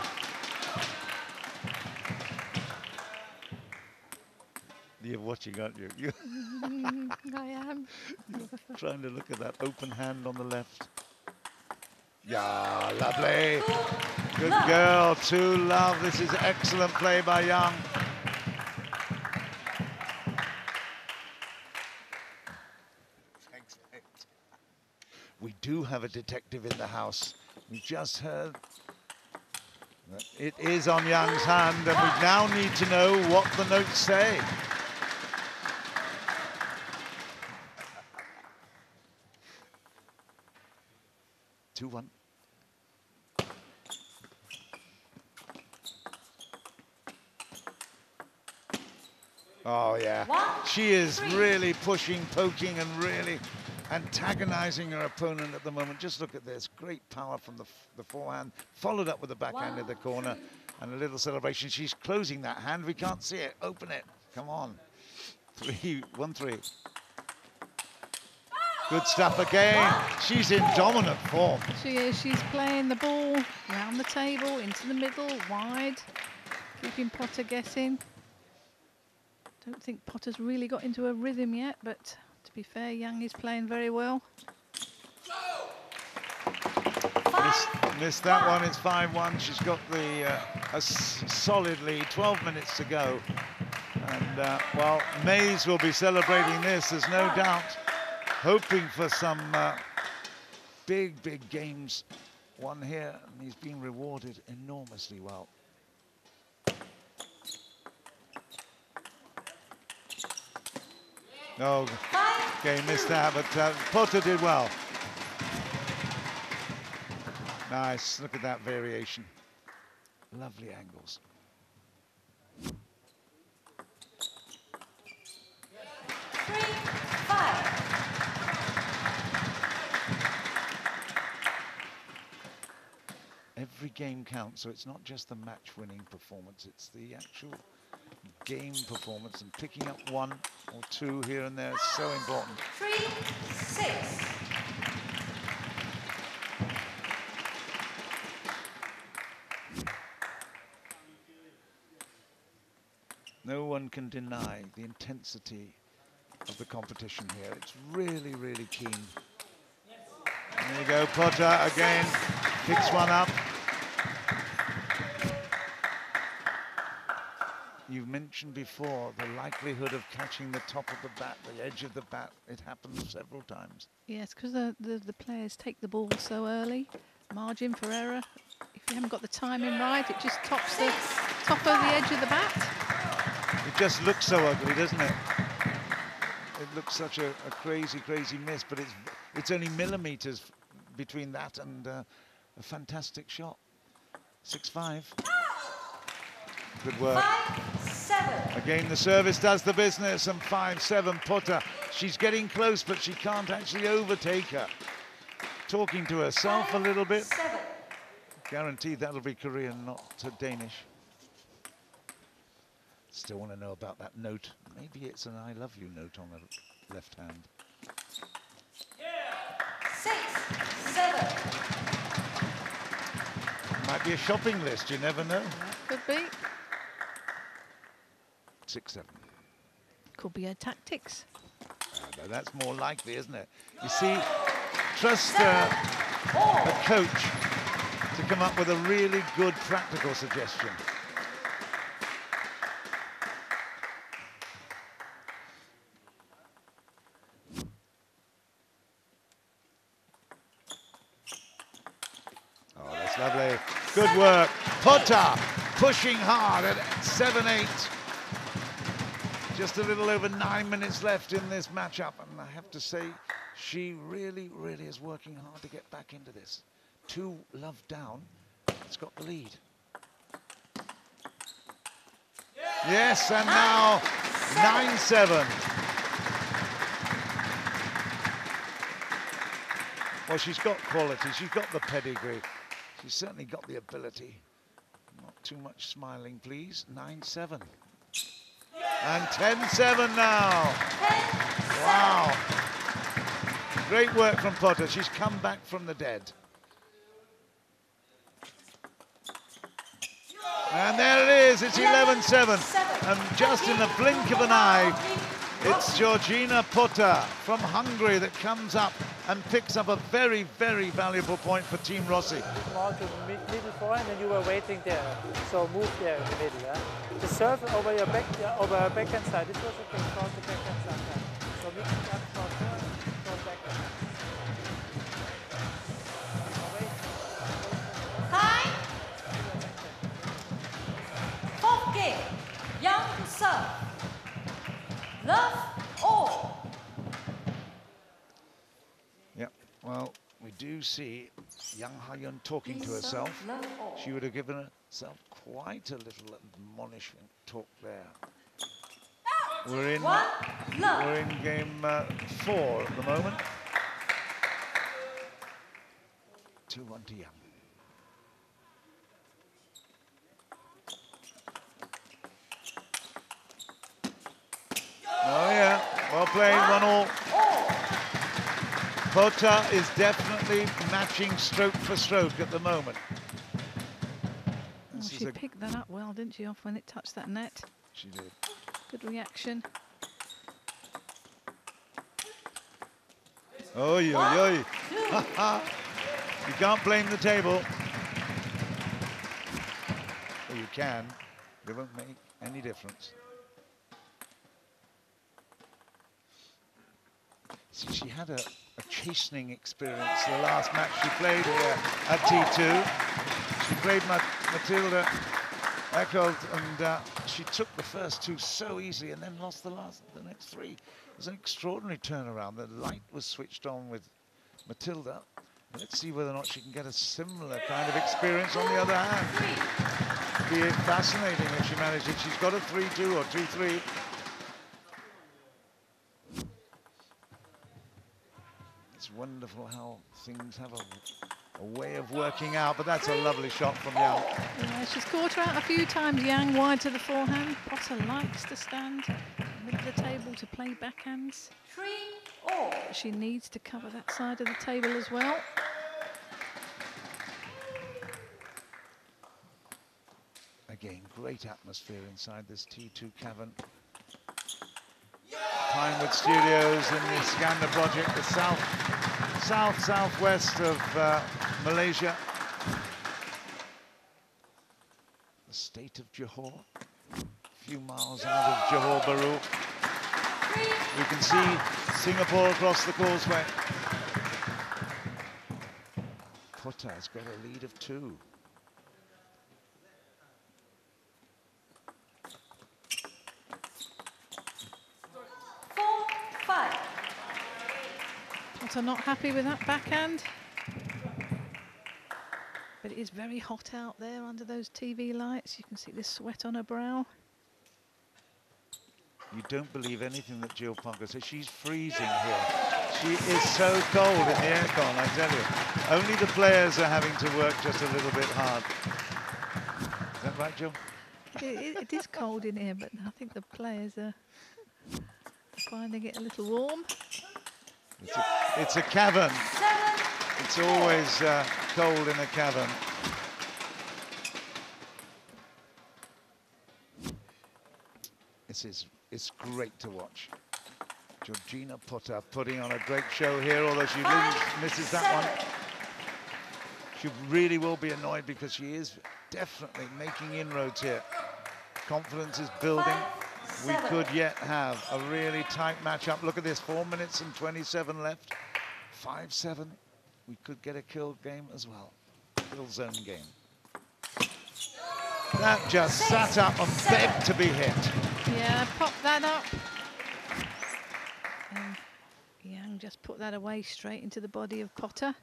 [SPEAKER 4] You're watching, aren't you?
[SPEAKER 5] I am.
[SPEAKER 4] Trying to look at that open hand on the left. Yeah, lovely. Good girl, 2-love. This is excellent play by Jung. Thanks, mate. We do have a detective in the house. We just heard that it is on Jung's hand, and we now need to know what the notes say. Two-one. Oh, yeah. She is really pushing, poking, and really antagonizing her opponent at the moment. Just look at this. Great power from the forehand, followed up with the backhand in the corner, and a little celebration. She's closing that hand. We can't see it. Open it. Come on. 1-3. Good stuff again. She's in dominant form.
[SPEAKER 5] She is. She's playing the ball around the table, into the middle, wide, keeping Pota guessing. Don't think Pota's really got into a rhythm yet, but to be fair, Jung is playing very well.
[SPEAKER 4] Missed that one. It's 5-1. She's got a solid lead. 12 minutes to go. And, well, Mays will be celebrating this, there's no doubt. hoping for some big, big games won here, and he's being rewarded enormously well. No, okay, missed that, but Pota did well. Nice, look at that variation. Lovely angles. Every game counts, so it's not just the match-winning performance, it's the actual game performance, and picking up 1 or 2 here and there is so important.
[SPEAKER 1] 3-6.
[SPEAKER 4] No one can deny the intensity of the competition here. It's really, really keen. And there you go, Pota again, picks one up. You've mentioned before the likelihood of catching the top of the bat, the edge of the bat. It happens several times.
[SPEAKER 5] Yes, because the players take the ball so early. Margin for error. If you haven't got the timing right, it just tops the top of the edge of the bat.
[SPEAKER 4] It just looks so ugly, doesn't it? It looks such a crazy, crazy miss, but it's only millimeters between that and a fantastic shot. 6-5. Good work.
[SPEAKER 1] 5-7.
[SPEAKER 4] Again, the service does the business, and 5-7. Pota, she's getting close, but she can't actually overtake her. Talking to herself a little bit. Guaranteed that'll be Korean, not Danish. Still want to know about that note. Maybe it's an I love you note on the left hand.
[SPEAKER 1] 6-7.
[SPEAKER 4] Might be a shopping list, you never know.
[SPEAKER 5] Could be.
[SPEAKER 4] 6-7.
[SPEAKER 5] Could be her tactics.
[SPEAKER 4] That's more likely, isn't it? You see, trust a coach to come up with a really good practical suggestion. Oh, that's lovely. Good work. Pota pushing hard at 7-8. Just a little over 9 minutes left in this matchup, and I have to say, she really, really is working hard to get back into this. 2 love down, it's got the lead. Yes, and now 9-7. Well, she's got quality, she's got the pedigree, she's certainly got the ability. Not too much smiling, please. 9-7. And 10-7 now. Wow. Great work from Pota. She's come back from the dead. And there it is. It's 11-7. And just in the blink of an eye, it's Georgina Pota from Hungary that comes up and picks up a very, very valuable point for Team Rossi.
[SPEAKER 9] More to the middle forehand, and you were waiting there. So move there in the middle. Yeah? The serve over your backhand side. This was okay. Cross the backhand side. Yeah. So mix it up, cross forward, cross backhand.
[SPEAKER 1] Time. Fourth game. Jung serve. Love all.
[SPEAKER 4] Yep. Well, we do see young Haeun talking to herself. She would have given herself quite a little admonishment talk there. We're in game 4 at the moment. 2-1 to Jung. Oh yeah, well played, 1-all. Pota is definitely matching stroke for stroke at the moment.
[SPEAKER 5] Oh, she picked that up well, didn't she, off when it touched that net?
[SPEAKER 4] She did.
[SPEAKER 5] Good reaction.
[SPEAKER 4] Oy, oy, oy. You can't blame the table. Well, you can, but it won't make any difference. See, she had a chastening experience the last match she played here at T2. She played Matilda Eckholt, and she took the first two so easily and then lost the next three. It was an extraordinary turnaround. The light was switched on with Matilda. Let's see whether or not she can get a similar kind of experience on the other hand. It'd be fascinating if she managed it. She's got a 3-2 or 2-3. It's wonderful how things have a way of working out, but that's a lovely shot from Jung.
[SPEAKER 5] Yeah, she's caught her out a few times, Jung, wide to the forehand. Pota likes to stand in the middle of the table to play backhands.
[SPEAKER 1] 3-all.
[SPEAKER 5] But she needs to cover that side of the table as well.
[SPEAKER 4] Again, great atmosphere inside this T2 cavern. Pinewood Studios in the Iskandar project, the southwest of Malaysia. The state of Johor, a few miles out of Johor Bahru. We can see Singapore across the causeway. Pota has got a lead of 2.
[SPEAKER 5] Pota not happy with that backhand. But it is very hot out there under those TV lights. You can see the sweat on her brow.
[SPEAKER 4] You don't believe anything that Jill Parker says. She's freezing here. She is so cold in the aircon, I tell you. Only the players are having to work just a little bit hard. Is that right, Jill?
[SPEAKER 5] It is cold in here, but I think the players are finding it a little warm.
[SPEAKER 4] It's a cavern. It's always cold in a cavern. It's great to watch. Georgina Pota putting on a great show here, although she misses that one. She really will be annoyed because she is definitely making inroads here. Confidence is building. We could yet have a really tight matchup. Look at this, 4 minutes and 27 left. 5-7. We could get a kill game as well. Kill zone game. That just sat up and begged to be hit.
[SPEAKER 5] Yeah, pop that up. And Jung just put that away straight into the body of Pota.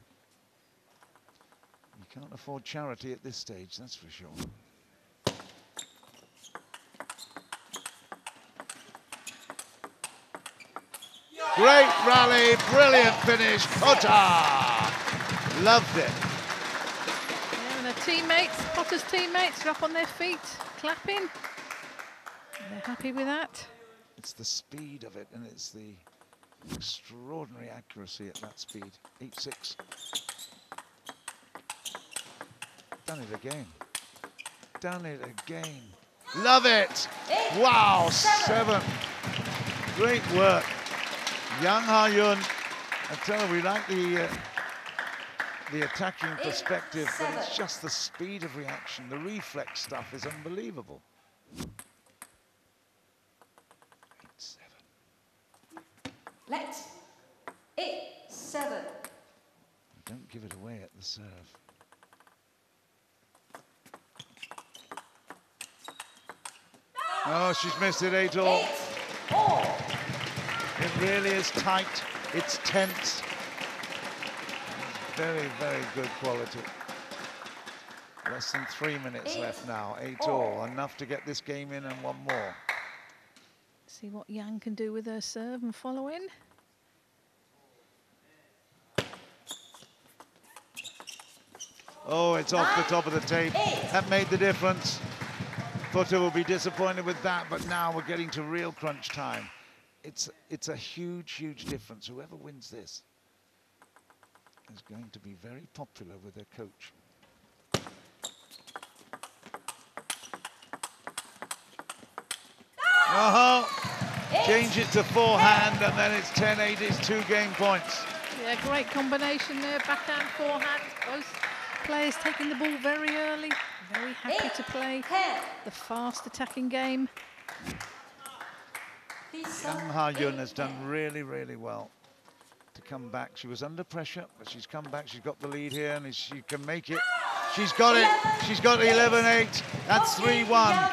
[SPEAKER 4] You can't afford charity at this stage, that's for sure. Great rally, brilliant finish, Pota! Loved it.
[SPEAKER 5] Yeah, and her teammates, Pota's teammates, are up on their feet, clapping. They're happy with that.
[SPEAKER 4] It's the speed of it, and it's the extraordinary accuracy at that speed. 8-6. Done it again. Done it again. Love it! Wow, 7. Great work. Young Haeun. I tell her we like the attacking perspective, but it's just the speed of reaction. The reflex stuff is unbelievable. 8-7.
[SPEAKER 1] Let 8-7.
[SPEAKER 4] Don't give it away at the serve. Oh, she's missed it 8-all.
[SPEAKER 1] 8-all.
[SPEAKER 4] It really is tight. It's tense. Very, very good quality. Less than 3 minutes left now. 8-all. Enough to get this game in and one more.
[SPEAKER 5] See what Jung can do with her serve and follow in.
[SPEAKER 4] Oh, it's off the top of the tape. That made the difference. Pota will be disappointed with that, but now we're getting to real crunch time. It's a huge, huge difference. Whoever wins this is going to be very popular with their coach. Change it to forehand, and then it's 10-8. It's 2 game points.
[SPEAKER 5] Yeah, great combination there. Backhand, forehand. Both players taking the ball very early. Very happy to play the fast attacking game.
[SPEAKER 4] Young Haeun has done really, really well. come back. She was under pressure, but she's come back. She's got the lead here, and she can make it. She's got it. She's got 11-8. That's 3-1.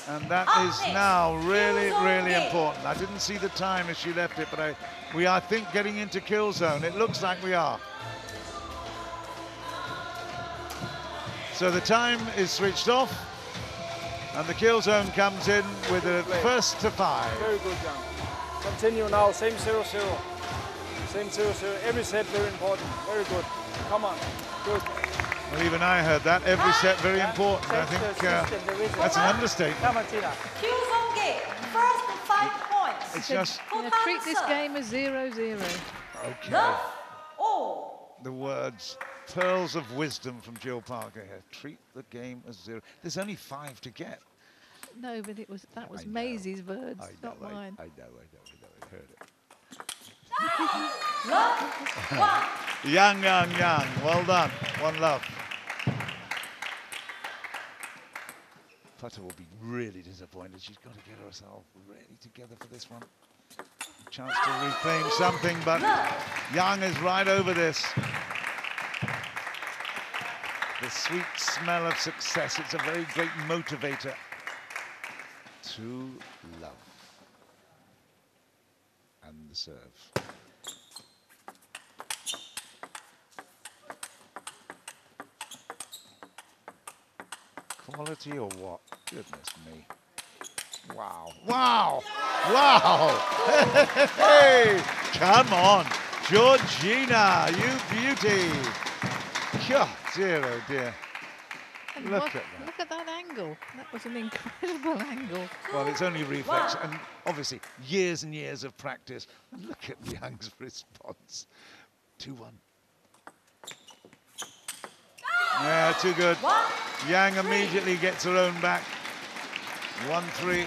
[SPEAKER 4] And that is now really, really important. I didn't see the time as she left it, but we are, I think, getting into kill zone. It looks like we are. So the time is switched off, and the kill zone comes in with a first to 5.
[SPEAKER 7] Very good, Jung. Continue now, same 0-0. Same 0-0. Every set very important. Very good. Come on. Good.
[SPEAKER 4] Well, even I heard that. Every set very important. I think that's an understatement.
[SPEAKER 9] Come on, Tina.
[SPEAKER 1] Kill zone game. First 5 points.
[SPEAKER 4] It's just...
[SPEAKER 5] treat this game as 0-0.
[SPEAKER 4] Okay. The words, pearls of wisdom from Jill Parker here. Treat the game as 0. There's only 5 to get.
[SPEAKER 5] No, but that was Maisie's words, not mine.
[SPEAKER 4] I know, I heard it. Young, well done. 1 love. Pota will be really disappointed. She's got to get herself really together for this one. Chance to reclaim something, but Jung is right over this. The sweet smell of success. It's a very great motivator to love. And the serve. Quality or what? Goodness me. Wow. Wow. Wow. Hey, come on. Georgina, you beauty. God, dear, oh dear.
[SPEAKER 5] And
[SPEAKER 4] Look at that.
[SPEAKER 5] Look at that angle. That was an incredible angle.
[SPEAKER 4] Well, it's only reflex, and obviously years and years of practice. Look at Young's response. 2-1. Yeah, too good. Yang immediately gets her own back. 1-3.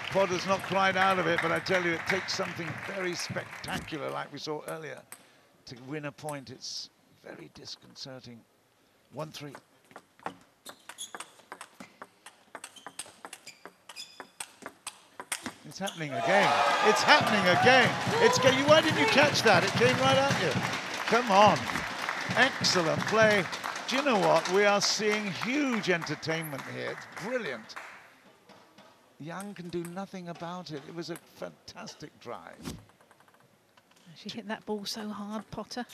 [SPEAKER 4] Pota's not quite out of it, but I tell you, it takes something very spectacular, like we saw earlier, to win a point. It's very disconcerting. 1-3. It's happening again. It's happening again. Why didn't you catch that? It came right at you. Come on. Excellent play. Do you know what? We are seeing huge entertainment here. It's brilliant. Young can do nothing about it. It was a fantastic drive.
[SPEAKER 5] She hit that ball so hard, Pota.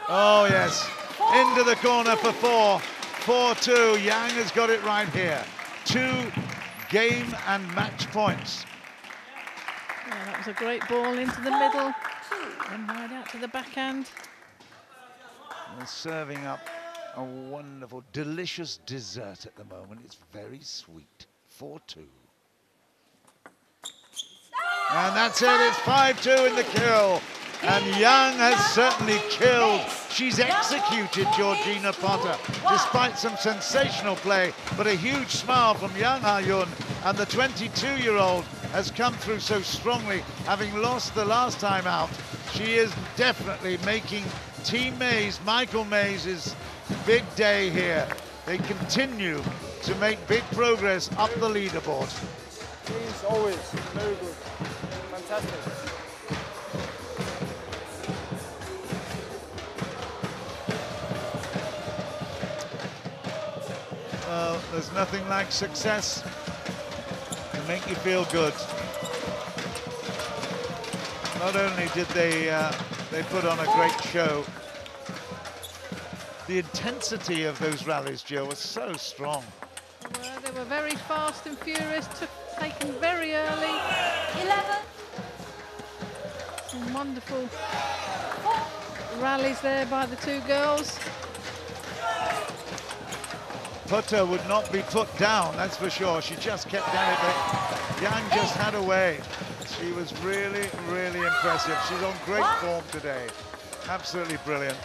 [SPEAKER 4] Oh, yes. Into the corner for 4. 4-2. Yang has got it right here. 2 game and match points.
[SPEAKER 5] Yeah, that was a great ball into the middle. And right out to the backhand.
[SPEAKER 4] We're serving up a wonderful, delicious dessert at the moment. It's very sweet. 4-2. And that's it. It's 5-2 in the kill. And Young has certainly killed. She's executed Georgina Pota, despite some sensational play, but a huge smile from young Haeun. And the 22-year-old has come through so strongly, having lost the last time out. She is definitely making Team Mays, Michael Mays' big day here. They continue to make big progress up the leaderboard.
[SPEAKER 7] She's always very good. Fantastic.
[SPEAKER 4] Well, there's nothing like success to make you feel good. Not only did they put on a great show, the intensity of those rallies, Jill, was so strong.
[SPEAKER 5] Well, they were very fast and furious, taken very early.
[SPEAKER 1] 11.
[SPEAKER 5] Some wonderful rallies there by the 2 girls.
[SPEAKER 4] Pota would not be put down, that's for sure. She just kept at it, but Young just had a way. She was really, really impressive. She's on great form today. Absolutely brilliant.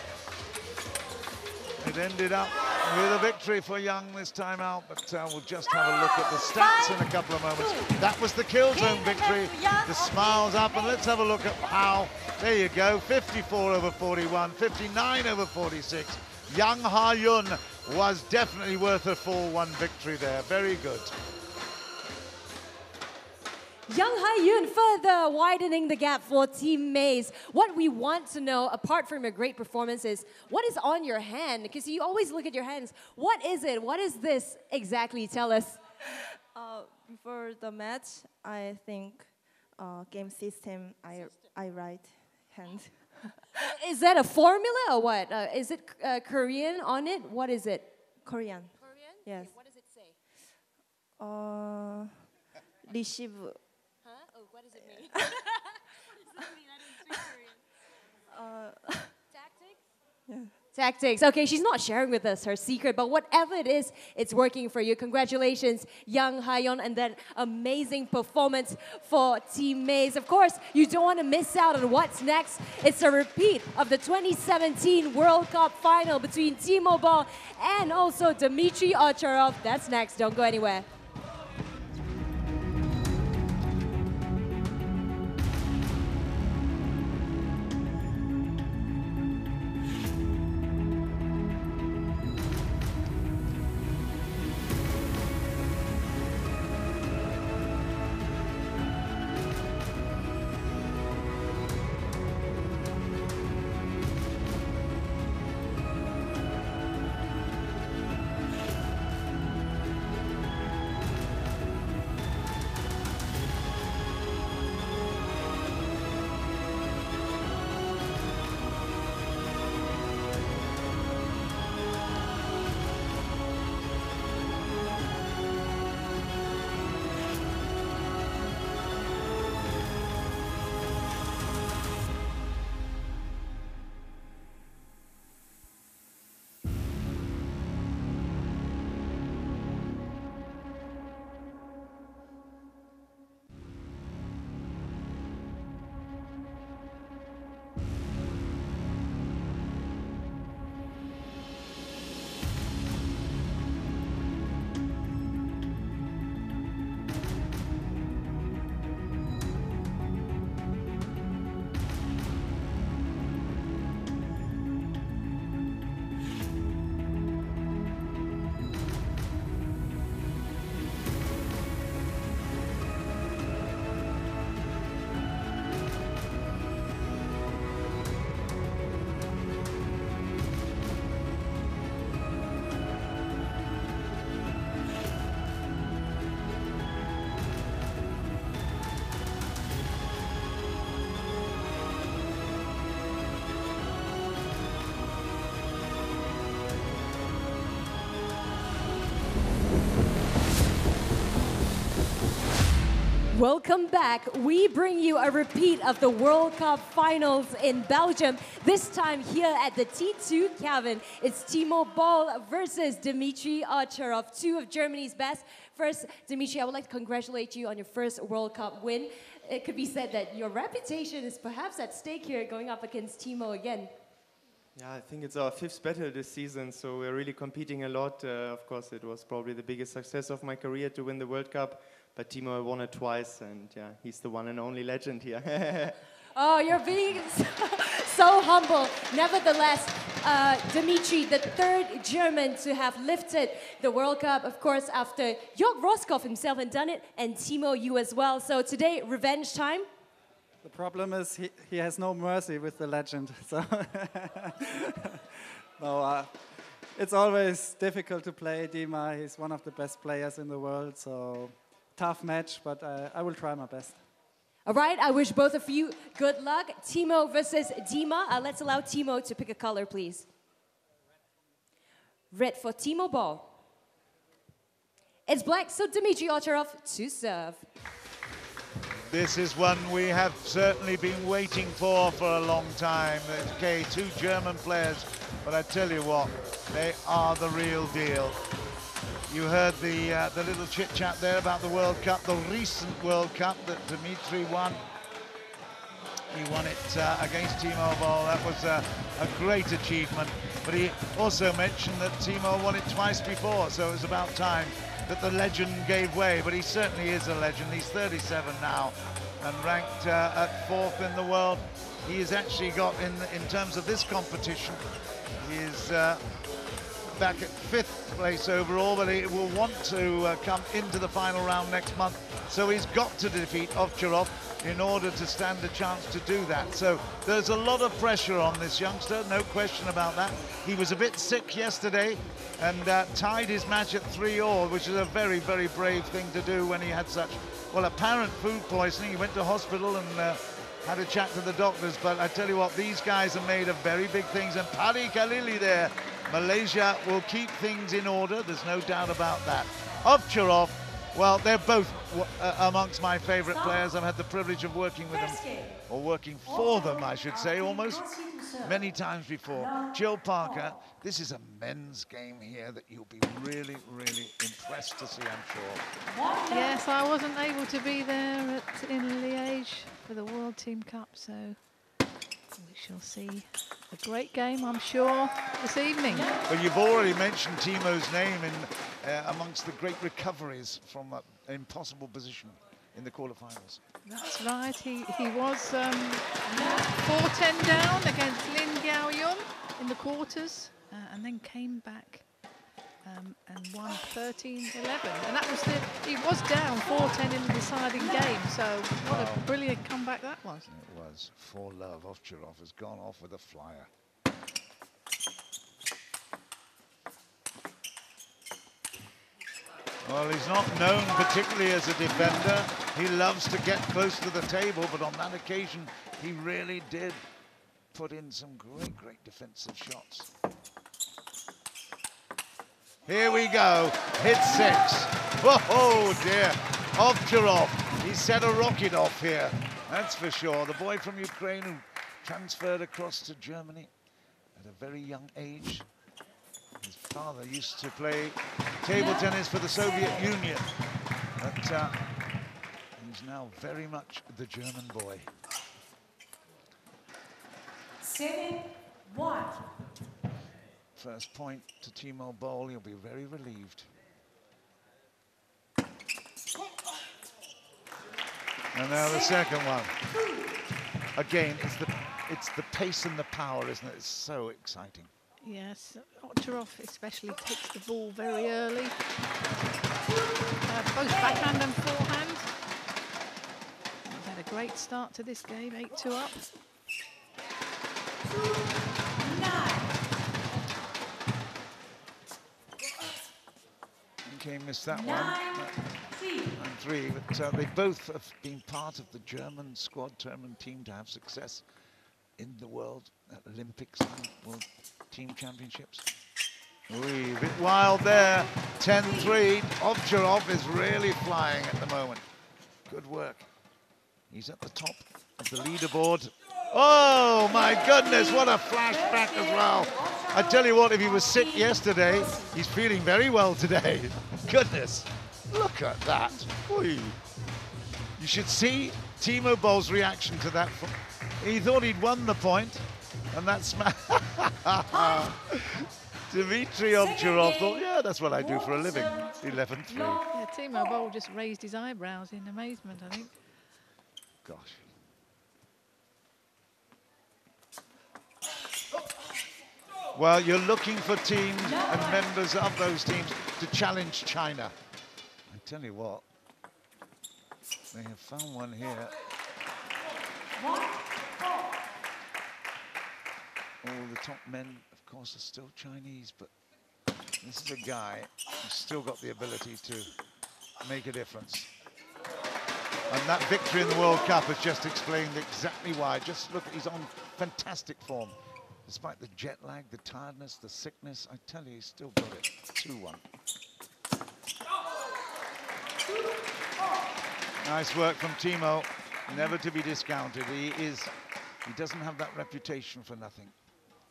[SPEAKER 4] It ended up with a victory for Young this time out, but we'll just have a look at the stats in a couple of moments. That was the kill zone victory. The smiles up, and let's have a look at how. There you go, 54 over 41, 59 over 46. Young Haeun was definitely worth a 4-1 victory there. Very good.
[SPEAKER 1] Young Haeun further widening the gap for Team Maize. What we want to know, apart from your great performance, is what is on your hand? Because you always look at your hands. What is it? What is this exactly? Tell us.
[SPEAKER 11] Before the match, I think game system, I write hand.
[SPEAKER 1] Is that a formula or what? Is it Korean on it? What is it?
[SPEAKER 11] Korean.
[SPEAKER 1] Korean?
[SPEAKER 11] Yes.
[SPEAKER 1] What does it say?
[SPEAKER 11] Receive.
[SPEAKER 1] Huh? Oh, what does it mean? What does that mean? I don't speak Korean. Tactics?
[SPEAKER 11] Yeah.
[SPEAKER 1] Tactics. Okay, she's not sharing with us her secret, but whatever it is, it's working for you. Congratulations, Young Haeun, and that amazing performance for Team Maize. Of course, you don't want to miss out on what's next. It's a repeat of the 2017 World Cup final between Timo Boll and also Dimitrij Ovtcharov. That's next. Don't go anywhere. Welcome back. We bring you a repeat of the World Cup finals in Belgium, this time here at the T2 cabin. It's Timo Boll versus Dimitrij Ovtcharov, two of Germany's best. First, Dimitrij, I would like to congratulate you on your first World Cup win. It could be said that your reputation is perhaps at stake here going up against Timo again.
[SPEAKER 12] Yeah, I think it's our 5th battle this season, so we're really competing a lot. Of course, it was probably the biggest success of my career to win the World Cup. But Timo won it twice, and yeah, he's the one and only legend here.
[SPEAKER 1] Oh, you're being so humble. Nevertheless, Dimitrij, the third German to have lifted the World Cup, of course, after Jörg Roskopf himself had done it, and Timo, you as well. So today, revenge time.
[SPEAKER 13] The problem is he has no mercy with the legend. So no, it's always difficult to play Dima. He's one of the best players in the world, so tough match, but I will try my best.
[SPEAKER 1] All right, I wish both of you good luck. Timo versus Dima. Let's allow Timo to pick a color, please. Red for Timo Boll. It's black, so Dimitrij Ovtcharov to serve.
[SPEAKER 4] This is one we have certainly been waiting for a long time. Okay, two German players, but I tell you what, they are the real deal. You heard the little chit-chat there about the World Cup, the recent World Cup that Dimitrij won. He won it against Timo Boll. That was a great achievement. But he also mentioned that Timo won it twice before, so it was about time that the legend gave way. But he certainly is a legend. He's 37 now and ranked at 4th in the world. He has actually got, in terms of this competition, he is back at 5th place overall, but he will want to come into the final round next month. So he's got to defeat Ovtcharov in order to stand a chance to do that. So there's a lot of pressure on this youngster, no question about that. He was a bit sick yesterday and tied his match at 3-3, which is a very, very brave thing to do when he had such, well, apparent food poisoning. He went to hospital and had a chat to the doctors, but I tell you what, these guys are made of very big things, and Paddy Khalili there. Malaysia will keep things in order, there's no doubt about that. Ovtcharov, well, they're both amongst my favorite players. I've had the privilege of working with them, or working for them, I should say, almost many times before. Jill Parker, this is a men's game here that you'll be really, really impressed to see, I'm sure.
[SPEAKER 5] Yes, I wasn't able to be there in Liège for the World Team Cup, so we shall see a great game, I'm sure, this evening.
[SPEAKER 4] Well, you've already mentioned Timo's name in amongst the great recoveries from an impossible position in the quarterfinals.
[SPEAKER 5] That's right, he was 4-10 down against Lin Gaoyun in the quarters, and then came back and won 13-11. And that was he was down 4-10 in the deciding game, so what a brilliant comeback that was.
[SPEAKER 4] It was. For love, Ovtcharov has gone off with a flyer. Well, he's not known particularly as a defender. He loves to get close to the table, but on that occasion, he really did put in some great, great defensive shots. Here we go, hit 6. Oh dear, Ovtcharov, he set a rocket off here, that's for sure. The boy from Ukraine who transferred across to Germany at a very young age. His father used to play table tennis for the Soviet Union, but he's now very much the German boy.
[SPEAKER 1] 7-1.
[SPEAKER 4] First point to Timo Boll, he'll be very relieved. And now the second one. Again, it's the pace and the power, isn't it? It's so exciting.
[SPEAKER 5] Yes, Ovtcharov especially takes the ball very early. Both backhand and forehand. He's had a great start to this game, 8-2 up.
[SPEAKER 1] 9.
[SPEAKER 4] Okay, missed that one. 9-3, but they both have been part of the German squad, German team to have success in the world at Olympics and World Team Championships. Ooh, a bit wild there. 10-3. Ovtcharov is really flying at the moment. Good work. He's at the top of the leaderboard. Oh my goodness, what a flashback as well. I tell you what, if he was sick yesterday, he's feeling very well today. Goodness, look at that. Oy. You should see Timo Boll's reaction to that. He thought he'd won the point, and that's Dimitrij Ovtcharov thought, yeah, that's what I do for a living. 11-3.
[SPEAKER 5] Yeah, Timo Boll just raised his eyebrows in amazement, I think.
[SPEAKER 4] Gosh. Well, you're looking for teams and members of those teams to challenge China. I tell you what, they have found one here. All the top men, of course, are still Chinese, but this is a guy who's still got the ability to make a difference. And that victory in the World Cup has just explained exactly why. Just look, he's on fantastic form. Despite the jet lag, the tiredness, the sickness, I tell you, he's still got it. 2-1. Nice work from Timo, never to be discounted. He doesn't have that reputation for nothing.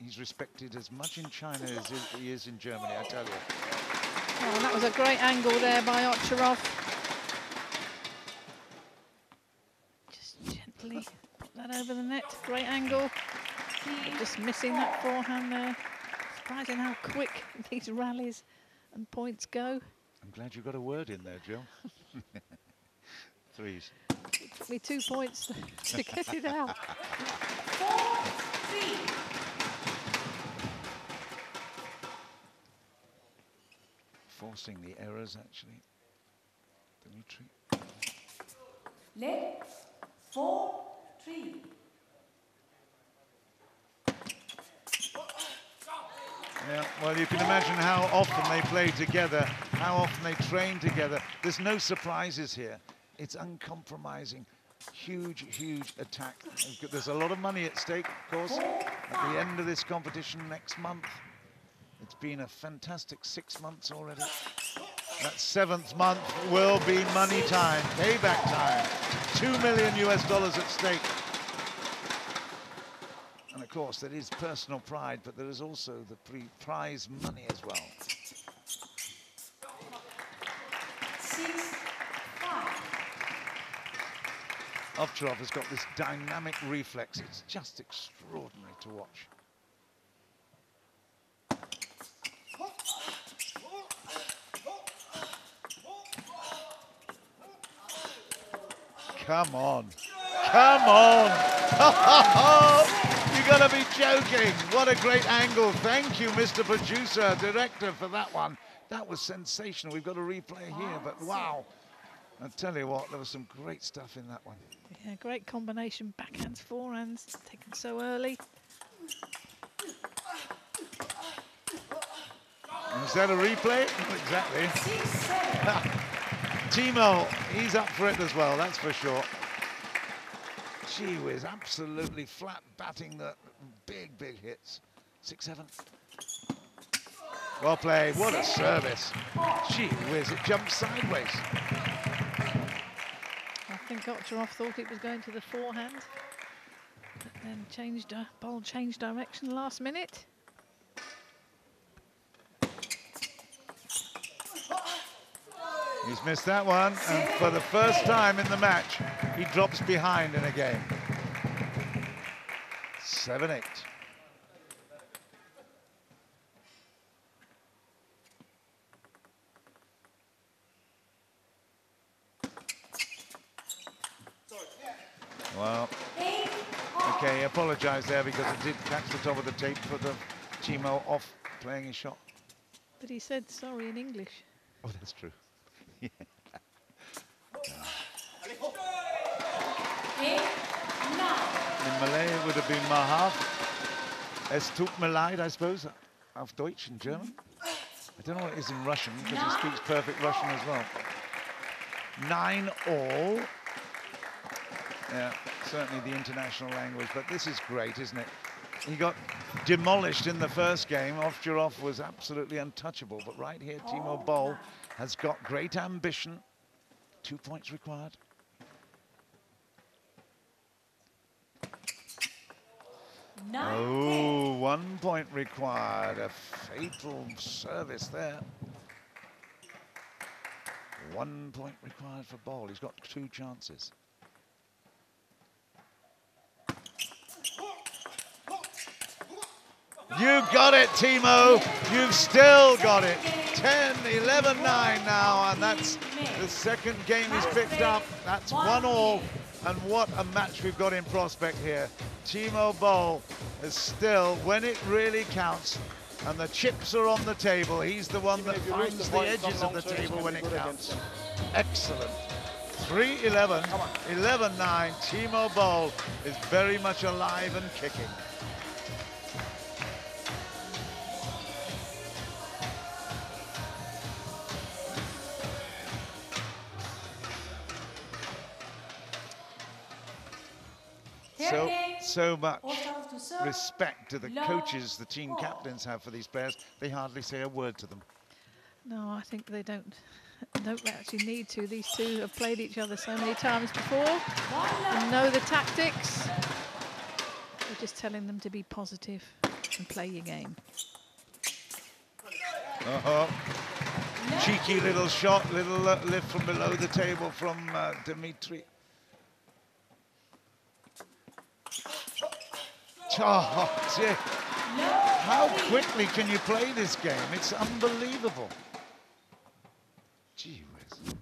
[SPEAKER 4] He's respected as much in China as he is in Germany, I tell you.
[SPEAKER 5] Oh, that was a great angle there by Ovtcharov. Just gently put that over the net, great angle. Just missing that forehand there. Surprising how quick these rallies and points go.
[SPEAKER 4] I'm glad you got a word in there, Jill. Threes.
[SPEAKER 5] It took me 2 points to get it out.
[SPEAKER 1] 4-3.
[SPEAKER 4] Forcing the errors, actually. Dimitrij.
[SPEAKER 1] Leg 4-3.
[SPEAKER 4] Yeah, well, you can imagine how often they play together, how often they train together. There's no surprises here. It's uncompromising. Huge, huge attack. There's a lot of money at stake, of course, at the end of this competition next month. It's been a fantastic 6 months already. That 7th month will be money time, payback time. $2 million at stake. And of course, there is personal pride, but there is also the prize money as well.
[SPEAKER 1] 6-5.
[SPEAKER 4] Ovtcharov has got this dynamic reflex. It's just extraordinary to watch. Come on. Come on. You gotta be joking. What a great angle. Thank you, Mr. Producer, Director, for that one. That was sensational. We've got a replay here, but wow. I tell you what, there was some great stuff in that one.
[SPEAKER 5] Yeah, great combination, backhands, forehands, taken so early.
[SPEAKER 4] Is that a replay? Not exactly. Timo, he's up for it as well, that's for sure. Gee whiz, absolutely flat batting the big, big hits. 6-7. Well played, what a service. Gee whiz, it jumped sideways.
[SPEAKER 5] I think Ovtcharov thought it was going to the forehand, but then Boll changed direction last minute.
[SPEAKER 4] He's missed that one, and for the first time in the match, he drops behind in a game. 7-8. Well, okay, he apologized there because it did catch the top of the tape for the Timo off playing his shot.
[SPEAKER 5] But he said sorry in English.
[SPEAKER 4] Oh, that's true. Yeah. In Malay, it would have been Mahaf. Es tut mir leid, I suppose, auf Deutsch in German. I don't know what it is in Russian, because he speaks perfect Russian as well. 9-all. Yeah, certainly the international language, but this is great, isn't it? He got demolished in the first game. Ovtcharov was absolutely untouchable, but right here, Timo Boll has got great ambition. 2 points required. Oh, 1 point required. A fatal service there. 1 point required for Boll. He's got 2 chances. You got it, Timo. You've still got it. 10-11-9 now, and that's the second game he's picked up. That's 1-all, and what a match we've got in prospect here. Timo Boll is still, when it really counts, and the chips are on the table, he's the one that finds the edges of the table when it counts. Excellent. 3-11, 11-9. Timo Boll is very much alive and kicking. So much respect to the coaches, the team captains have for these players. They hardly say a word to them.
[SPEAKER 5] No, I think they don't actually need to. These two have played each other so many times before and know the tactics. They're just telling them to be positive and play your game.
[SPEAKER 4] Cheeky little shot, little lift from below the table from Dimitrij. Oh, dear. How quickly can you play this game? It's unbelievable. Gee whiz.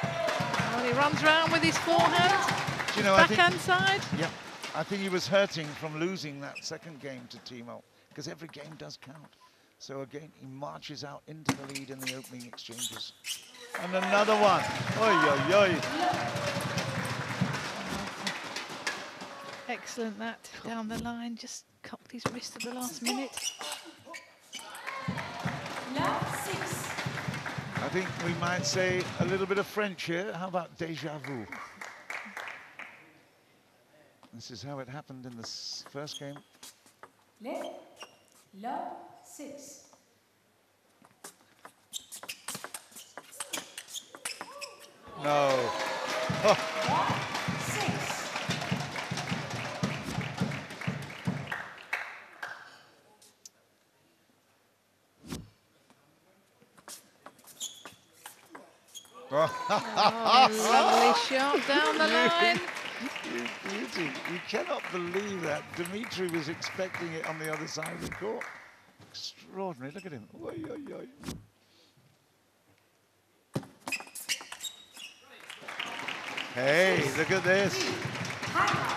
[SPEAKER 5] Well, he runs around with his forehand,
[SPEAKER 4] Do you know,
[SPEAKER 5] backhand side.
[SPEAKER 4] Yeah, I think he was hurting from losing that second game to Timo, because every game does count. So again, he marches out into the lead in the opening exchanges. And another one. Oy, oy, oy.
[SPEAKER 5] Excellent that down the line, just cocked his wrist at the last minute.
[SPEAKER 4] I think we might say a little bit of French here. How about déjà vu? This is how it happened in the first game.
[SPEAKER 1] Love 6.
[SPEAKER 4] No. Oh.
[SPEAKER 1] 6.
[SPEAKER 5] Lovely shot down the line.
[SPEAKER 4] You cannot believe that. Dimitrij was expecting it on the other side of the court. Extraordinary. Look at him. Oy, oy, oy. Hey, look at this.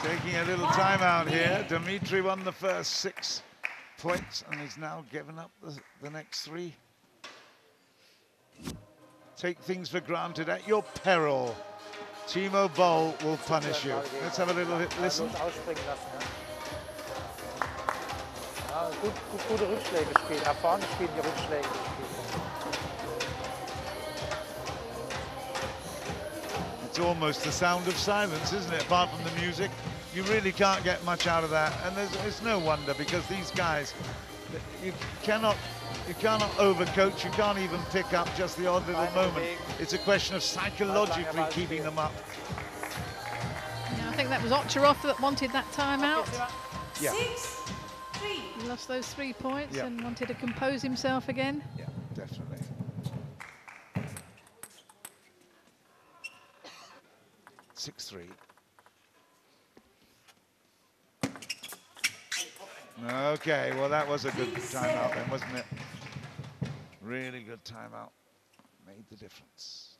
[SPEAKER 4] Taking a little timeout here. Dimitrij won the first 6 points and he's now given up the next 3. Take things for granted at your peril. Timo Boll will punish you. Let's have a little listen.
[SPEAKER 9] Gute Rückschläge spielen. Erfahrene spielen die Rückschläge.
[SPEAKER 4] It's almost the sound of silence, isn't it? Apart from the music, you really can't get much out of that. And it's no wonder, because these guys, you cannot overcoach. You can't even pick up just the odd little moment. It's a question of psychologically keeping them up.
[SPEAKER 5] Yeah, I think that was Ovtcharov that wanted that timeout.
[SPEAKER 4] Yeah.
[SPEAKER 1] 6-3.
[SPEAKER 5] He lost those 3 points
[SPEAKER 4] Yeah.
[SPEAKER 5] and wanted to compose himself again.
[SPEAKER 4] Yeah, definitely. 6-3. Okay, well that was a good timeout then, wasn't it? Really good timeout. Made the difference.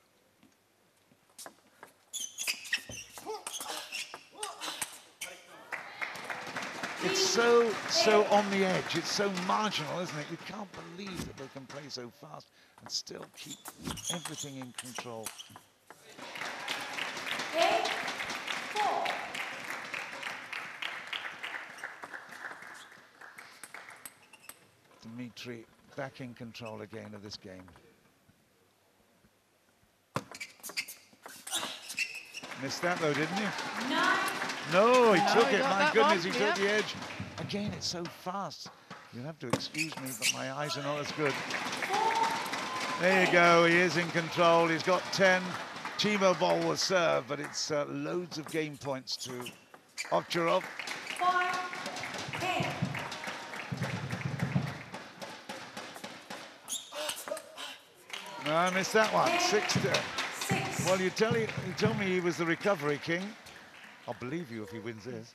[SPEAKER 4] It's so on the edge. It's so marginal, isn't it? You can't believe that they can play so fast and still keep everything in control.
[SPEAKER 1] 8-4.
[SPEAKER 4] Dimitrij back in control again of this game. Missed that though, didn't you?
[SPEAKER 1] 9.
[SPEAKER 4] No, he took
[SPEAKER 5] he
[SPEAKER 4] it.
[SPEAKER 5] got
[SPEAKER 4] My
[SPEAKER 5] that
[SPEAKER 4] goodness,
[SPEAKER 5] one,
[SPEAKER 4] he took the edge. Again, it's so fast. You'll have to excuse me, but my eyes are not as good. There you go. He is in control. He's got 10. Timo Boll will serve, but it's loads of game points to Ovtcharov.
[SPEAKER 1] 5-10.
[SPEAKER 4] No, I missed that one. 6. Well, you tell me he was the recovery king. I'll believe you if he wins this.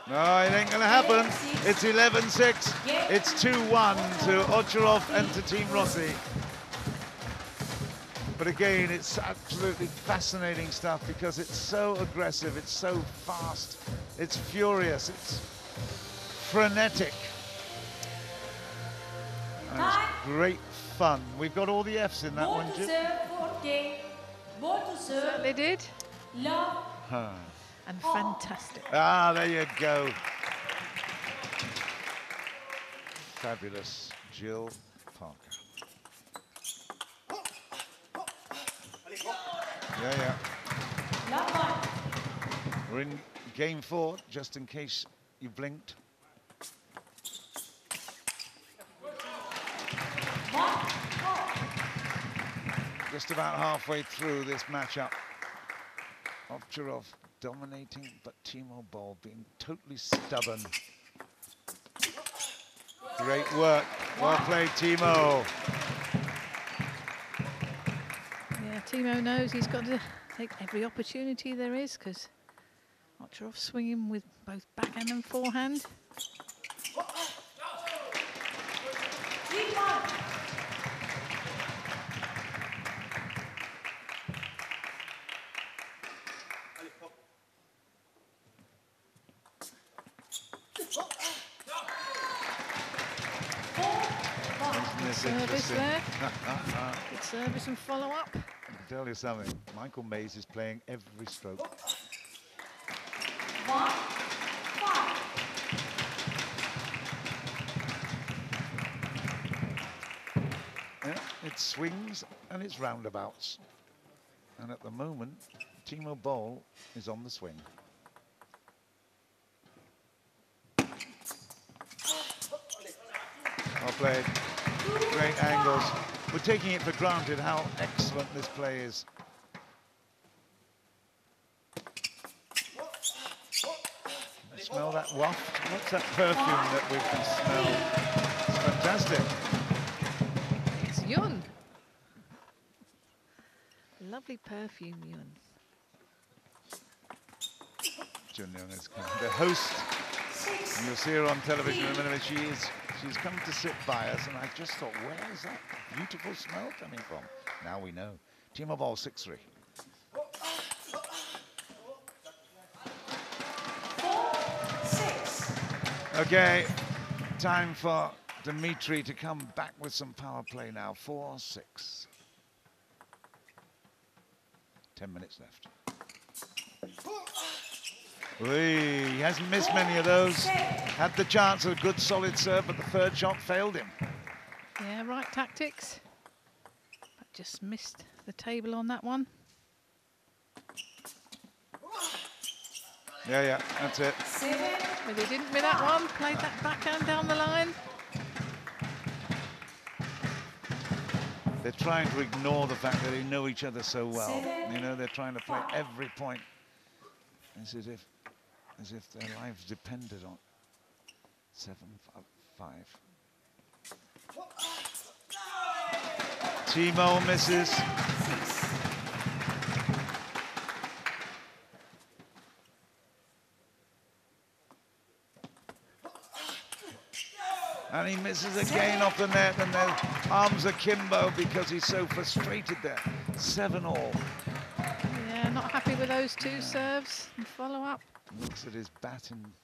[SPEAKER 4] No, it ain't gonna happen. It's 11-6. It's 2-1 to Ovtcharov and to Team Rossi. But again, it's absolutely fascinating stuff because it's so aggressive, it's so fast, it's furious, it's frenetic. And it's great fun. We've got all the Fs in that one, Jim.
[SPEAKER 5] Certainly did.
[SPEAKER 1] Love.
[SPEAKER 5] And fantastic.
[SPEAKER 4] Ah, there you go. Fabulous, Jill Parker. Yeah. We're in game 4, just in case you blinked. Just about halfway through this matchup. Ovtcharov dominating, but Timo Boll being totally stubborn. Great work. Well played, Timo.
[SPEAKER 5] Yeah, Timo knows he's got to take every opportunity there is because Ovtcharov swinging with both backhand and forehand. service there. Good service and follow up.
[SPEAKER 4] I can tell you something. Michael Mays is playing every stroke.
[SPEAKER 1] 1-5.
[SPEAKER 4] Yeah, it swings and it's roundabouts. And at the moment, Timo Boll is on the swing. Well played. Great angles. We're taking it for granted how excellent this play is. Can you smell that waft? What's that perfume that we can smell? It's fantastic.
[SPEAKER 5] It's Jung. Lovely perfume, Jung.
[SPEAKER 4] Jung is the host. And you'll see her on television in a minute. She's come to sit by us, and I just thought, where is that beautiful smell coming from? Now we know. Timo Boll 6-3.
[SPEAKER 1] 4-6.
[SPEAKER 4] Okay, time for Dimitrij to come back with some power play now. 4-6. 10 minutes left. He hasn't missed many of those. Had the chance of a good solid serve, but the third shot failed him.
[SPEAKER 5] Yeah, right tactics. But just missed the table on that one.
[SPEAKER 4] Yeah, that's it.
[SPEAKER 5] But he didn't with that one. Played that backhand down the line.
[SPEAKER 4] They're trying to ignore the fact that they know each other so well. You know, they're trying to play every point as if their lives depended on 7-5. Timo misses. And he misses again off the net, and their arms akimbo because he's so frustrated there. 7-all.
[SPEAKER 5] Yeah, not happy with those two serves and follow up.
[SPEAKER 4] Looks at his bat in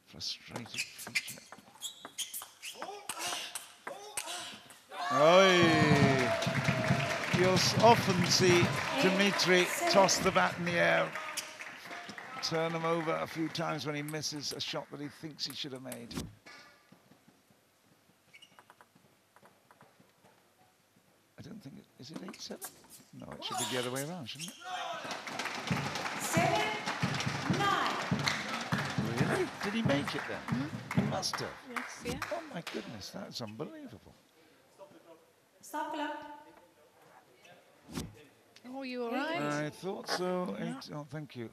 [SPEAKER 4] frustrated feature. You'll often see Dimitrij toss the bat in the air, turn him over a few times when he misses a shot that he thinks he should have made. I don't think is it 8-7? No, it should be the other way around, shouldn't it?
[SPEAKER 1] 7-9.
[SPEAKER 4] Really? Did he make it then?
[SPEAKER 5] Mm-hmm.
[SPEAKER 4] He must have.
[SPEAKER 5] Yes, yeah.
[SPEAKER 4] Oh my goodness, that's unbelievable.
[SPEAKER 1] Stop clock.
[SPEAKER 5] Oh, you all right?
[SPEAKER 4] I thought so.
[SPEAKER 5] Yeah.
[SPEAKER 4] Oh, thank you.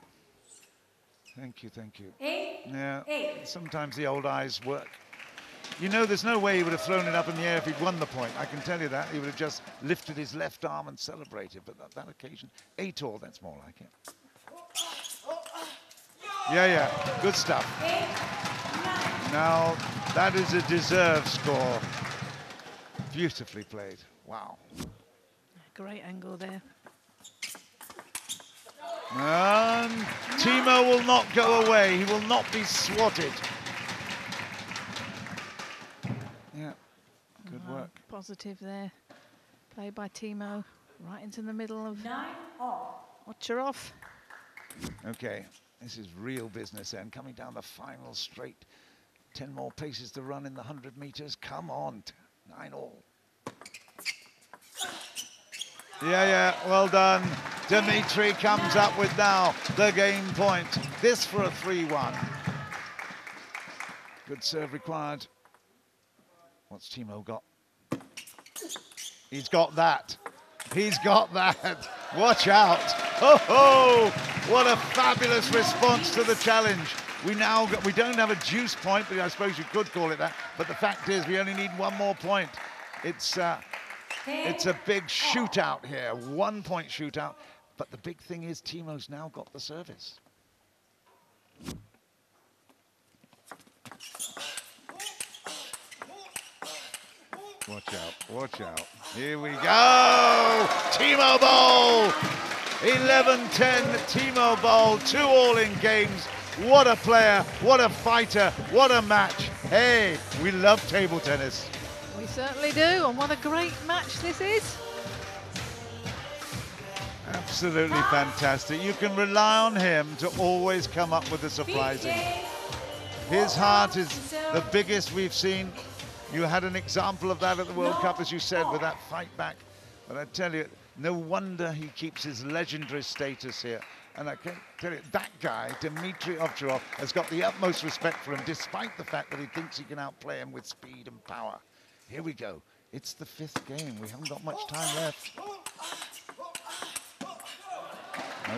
[SPEAKER 4] Thank you.
[SPEAKER 1] 8.
[SPEAKER 4] Yeah,
[SPEAKER 1] 8.
[SPEAKER 4] sometimes the old eyes work. You know, there's no way he would have thrown it up in the air if he'd won the point. I can tell you that. He would have just lifted his left arm and celebrated. But that occasion, 8-all, that's more like it. Yeah, good stuff.
[SPEAKER 1] 8, 9.
[SPEAKER 4] Now, that is a deserved score. Beautifully played. Wow.
[SPEAKER 5] Great angle there.
[SPEAKER 4] And Timo will not go away. He will not be swatted. Yeah, good work.
[SPEAKER 5] Positive there. Played by Timo. Right into the middle of
[SPEAKER 1] 9-all.
[SPEAKER 5] Ovtcharov.
[SPEAKER 4] Okay, this is real business then. Coming down the final straight. 10 more paces to run in the 100 meters. Come on, 9-all. Yeah, well done. Dimitrij comes up with now the game point. This for a 3-1. Good serve required. What's Timo got? He's got that. He's got that. Watch out. Oh, what a fabulous response to the challenge. We don't have a juice point, but I suppose you could call it that. But the fact is, we only need one more point. It's a big shootout here, 1 point shootout. But the big thing is Timo's now got the service. Watch out. Here we go. Timo Boll. 11-10, Timo Boll, 2-all in games. What a player, what a fighter, what a match. Hey, we love table tennis.
[SPEAKER 5] We certainly do, and what a great match this is.
[SPEAKER 4] Absolutely fantastic. You can rely on him to always come up with the surprising. His heart is the biggest we've seen. You had an example of that at the World Cup, as you said, with that fight back. But I tell you, no wonder he keeps his legendary status here. And I can tell you, that guy, Dimitrij Ovtcharov, has got the utmost respect for him, despite the fact that he thinks he can outplay him with speed and power. Here we go. It's the 5th game. We haven't got much time left.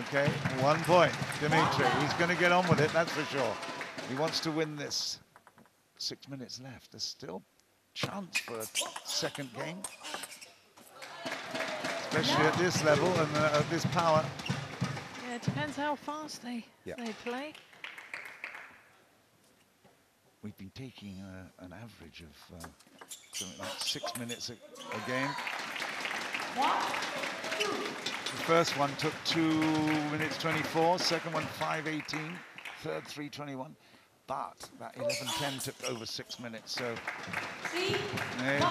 [SPEAKER 4] Okay, 1 point, Dimitrij. He's going to get on with it, that's for sure. He wants to win this. 6 minutes left. There's still chance for a second game, especially at this level and at this power.
[SPEAKER 5] Yeah, it depends how fast they play.
[SPEAKER 4] We've been taking an average of something like 6 minutes a game. The first one took 2 minutes 24, second one 5:18, third 3:21. But that 11:10 took over 6 minutes, so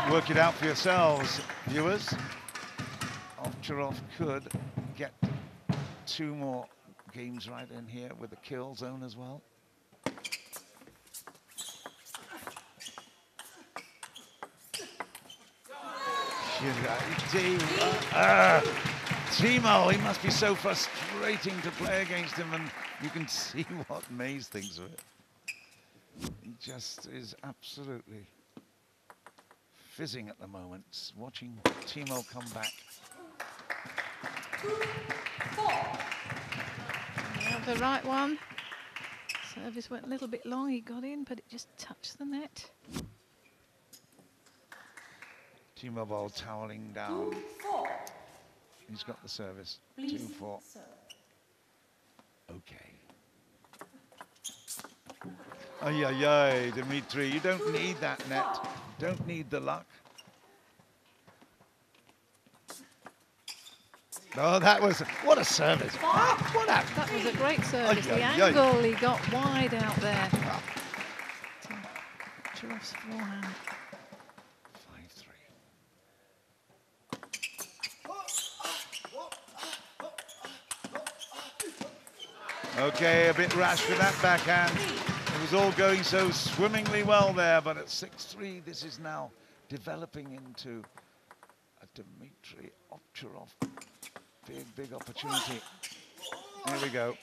[SPEAKER 4] work it out for yourselves, viewers. Ovtcharov could get 2 more games right in here with the kill zone as well. Timo, he must be so frustrating to play against him, and you can see what Mays thinks of it. He just is absolutely fizzing at the moment, watching Timo come back.
[SPEAKER 5] 2-4. The right one. Service went a little bit long, he got in, but it just touched the net.
[SPEAKER 4] Timo Boll toweling down.
[SPEAKER 1] 2-4.
[SPEAKER 4] He's got the service.
[SPEAKER 1] Please
[SPEAKER 4] 2-4.
[SPEAKER 1] serve.
[SPEAKER 4] Okay. Ay, ay, ay, Dimitrij, you don't need that net. Don't need the luck. Oh, that was, what a service. What happened?
[SPEAKER 5] That was a great service.
[SPEAKER 4] Ay,
[SPEAKER 5] The
[SPEAKER 4] ay, ay.
[SPEAKER 5] angle, he got wide out there. Charov's forehand.
[SPEAKER 4] 5-3. Okay, a bit rash with that backhand. It was all going so swimmingly well there, but at 6-3, this is now developing into a Dimitrij Ovtcharov. Big, big opportunity. Here we go.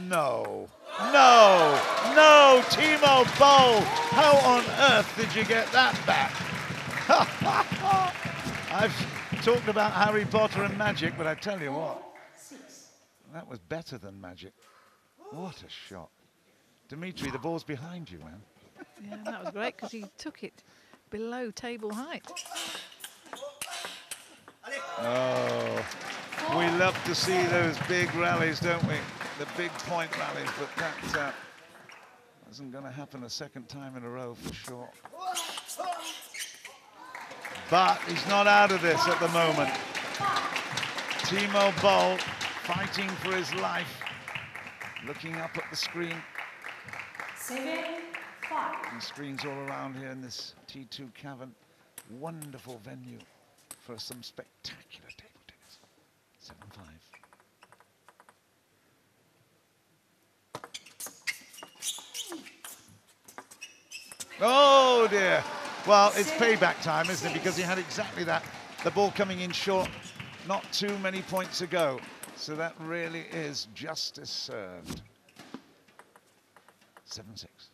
[SPEAKER 4] No, no, no, Timo Boll. How on earth did you get that back? I've talked about Harry Potter and magic, but I tell you what, that was better than magic. What a shot. Dimitrij, the ball's behind you, man.
[SPEAKER 5] Yeah, that was great because he took it below table height.
[SPEAKER 4] Oh, we love to see those big rallies, don't we? The big point rallies, but that isn't going to happen a second time in a row for sure. But he's not out of this at the moment. Timo Boll fighting for his life, looking up at the screen.
[SPEAKER 1] 7-5.
[SPEAKER 4] And screens all around here in this T2 cavern. Wonderful venue for some spectacular table tennis. 7-5. Oh dear. Well, it's payback time, isn't it? Because he had exactly that. The ball coming in short, not too many points ago. So that really is justice served. 7-6.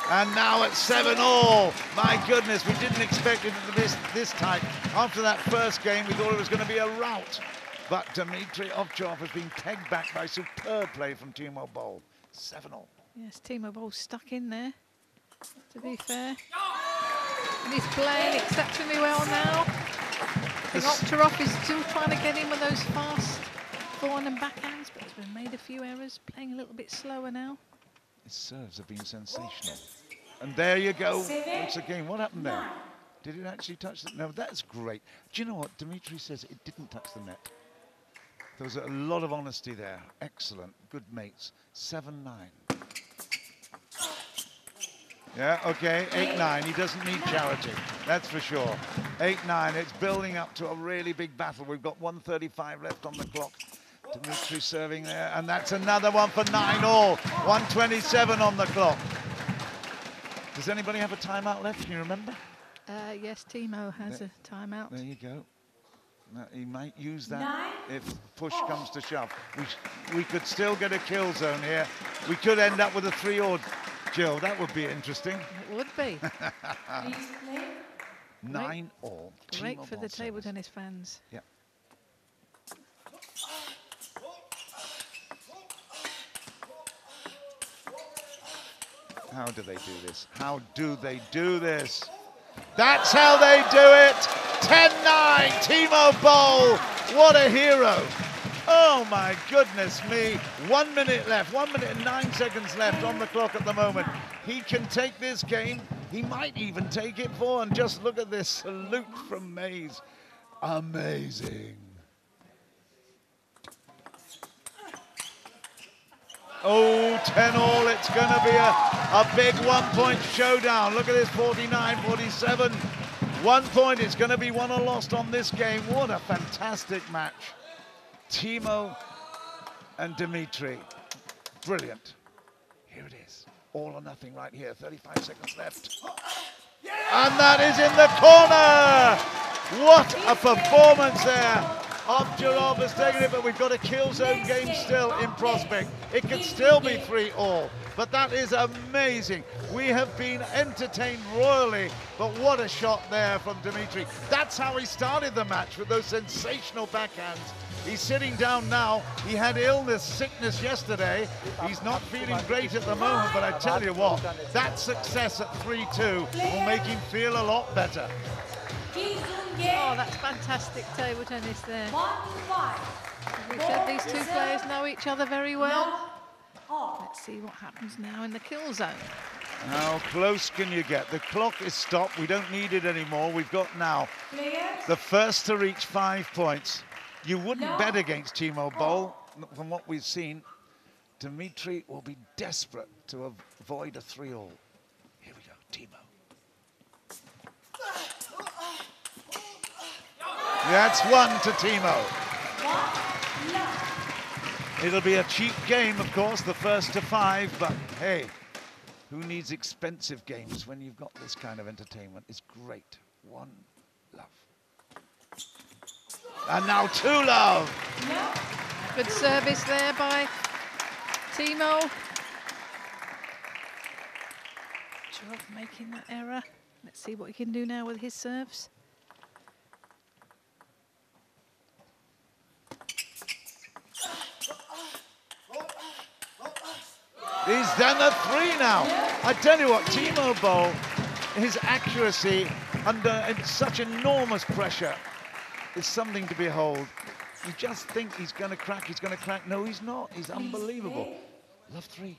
[SPEAKER 4] And now at 7-all. My goodness, we didn't expect it this tight. After that first game, we thought it was going to be a rout. But Dimitrij Ovtcharov has been pegged back by superb play from Timo Boll. 7-all.
[SPEAKER 5] Yes, Timo Boll stuck in there, to be fair. And he's playing exceptionally well now. I think Ovtcharov is still trying to get in with those fast forehand and backhands, but he's been made a few errors, playing a little bit slower now.
[SPEAKER 4] His serves have been sensational. And there you go, once again. What happened there? Did it actually touch the... No, that's great. Do you know what? Dimitrij says it didn't touch the net. There was a lot of honesty there. Excellent. Good mates. 7-9. Yeah, okay, 8-9. He doesn't need charity, that's for sure. 8-9, it's building up to a really big battle. We've got 1:35 left on the clock. Dimitrij serving there, and that's another one for 9-all. 1:27 on the clock. Does anybody have a timeout left, can you remember?
[SPEAKER 5] Yes, Timo has a timeout.
[SPEAKER 4] There you go. He might use that if push comes to shove. We could still get a kill zone here. We could end up with a 3-all. Jill, that would be interesting.
[SPEAKER 5] It would be.
[SPEAKER 4] 9-all.
[SPEAKER 5] Great for the table tennis fans.
[SPEAKER 4] Yeah. How do they do this? How do they do this? That's how they do it. 10-9, Timo Boll. What a hero. Oh my goodness me. 1 minute left, 1 minute and 9 seconds left on the clock at the moment. He can take this game. He might even take it for, and just look at this salute from Mays. Amazing. Oh, 10-all, it's going to be a big 1-point showdown. Look at this, 49-47. 1 point, it's going to be won or lost on this game. What a fantastic match. Timo and Dimitrij, brilliant. Here it is, all or nothing right here, 35 seconds left. And that is in the corner! What a performance there. Ovtcharov has taken it, but we've got a kill zone game still in prospect. It could still be 3-all, but that is amazing. We have been entertained royally, but what a shot there from Dimitrij. That's how he started the match, with those sensational backhands. He's sitting down now. He had illness, sickness yesterday. He's not feeling great at the moment, but I tell you what, that success at 3-2 will make him feel a lot better.
[SPEAKER 5] Oh, that's fantastic table tennis there. As we said, these two players know each other very well. Let's see what happens now in the kill zone.
[SPEAKER 4] How close can you get? The clock is stopped. We don't need it anymore. We've got now the first to reach 5 points. You wouldn't bet against Timo Boll. From what we've seen, Dimitrij will be desperate to avoid a 3-all. Here we go, Timo. That's 1 to Timo. It'll be a cheap game, of course, the first to 5, but hey, who needs expensive games when you've got this kind of entertainment? It's great. 1 love. And now 2 love.
[SPEAKER 5] Good service there by Timo. Jung making that error. Let's see what he can do now with his serves.
[SPEAKER 4] He's done the 3 now. I tell you what, Timo Boll, his accuracy under such enormous pressure is something to behold. You just think he's going to crack, he's going to crack. No, he's not. He's unbelievable. Love 3.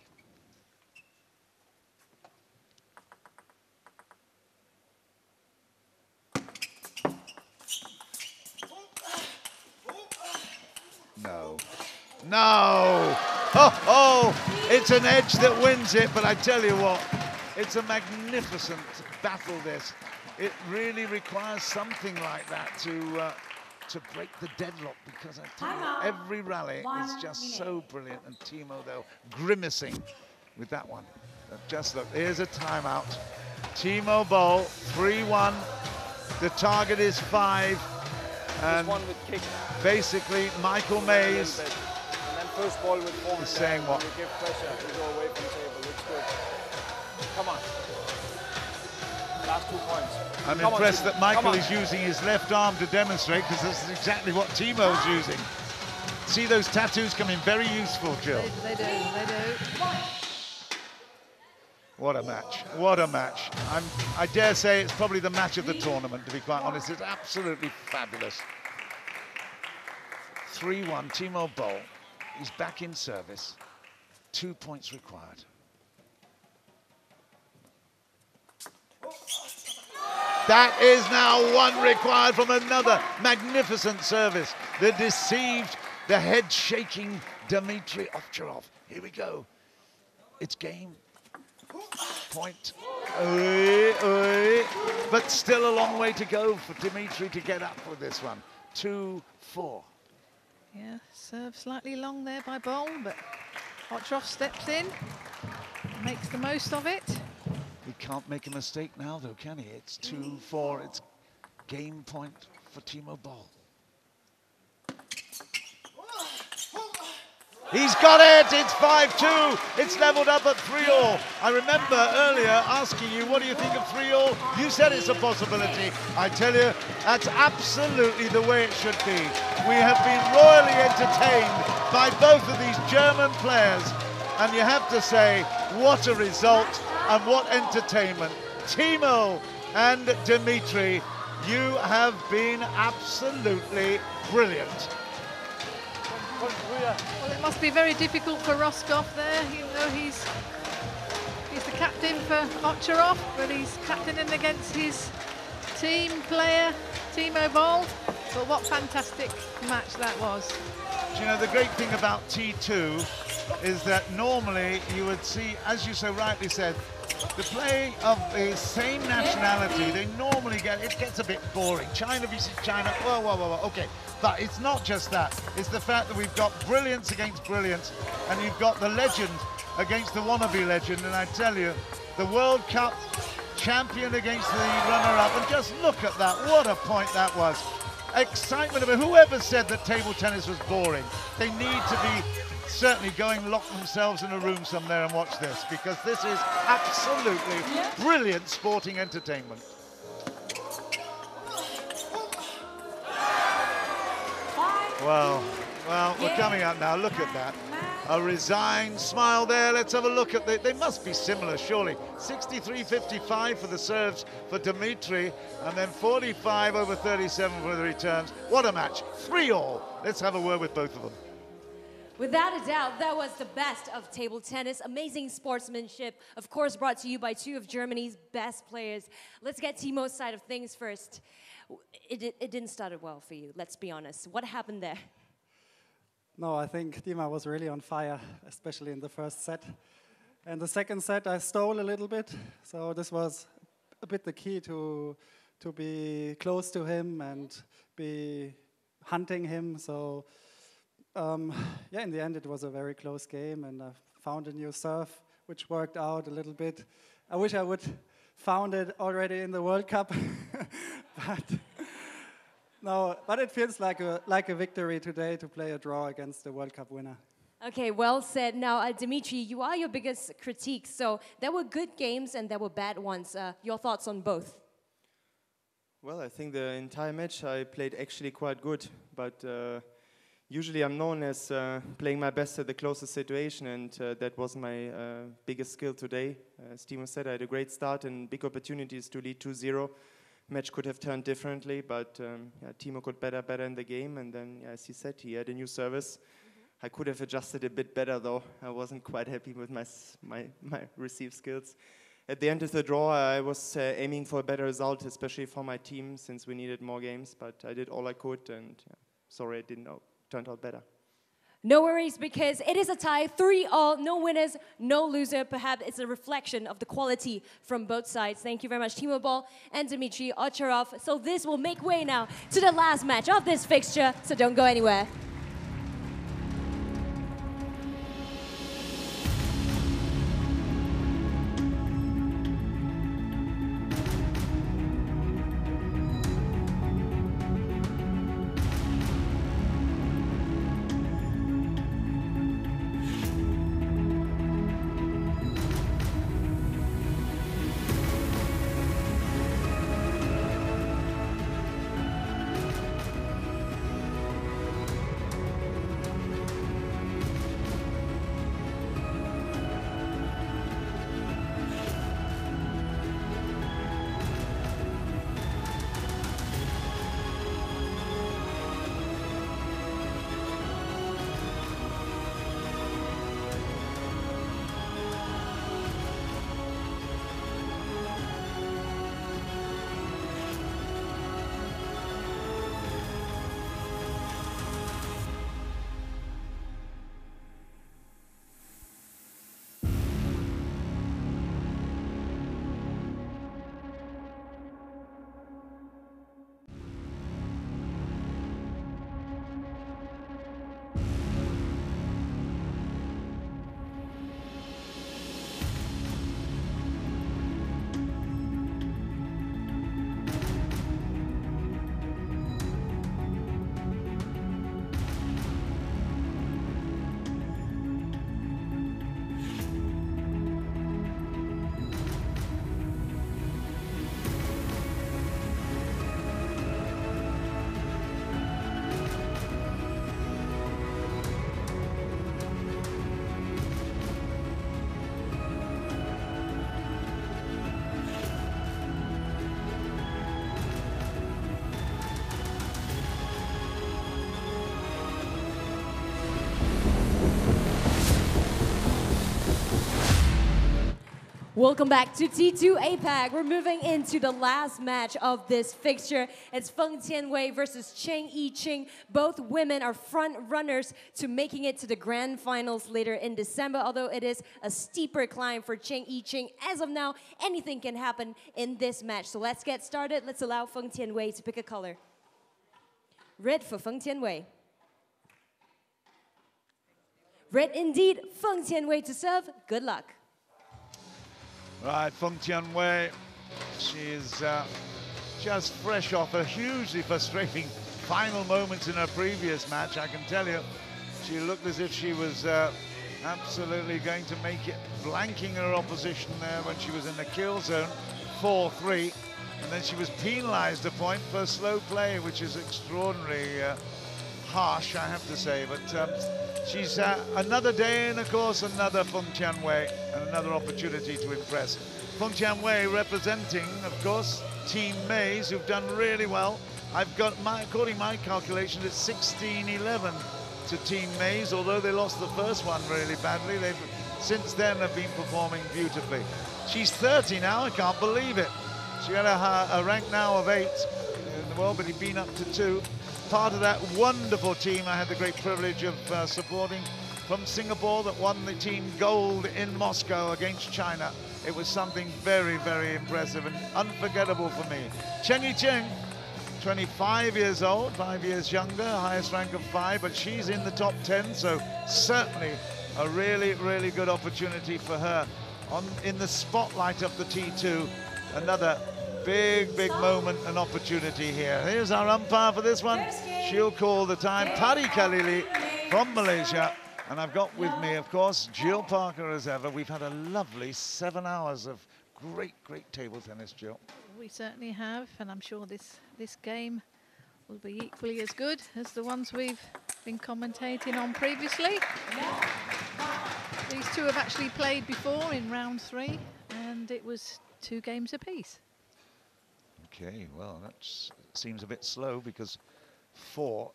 [SPEAKER 4] No. No! Oh, it's an edge that wins it, but I tell you what, it's a magnificent battle, this. It really requires something like that to break the deadlock, because I tell you, every rally is just so brilliant. And Timo, though, grimacing with that one. Just look, here's a timeout. Timo Boll, 3-1. The target is 5. And
[SPEAKER 7] one with kick.
[SPEAKER 4] Basically, Michael Mays
[SPEAKER 7] first ball with forehand
[SPEAKER 4] is saying what?
[SPEAKER 7] You give pressure, you go away from the table, it's good. Come on. Last 2 points.
[SPEAKER 4] I'm impressed that Michael is using his left arm to demonstrate, because this is exactly what Timo's using. See those tattoos coming very useful, Jill.
[SPEAKER 5] They do.
[SPEAKER 4] What a match, what a match. I dare say it's probably the match of the tournament, to be quite honest. It's absolutely fabulous. 3-1, Timo Boll. He's back in service. 2 points required. That is now 1 required from another magnificent service. The deceived the head-shaking Dimitrij Ovtcharov. Here we go. It's game point. But still a long way to go for Dimitrij to get up with this one. 2-4.
[SPEAKER 5] Yeah, serve slightly long there by Boll, but Ovtcharov steps in, makes the most of it.
[SPEAKER 4] He can't make a mistake now, though, can he? It's 2-4. It's game point for Timo Boll. He's got it, it's 5-2. It's leveled up at 3-all. I remember earlier asking you, what do you think of 3-all? You said it's a possibility. I tell you, that's absolutely the way it should be. We have been royally entertained by both of these German players. And you have to say, what a result and what entertainment. Timo and Dimitrij, you have been absolutely brilliant.
[SPEAKER 5] Well, it must be very difficult for Rostov there. You know, he's the captain for Ovtcharov, but he's captaining against his team player, Timo Boll. But what fantastic match that was.
[SPEAKER 4] Do you know, the great thing about T2 is that normally you would see, as you so rightly said, the play of the same nationality, they normally it gets a bit boring. China versus China, whoa, okay. But it's not just that. It's the fact that we've got brilliance against brilliance, and you've got the legend against the wannabe legend. And I tell you, the World Cup champion against the runner-up. And just look at that. What a point that was. Excitement of it. Whoever said that table tennis was boring? They need to be certainly lock themselves in a room somewhere and watch this, because this is absolutely brilliant sporting entertainment. Well, we're coming up now. Look at that. A resigned smile there. Let's have a look at they must be similar, surely. 63-55 for the serves for Dimitrij, and then 45-37 for the returns. What a match. 3-all. Let's have a word with both of them.
[SPEAKER 1] Without a doubt, that was the best of table tennis. Amazing sportsmanship, of course, brought to you by two of Germany's best players. Let's get Timo's side of things first. It didn't start well for you, let's be honest. What happened there?
[SPEAKER 13] No, I think Timo was really on fire, especially in the first set. And the second set, I stole a little bit. So this was a bit the key to be close to him and be hunting him. So yeah, in the end, it was a very close game, and I found a new serve, which worked out a little bit. I wish I would found it already in the World Cup, but it feels like a victory today to play a draw against the World Cup winner.
[SPEAKER 1] Okay, well said. Now, Dimitrij, you are your biggest critique. So there were good games and there were bad ones. Your thoughts on both?
[SPEAKER 12] Well, I think the entire match I played actually quite good, but usually I'm known as playing my best at the closest situation, and that was my biggest skill today. As Timo said, I had a great start and big opportunities to lead 2-0. Match could have turned differently, but yeah, Timo got better in the game, and then, as he said, he had a new service. I could have adjusted a bit better, though. I wasn't quite happy with my receive skills. At the end of the draw, I was aiming for a better result, especially for my team, since we needed more games, but I did all I could, and yeah, sorry it turned out better.
[SPEAKER 1] No worries, because it is a tie, 3-all, no winners, no loser. Perhaps it's a reflection of the quality from both sides. Thank you very much, Timo Boll and Dimitrij Ovtcharov. So this will make way now to the last match of this fixture, so don't go anywhere. Welcome back to T2 APAC. We're moving into the last match of this fixture. It's Feng Tianwei versus I-Ching. Both women are front runners to making it to the grand finals later in December, although it is a steeper climb for I-Ching. As of now, anything can happen in this match. So let's get started. Let's allow Feng Tianwei to pick a color. Red for Feng Tianwei. Red indeed, Feng Tianwei to serve. Good luck.
[SPEAKER 4] Right, Feng Tianwei, she's just fresh off a hugely frustrating final moments in her previous match, I can tell you. She looked as if she was absolutely going to make it, blanking her opposition there when she was in the kill zone, 4-3. And then she was penalized a point for slow play, which is extraordinarily harsh, I have to say. But she's another day in, of course, another Feng Tianwei, and another opportunity to impress. Feng Tianwei representing, of course, Team Mays, who've done really well. I've got, according to my calculations, it's 16-11 to Team Mays, although they lost the first one really badly. They've since then have been performing beautifully. She's 30 now, I can't believe it. She had a rank now of 8 in the world, but he'd been up to 2. Part of that wonderful team I had the great privilege of supporting from Singapore that won the team gold in Moscow against China. It was something very, very impressive and unforgettable for me. Cheng, 25 years old, 5 years younger, highest rank of 5, but she's in the top 10, so certainly a really, really good opportunity for her. In the spotlight of the T2, another big moment and opportunity here. Here's our umpire for this one. She'll call the time. Pari Khalili from Malaysia. And I've got with me, of course, Jill Parker as ever. We've had a lovely 7 hours of great table tennis, Jill.
[SPEAKER 5] We certainly have, and I'm sure this game will be equally as good as the ones we've been commentating on previously. These two have actually played before in round 3, and it was 2 games apiece.
[SPEAKER 4] Okay, well, that seems a bit slow because 4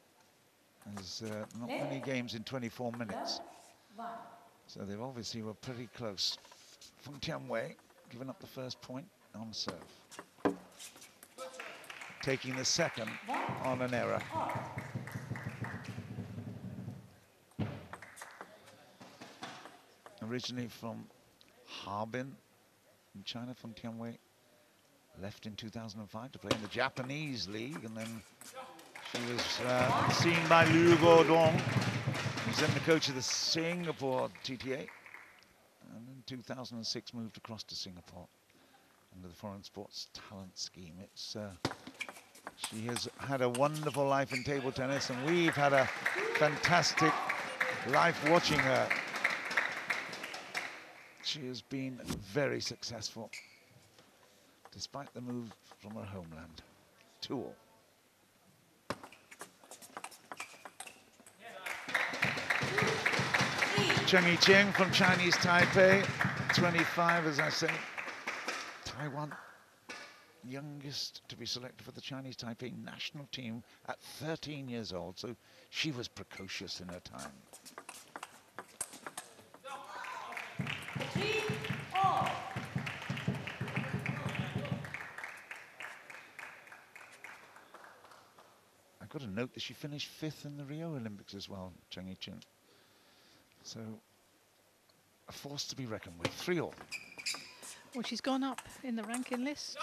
[SPEAKER 4] is not many games in 24 minutes. So they obviously were pretty close. Feng Tianwei giving up the first point on serve. Taking the second on an error. Originally from Harbin in China, Feng Tianwei left in 2005 to play in the Japanese league, and then she was seen by Liu Guodong, who's then the coach of the Singapore TTA, and in 2006 moved across to Singapore under the Foreign Sports Talent Scheme. It's she has had a wonderful life in table tennis, and we've had a fantastic life watching her. She has been very successful, despite the move from her homeland. 2-all. Cheng from Chinese Taipei, 25, as I say. Taiwan, youngest to be selected for the Chinese Taipei national team at 13 years old, so she was precocious in her time. I've got to note that she finished 5th in the Rio Olympics as well, Cheng. So, a force to be reckoned with. 3-all.
[SPEAKER 5] Well, she's gone up in the ranking list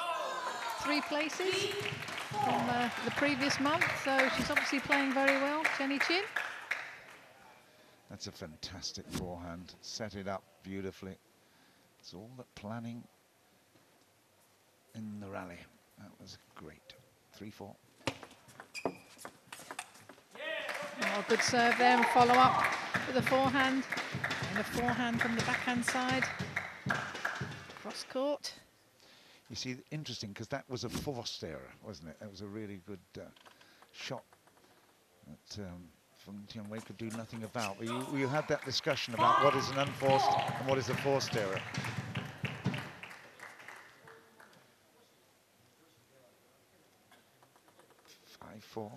[SPEAKER 5] 3 places from the previous month, so she's obviously playing very well, Chien.
[SPEAKER 4] That's a fantastic forehand. Set it up beautifully. It's all that planning in the rally. That was great. 3-4.
[SPEAKER 5] Oh, good serve there, and follow up with a forehand. And a forehand from the backhand side. Cross court.
[SPEAKER 4] You see, interesting, because that was a forced error, wasn't it? That was a really good shot that Feng Tianwei could do nothing about. We had that discussion about what is an unforced and what is a forced error. Four.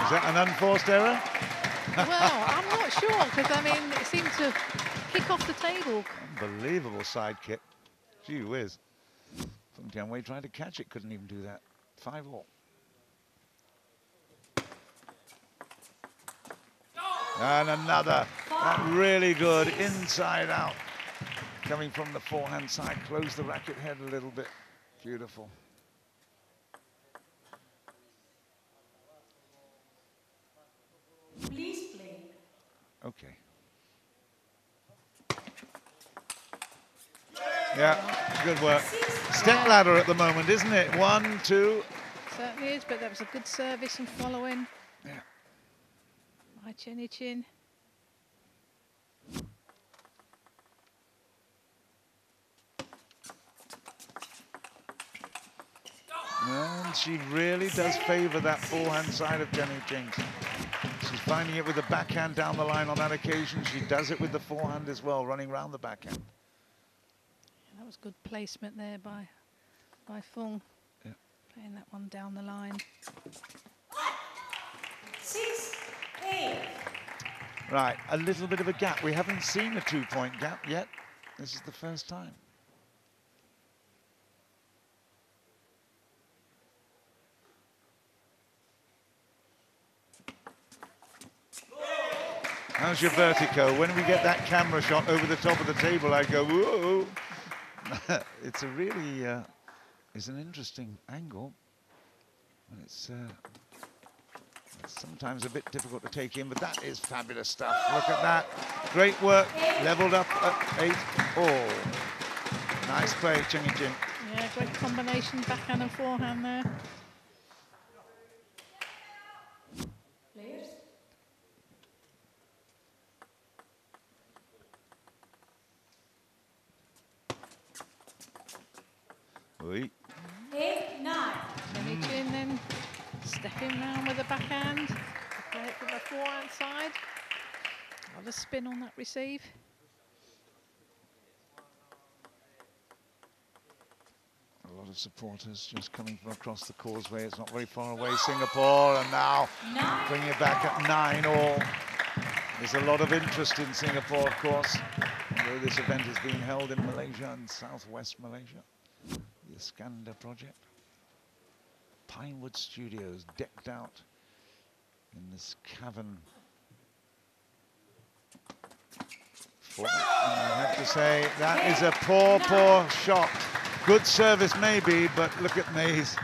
[SPEAKER 4] Is that an unforced error?
[SPEAKER 5] Well, I'm not sure, because, I mean, it seemed to kick off the table.
[SPEAKER 4] Unbelievable side kick. Gee whiz. From Tianwei trying to catch it, couldn't even do that. 5-all. And another. That really good inside out. Coming from the forehand side, close the racket head a little bit. Beautiful.
[SPEAKER 1] Please play.
[SPEAKER 4] Okay. Yeah, good work. Step ladder at the moment, isn't it? 1, 2.
[SPEAKER 5] Certainly is, but that was a good service and following.
[SPEAKER 4] Yeah.
[SPEAKER 5] My Chien-an.
[SPEAKER 4] And she really does favour that forehand side of Chien-an. She's finding it with the backhand down the line on that occasion. She does it with the forehand as well, running round the backhand.
[SPEAKER 5] Yeah, that was good placement there by Feng.
[SPEAKER 4] Yeah.
[SPEAKER 5] Playing that one down the line.
[SPEAKER 1] 6-8.
[SPEAKER 4] Right, a little bit of a gap. We haven't seen a 2-point gap yet. This is the first time. How's your vertigo? When we get that camera shot over the top of the table, I go, whoa. It's a really, it's an interesting angle. And it's sometimes a bit difficult to take in, but that is fabulous stuff. Look at that. Great work. Leveled up at 8-all. Nice play, Cheng-an.
[SPEAKER 5] Yeah, great combination, backhand and forehand there.
[SPEAKER 1] Players.
[SPEAKER 4] Oui.
[SPEAKER 1] 8-9.
[SPEAKER 5] Chien-an then stepping round with the backhand. Play it from the forehand side. A lot of spin on that receive.
[SPEAKER 4] A lot of supporters just coming from across the causeway. It's not very far away, Singapore, and now bringing it back at 9-all. There's a lot of interest in Singapore, of course, although this event is being held in Malaysia and southwest Malaysia. The Aleksandr project. Pinewood Studios decked out in this cavern. And I have to say, that is a poor, poor shot. Good service maybe, but look at Mays.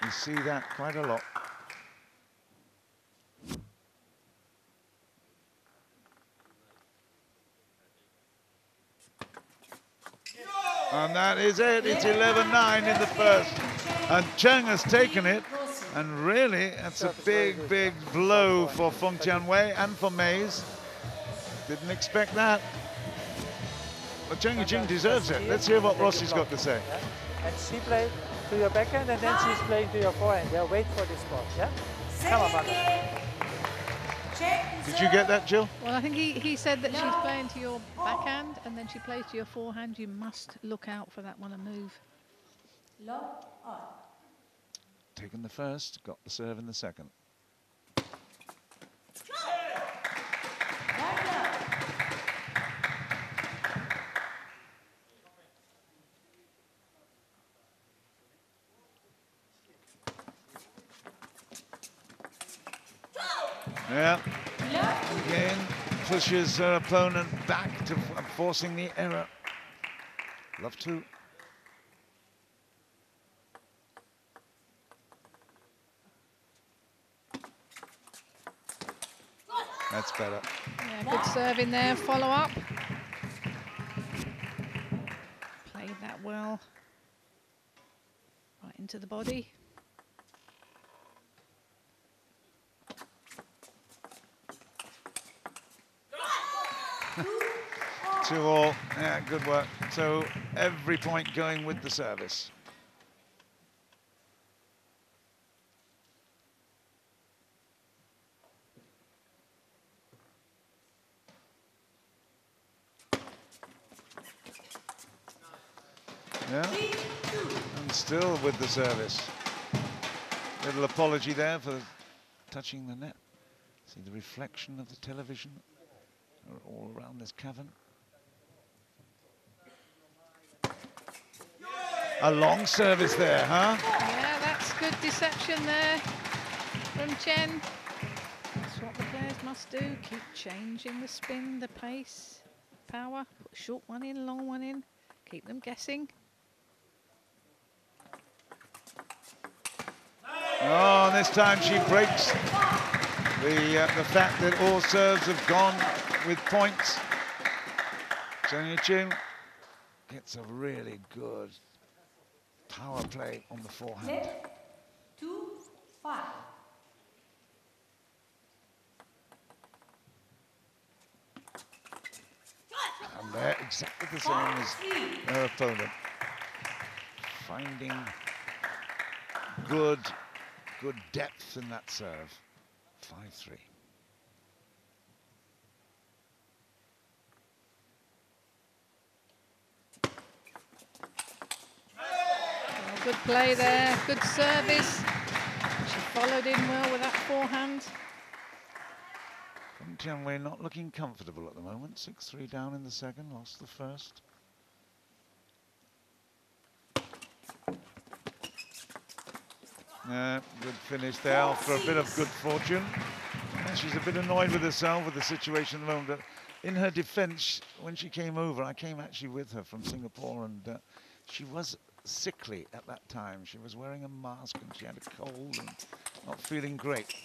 [SPEAKER 4] You see that quite a lot. And that is it. It's 11-9 in the first. And Cheng has taken it. And really, that's a big, big blow for Feng Tianwei and for Mays. Didn't expect that. But Cheng deserves it. Let's hear what Rossi's got to say.
[SPEAKER 9] And she played to your backhand, and then she's playing to your forehand. Yeah, wait for this ball. Yeah? Come on, Mama.
[SPEAKER 4] Did you get that, Jill?
[SPEAKER 5] Well, I think he said that she's playing to your backhand and then she plays to your forehand. You must look out for that one and move.
[SPEAKER 4] Taken the first, got the serve in the second. Yeah. Again, pushes her opponent back to forcing the error. Love to. That's better.
[SPEAKER 5] Yeah, good serve in there, follow up. Played that well. Right into the body.
[SPEAKER 4] 2-all, yeah, good work. So every point going with the service. Yeah, and still with the service. Little apology there for touching the net. See the reflection of the television all around this cavern. A long service there, huh?
[SPEAKER 5] Yeah, that's good deception there from Chen. That's what the players must do. Keep changing the spin, the pace, power. Put a short one in, long one in. Keep them guessing.
[SPEAKER 4] Oh, this time she breaks the fact that all serves have gone with points. I-Ching gets a really good power play on the forehand.
[SPEAKER 1] 2-5.
[SPEAKER 4] And they're exactly the same as their opponent. Finding good depth in that serve. 5-3.
[SPEAKER 5] Good play there, good service. She followed in well with that forehand.
[SPEAKER 4] Tianwei not looking comfortable at the moment. 6-3 down in the second, lost the first. Good finish there after a bit of good fortune. And she's a bit annoyed with herself with the situation at the moment. But in her defense, when she came over, I came actually with her from Singapore, and she was sickly at that time. She was wearing a mask and she had a cold and not feeling great.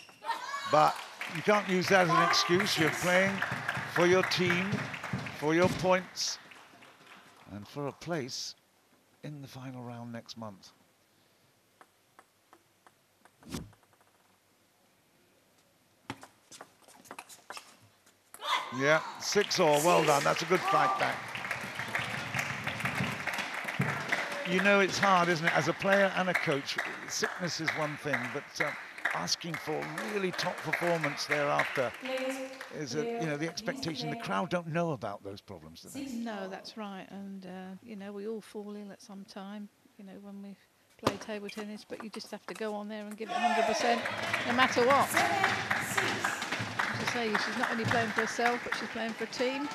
[SPEAKER 4] But you can't use that as an excuse. You're playing for your team, for your points, and for a place in the final round next month. Yeah, 6-all, well done. That's a good fight back. You know it's hard, isn't it? As a player and a coach, sickness is one thing, but asking for really top performance thereafter is, you know, the expectation. The crowd don't know about those problems, do they?
[SPEAKER 5] No, that's right. And, you know, we all fall ill at some time, you know, when we play table tennis, but you just have to go on there and give it 100% no matter what. As I say, she's not only playing for herself, but she's playing for a team.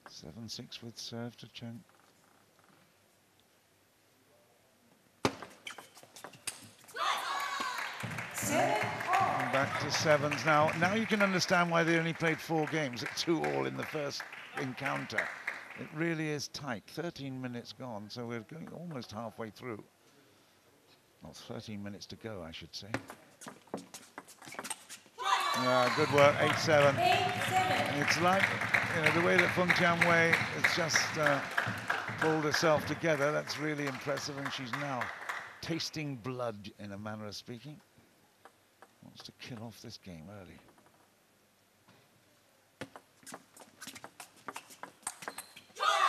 [SPEAKER 4] 7-6 with serve to Cheng. And back to sevens now. Now you can understand why they only played 4 games at 2-all in the first encounter. It really is tight. 13 minutes gone, so we're going almost halfway through. Well, 13 minutes to go, I should say. Good work, 8-7. It's like, you know, the way that Feng Tianwei has just pulled herself together. That's really impressive, and she's now tasting blood, in a manner of speaking. Wants to kill off this game early.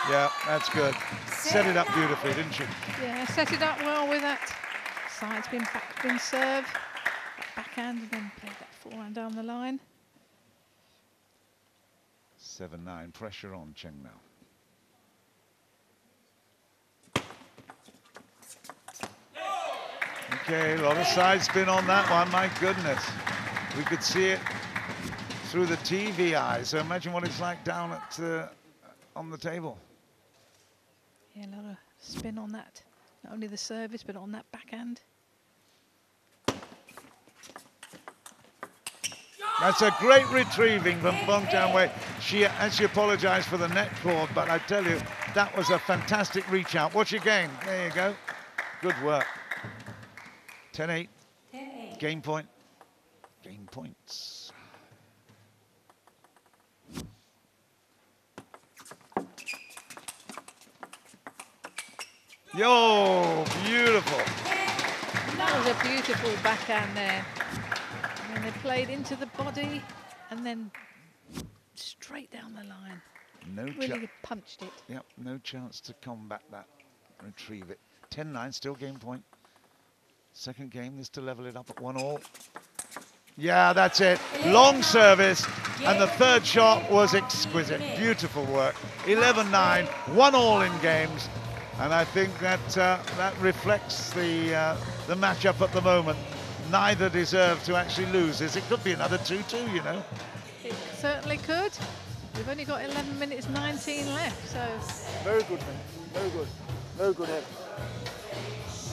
[SPEAKER 4] Yeah, that's good. Set it up beautifully, didn't she?
[SPEAKER 5] Yeah, set it up well with that side spin serve, backhand, and then played that forehand down the line.
[SPEAKER 4] 7-9, pressure on Cheng now. Okay, a lot of side spin on that one, my goodness. We could see it through the TV eye, so imagine what it's like down at on the table.
[SPEAKER 5] Yeah, a lot of spin on that. Not only the service, but on that backhand.
[SPEAKER 4] That's a great retrieving from Feng Tianwei. She actually apologized for the net cord, but I tell you, that was a fantastic reach out. Watch your game. There you go. Good work. 10-8. Game point. Game points. Yo, beautiful.
[SPEAKER 5] That was a beautiful backhand there. And they played into the body and then straight down the line.
[SPEAKER 4] No
[SPEAKER 5] really punched it.
[SPEAKER 4] Yep, no chance to combat that, retrieve it. 10-9, still game point. Second game, this to level it up at 1-all. Yeah, that's it. Long service, and the third shot was exquisite. Beautiful work. 11-9, 1-all in games, and I think that that reflects the matchup at the moment. neither deserve to actually lose this. It could be another 2-2, you know.
[SPEAKER 5] It certainly could. We've only got 11 minutes 19 left, so...
[SPEAKER 7] Very good, man. Very good. Very good head.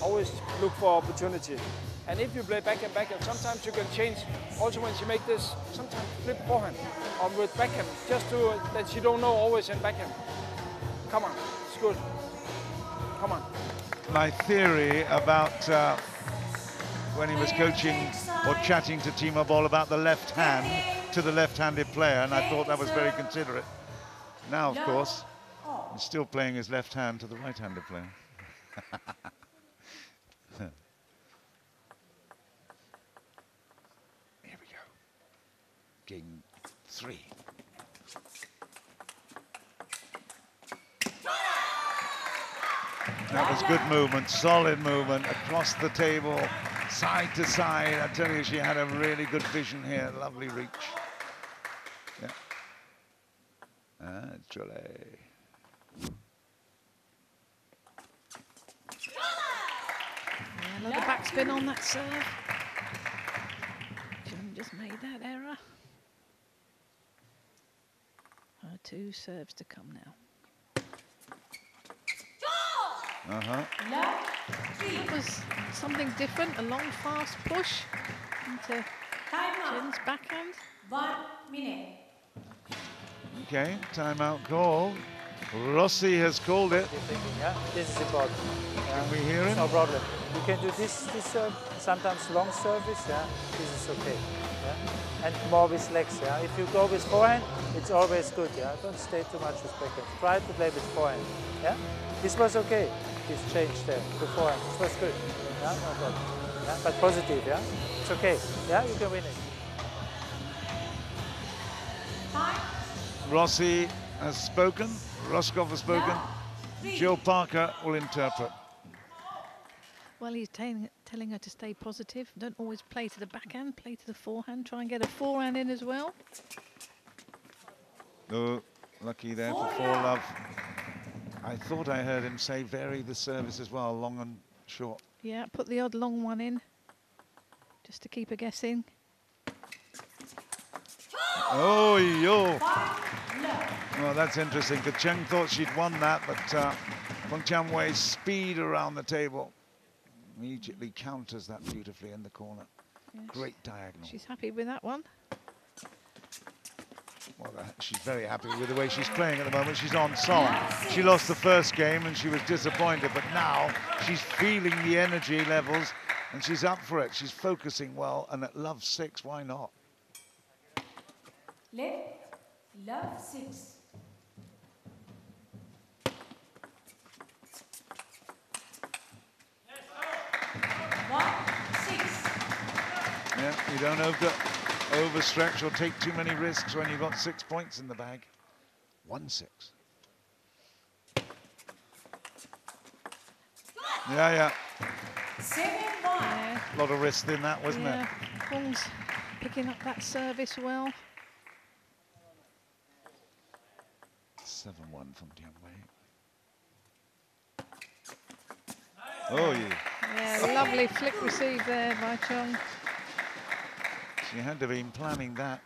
[SPEAKER 7] Always look for opportunity. And if you play backhand, sometimes you can change. Also when she make this, sometimes flip forehand or with backhand, just to that she don't know always in backhand. Come on, it's good. Come on.
[SPEAKER 4] My theory about when he was coaching or chatting to Timo Boll about the left hand to the left-handed player, and I thought that was very considerate. Now, of course, he's still playing his left hand to the right-handed player. Here we go. Game 3. That was good movement, solid movement across the table, side to side. I tell you, she had a really good vision here, lovely reach. Yeah. Chole.
[SPEAKER 5] Yeah, another backspin on that serve. Jung just made that error. 2 serves to come now. That was something different, a long, fast push into Chen's backhand.
[SPEAKER 1] 1 minute.
[SPEAKER 4] Okay, timeout call. Rossi has called it.
[SPEAKER 9] Yeah, this is important.
[SPEAKER 4] Can we hear him?
[SPEAKER 9] No problem. You can do this serve, sometimes long service, yeah, this is okay. Yeah? And more with legs, yeah. If you go with forehand, it's always good, yeah. Don't stay too much with backhand. Try to play with forehand, yeah. This was okay. This change there, beforehand. This was good. Yeah, no problem. Yeah, but positive, yeah. It's okay. Yeah, you can win it.
[SPEAKER 4] Rossi has spoken. Roscoff has spoken. Jill Parker will interpret.
[SPEAKER 5] Well, he's telling her to stay positive. Don't always play to the backhand, play to the forehand. Try and get a forehand in as well.
[SPEAKER 4] Oh, lucky there for 4-love. I thought I heard him say vary the service as well, long and short.
[SPEAKER 5] Yeah, put the odd long one in, just to keep her guessing.
[SPEAKER 4] Oh, yo. Well, that's interesting, because Cheng thought she'd won that, but Feng Tianwei's speed around the table immediately counters that beautifully in the corner. Yes. Great diagonal.
[SPEAKER 5] She's happy with that one.
[SPEAKER 4] Well, she's very happy with the way she's playing at the moment. She's on song. She lost the first game and she was disappointed, but now she's feeling the energy levels and she's up for it. She's focusing well, and at love 6, why not?
[SPEAKER 1] Love 6.
[SPEAKER 4] Yeah, you don't have to overstretch or take too many risks when you've got 6 points in the bag. 1-6. Yeah.
[SPEAKER 1] 7-1.
[SPEAKER 4] A lot of risk in that, wasn't it?
[SPEAKER 5] Feng's picking up that service well.
[SPEAKER 4] 7-1 from Tianwei. Oh, yeah.
[SPEAKER 5] Yeah, lovely flick receive there by Cheng.
[SPEAKER 4] She had to have been planning that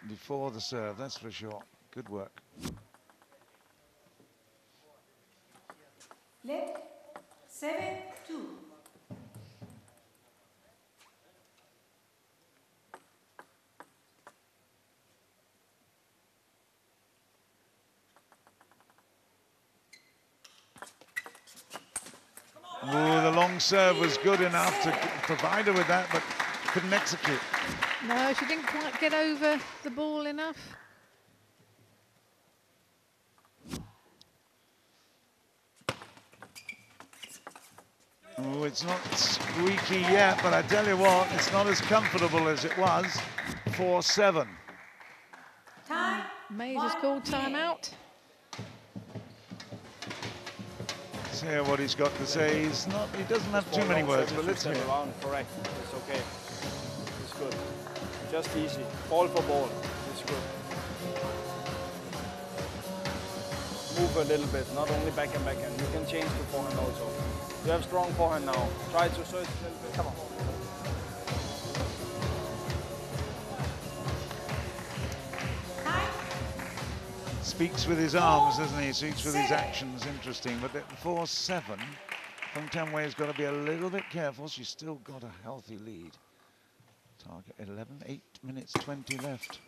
[SPEAKER 4] before the serve, that's for sure. Good work.
[SPEAKER 1] Left 7-2.
[SPEAKER 4] Oh, the long serve was good enough to provide her with that, but couldn't execute.
[SPEAKER 5] No, she didn't quite get over the ball enough.
[SPEAKER 4] Oh, it's not squeaky yet, but I tell you what, it's not as comfortable as it was. 4-7.
[SPEAKER 5] Mays has called timeout.
[SPEAKER 4] Let's hear what he's got to say. He doesn't have too many words, but let's hear it.
[SPEAKER 7] Correct, it's okay. It's good. Just easy. Ball for ball. It's good. Move a little bit, not only backhand. You can change to forehand also. You have strong forehand now. Try to search a little bit. Come on.
[SPEAKER 4] Speaks with his arms, doesn't he? Speaks with his actions. Interesting. But at 4-7, Feng Tianwei has got to be a little bit careful. She's still got a healthy lead. Target 11, 8 minutes 20 left.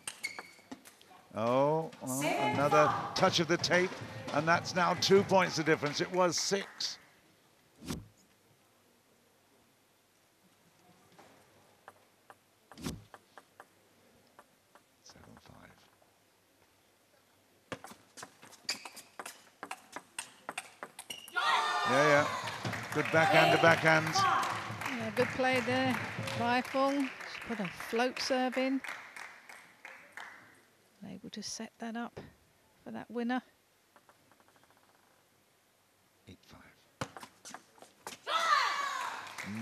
[SPEAKER 4] Oh, well, another touch of the tape, and that's now 2 points the difference. It was 6. Yeah. Good backhand to backhand.
[SPEAKER 5] Yeah, good play there by Feng. She put a float serve in. Able to set that up for that winner.
[SPEAKER 4] 8-5.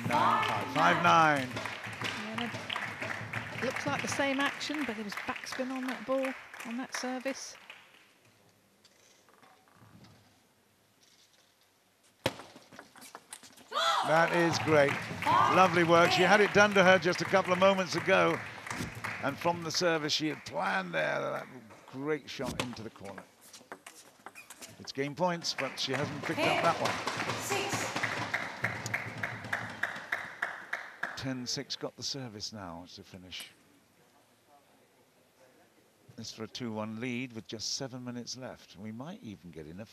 [SPEAKER 4] 9-5. 5-9.
[SPEAKER 5] Yeah, looks like the same action, but there was backspin on that ball, on that service.
[SPEAKER 4] That is great. Lovely work. She had it done to her just a couple of moments ago. And from the service, she had planned there that great shot into the corner. It's game points, but she hasn't picked up that one. 10-6 got the service now to finish. This for a 2-1 lead with just 7 minutes left. We might even get in a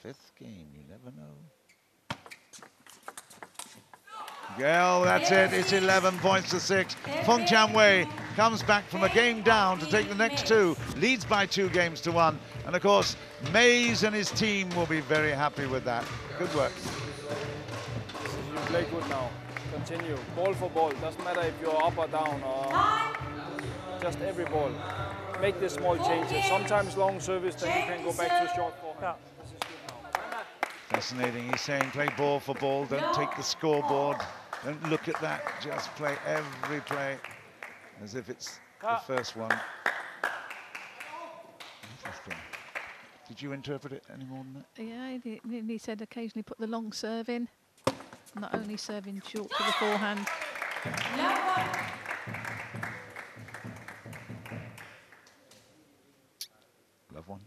[SPEAKER 4] 5th game, you never know. Well, that's it. It's 11 points to 6. Feng Tianwei comes back from a game down to take the next 2, leads by 2 games to 1. And of course, Mays and his team will be very happy with that. Good work.
[SPEAKER 7] You play good now. Continue. Ball for ball. Doesn't matter if you're up or down or just every ball. Make the small changes. Sometimes long service, then you can go back to short forehand. This is good now.
[SPEAKER 4] Fascinating. He's saying play ball for ball. Don't take the scoreboard. Don't look at that. Just play every play as if it's the first one. Interesting. Did you interpret it any more than that?
[SPEAKER 5] Yeah, he said occasionally put the long serve in, not only serving short to the forehand.
[SPEAKER 4] Love one.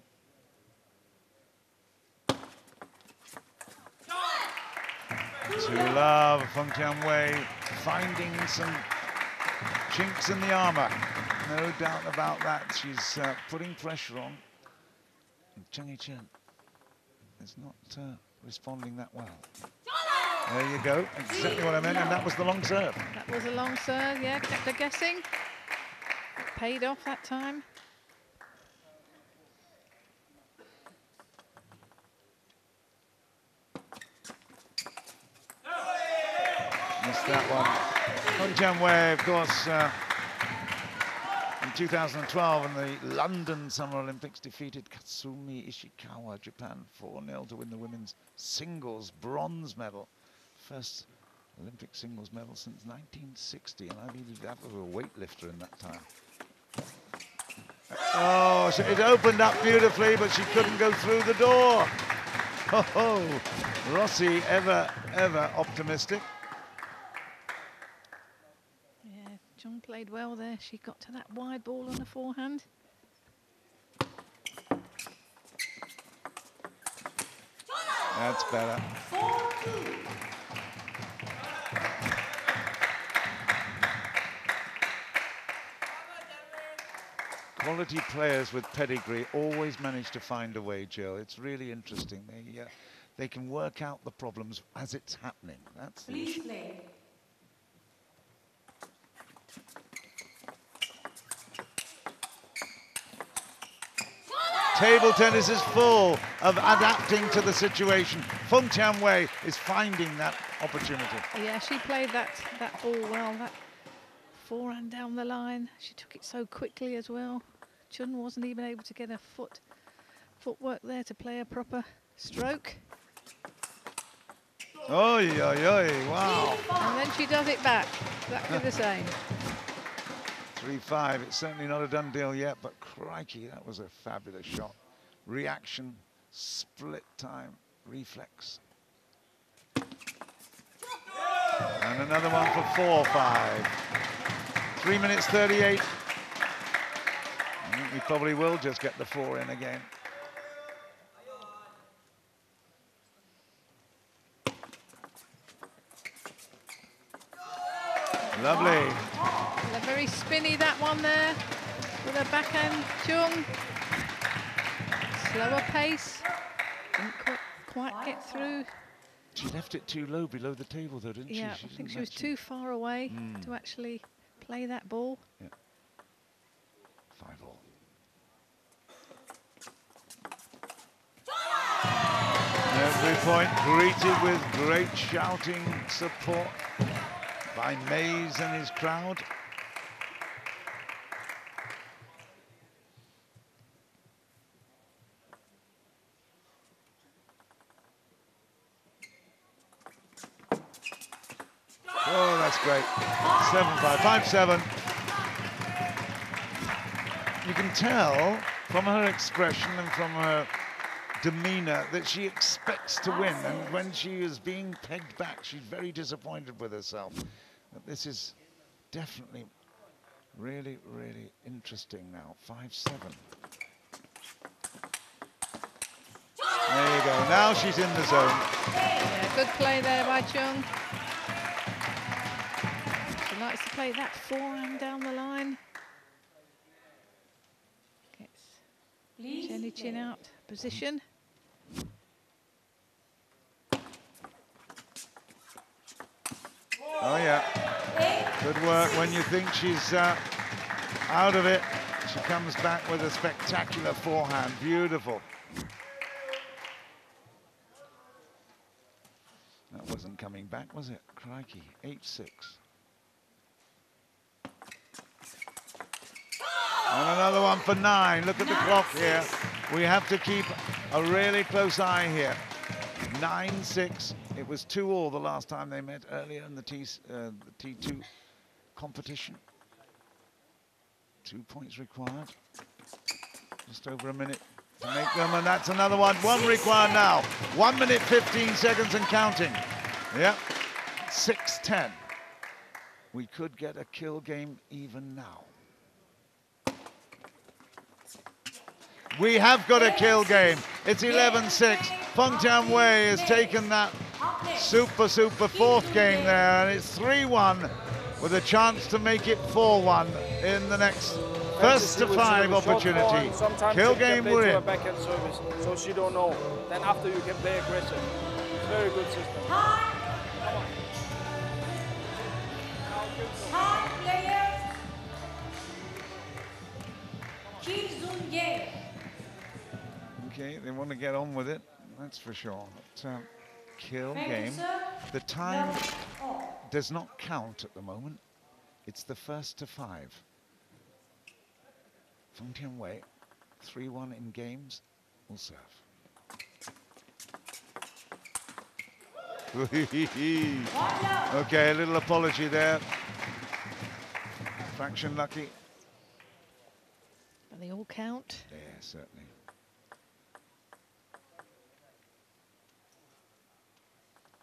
[SPEAKER 4] To love, Feng Tianwei finding some chinks in the armour. No doubt about that. She's putting pressure on. And Chen is not responding that well. There you go, exactly what I meant, and that was the long serve.
[SPEAKER 5] That was a long serve, yeah, kept her guessing. It paid off that time.
[SPEAKER 4] Missed that one. Feng Tianwei, of course, in 2012 in the London Summer Olympics, defeated Katsumi Ishikawa, Japan, 4-0 to win the women's singles bronze medal. First Olympic singles medal since 1960, and I believe that was a weightlifter in that time. Oh, so it opened up beautifully, but she couldn't go through the door. Oh, Rossi, ever optimistic.
[SPEAKER 5] Yeah, Jung played well there. She got to that wide ball on the forehand.
[SPEAKER 4] That's better. Quality players with pedigree always manage to find a way, Jill. It's really interesting. They can work out the problems as it's happening. That's the issue. Table tennis is full of adapting to the situation. Feng Tianwei is finding that opportunity.
[SPEAKER 5] Yeah, she played that ball well. That forehand down the line. She took it so quickly as well. Chun wasn't even able to get her footwork there to play a proper stroke.
[SPEAKER 4] Oi, oi, oi, wow.
[SPEAKER 5] And then she does it back. Exactly the same.
[SPEAKER 4] 3-5, it's certainly not a done deal yet, but crikey, that was a fabulous shot. Reaction, split time, reflex. And another one for 4-5. 3 minutes 38. I think we probably will just get the 4 in again. Lovely.
[SPEAKER 5] They're very spinny, that one there, with a backhand, Jung. Slower pace, didn't quite get through.
[SPEAKER 4] She left it too low below the table, though, didn't she?
[SPEAKER 5] Yeah, I think she was too far away to actually play that ball.
[SPEAKER 4] Yeah. 5-all. Every point greeted with great shouting support by Mays and his crowd. Oh, that's great. 7-5, 5-7. You can tell from her expression and from her demeanor that she expects to win, and when she is being pegged back, she's very disappointed with herself. But this is definitely really, really interesting now. 5-7. There you go. Now she's in the zone.
[SPEAKER 5] Yeah, good play there by Jung. She likes to play that forehand down the line. Gets Jenny Chin out position.
[SPEAKER 4] Oh yeah, good work. When you think she's out of it, she comes back with a spectacular forehand. Beautiful. That wasn't coming back, was it? Crikey, 8-6. And another one for 9. Look at the clock here. We have to keep a really close eye here. 9-6. It was 2-all the last time they met earlier in the T2 competition. 2 points required. Just over a minute to make them, and that's another one. 1 required now. 1 minute 15 seconds and counting. Yep. 6-10. We could get a kill game even now. We have got a kill game. It's 11-6. Feng Tianwei has taken that super fourth game there, and it's 3-1 with a chance to make it 4-1 in the next first to 5 opportunity. Kill game we're in.
[SPEAKER 7] Backhand service, so she don't know. Then after you can play aggressive. It's very good system.
[SPEAKER 4] Okay, they want to get on with it, that's for sure. But, kill game. The time does not count at the moment. It's the first to 5. Feng Tianwei, 3-1 in games, will serve. Okay, a little apology there. Fraction lucky.
[SPEAKER 5] But they all count.
[SPEAKER 4] Yeah, certainly.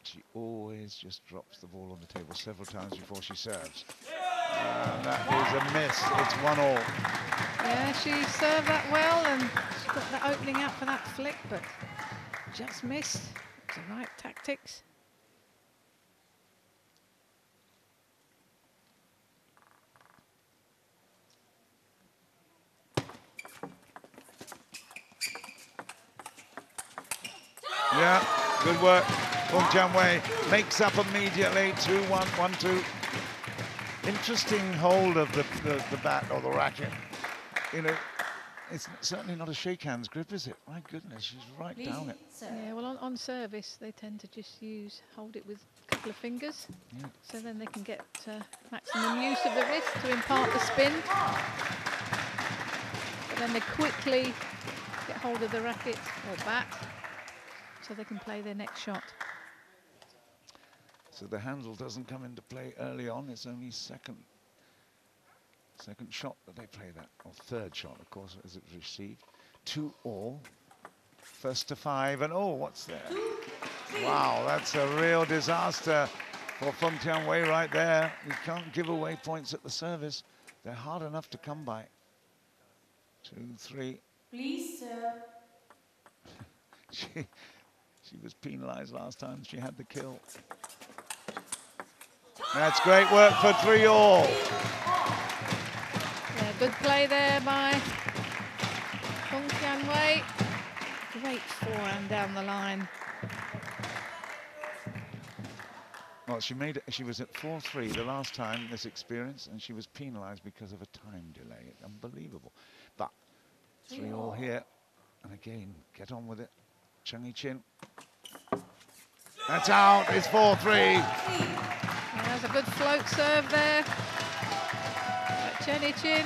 [SPEAKER 4] She always just drops the ball on the table several times before she serves. That is a miss. It's 1-all.
[SPEAKER 5] Yeah, she served that well, and she got the opening out for that flick, but just missed. It's the right tactics.
[SPEAKER 4] Yeah, good work. Feng Tianwei makes up immediately. 2-1, 1-2. Interesting hold of the bat or the racket. You know, it's certainly not a shake hands grip, is it? My goodness, she's right down it.
[SPEAKER 5] Yeah, well, on service, they tend to just hold it with a couple of fingers.
[SPEAKER 4] Yeah.
[SPEAKER 5] So then they can get maximum use of the wrist to impart the spin. But then they quickly get hold of the racket or bat so they can play their next shot.
[SPEAKER 4] So the handle doesn't come into play early on. It's only second shot that they play that, or third shot, of course, as it's received. 2-all. First to 5, and oh, what's there? Wow, that's a real disaster for Feng Tianwei right there. You can't give away points at the service. They're hard enough to come by. 2-3.
[SPEAKER 1] Please, sir.
[SPEAKER 4] She was penalized last time she had the kill. That's great work for 3-all.
[SPEAKER 5] Yeah, good play there by Feng Tianwei. Great forehand down the line.
[SPEAKER 4] Well, she was at 4-3 the last time this experience, and she was penalised because of a time delay. Unbelievable. But 3-all here, and again, get on with it. Cheng. That's out. It's 4-3.
[SPEAKER 5] There's a good float serve there. Chien-an.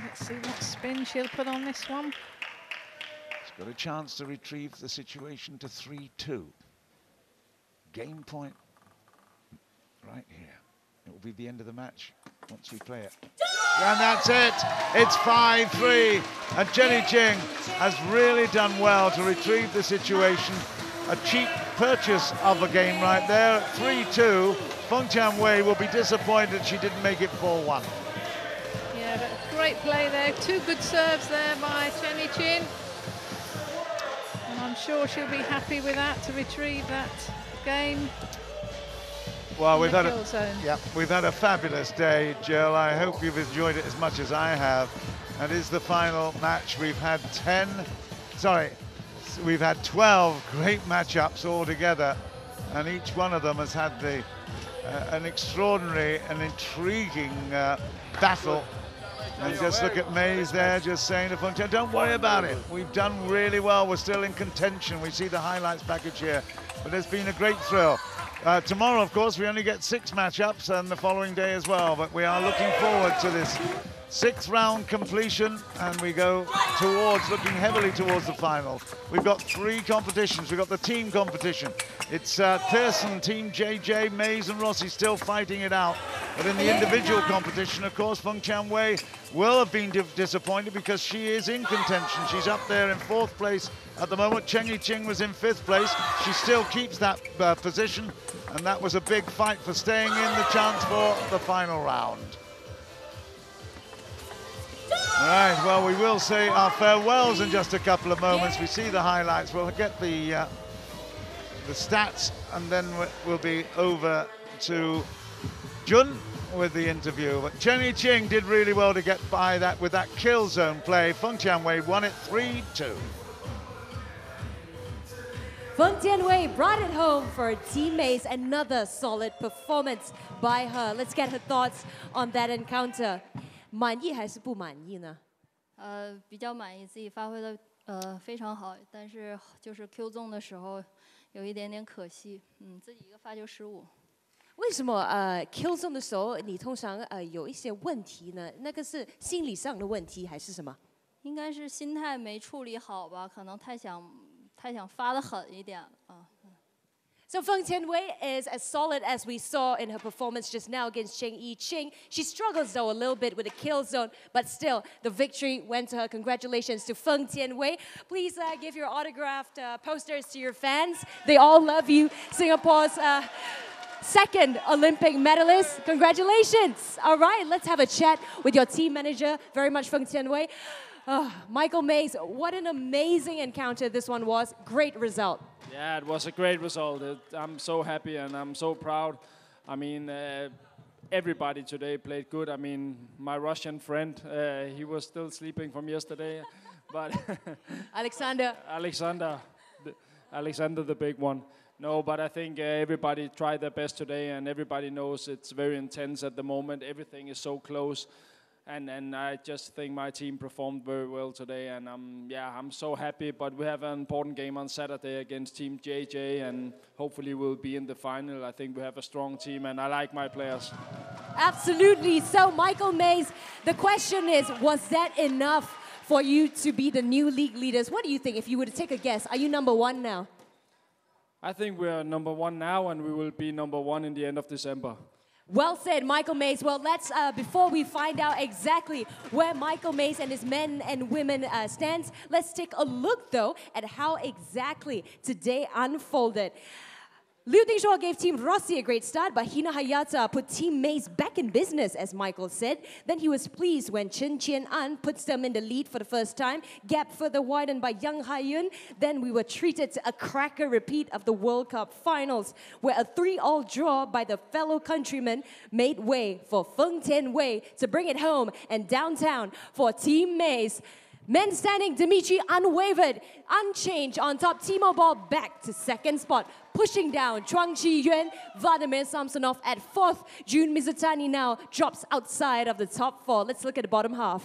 [SPEAKER 5] Let's see what spin she'll put on this one.
[SPEAKER 4] She's got a chance to retrieve the situation to 3-2. Game point right here. It will be the end of the match once we play it. And that's it. It's 5-3. And Chien has really done well to retrieve the situation. A cheap purchase of a game right there at 3-2. Feng Tianwei will be disappointed she didn't make it 4-1.
[SPEAKER 5] Yeah, but great play there. Two good serves there by Chien-an. And I'm sure she'll be happy with that to retrieve that game.
[SPEAKER 4] Well, we've had a fabulous day, Jill. I hope you've enjoyed it as much as I have. That is the final match. We've had 12 great matchups all together, and each one of them has had an extraordinary and intriguing battle. And just look at Mays there, just saying to Feng, don't worry about it. We've done really well. We're still in contention. We see the highlights package here, but it's been a great thrill. Tomorrow, of course, we only get 6 matchups, and the following day as well. But we are looking forward to this 6th round completion, and we go looking heavily towards the final. We've got 3 competitions. We've got the team competition. It's Pearson, Team JJ, Mays and Rossi still fighting it out. But in the individual competition, of course, Feng Tianwei will have been disappointed because she is in contention. She's up there in 4th place at the moment. Cheng was in 5th place. She still keeps that position, and that was a big fight for staying in the chance for the final round. All right, well, we will say our farewells in just a couple of moments. We see the highlights. We'll get the stats, and then we'll be over to Jun with the interview. But Chien-an did really well to get by that with that kill zone play. Feng Tianwei won it 3-2.
[SPEAKER 1] Feng Tianwei brought it home for Team Mays. Another solid performance by her. Let's get her thoughts on that encounter. 满意还是不满意呢？
[SPEAKER 14] 比较满意，自己发挥的非常好，但是就是 Q 中的时候有一点点可惜，自己一个发球失误。
[SPEAKER 1] 为什么Q 中的时候你通常有一些问题呢？那个是心理上的问题还是什么？
[SPEAKER 14] 应该是心态没处理好吧，可能太想发得狠一点啊。
[SPEAKER 1] So Feng Tianwei is as solid as we saw in her performance just now against Cheng. She struggles though a little bit with the kill zone, but still the victory went to her. Congratulations to Feng Tianwei. Please give your autographed posters to your fans. They all love you. Singapore's 2nd Olympic medalist. Congratulations. All right, let's have a chat with your team manager. Very much Feng Tianwei. Michael Mays, what an amazing encounter this one was. Great result.
[SPEAKER 2] Yeah, it was a great result. I'm so happy and I'm so proud. I mean, everybody today played good. I mean, my Russian friend, he was still sleeping from yesterday. But
[SPEAKER 1] Aleksandr,
[SPEAKER 2] the big one. No, but I think everybody tried their best today, and everybody knows it's very intense at the moment. Everything is so close. And I just think my team performed very well today, and I'm so happy. But we have an important game on Saturday against Team JJ, and hopefully we'll be in the final. I think we have a strong team, and I like my players.
[SPEAKER 1] Absolutely. So, Michael Mays, the question is, was that enough for you to be the new league leaders? What do you think? If you were to take a guess, are you #1 now?
[SPEAKER 2] I think we're #1 now, and we will be #1 in the end of December.
[SPEAKER 1] Well said, Michael Mays. Well, let's, before we find out exactly where Michael Mays and his men and women stands, let's take a look, though, at how exactly today unfolded. Dingshuo gave Team Rossi a great start, but Hina Hayata put Team Maze back in business, as Michael said. Then he was pleased when Chien-an puts them in the lead for the first time. Gap further widened by young Haeun. Then we were treated to a cracker repeat of the World Cup finals, where a 3-all draw by the fellow countrymen made way for Feng Tianwei to bring it home and downtown for Team Maze. Men standing, Dimitrij unwavered, unchanged on top. Timo Boll back to second spot, pushing down Chuang Chi-yuan, Vladimir Samsonov at fourth. Jun Mizutani now drops outside of the top 4. Let's look at the bottom half.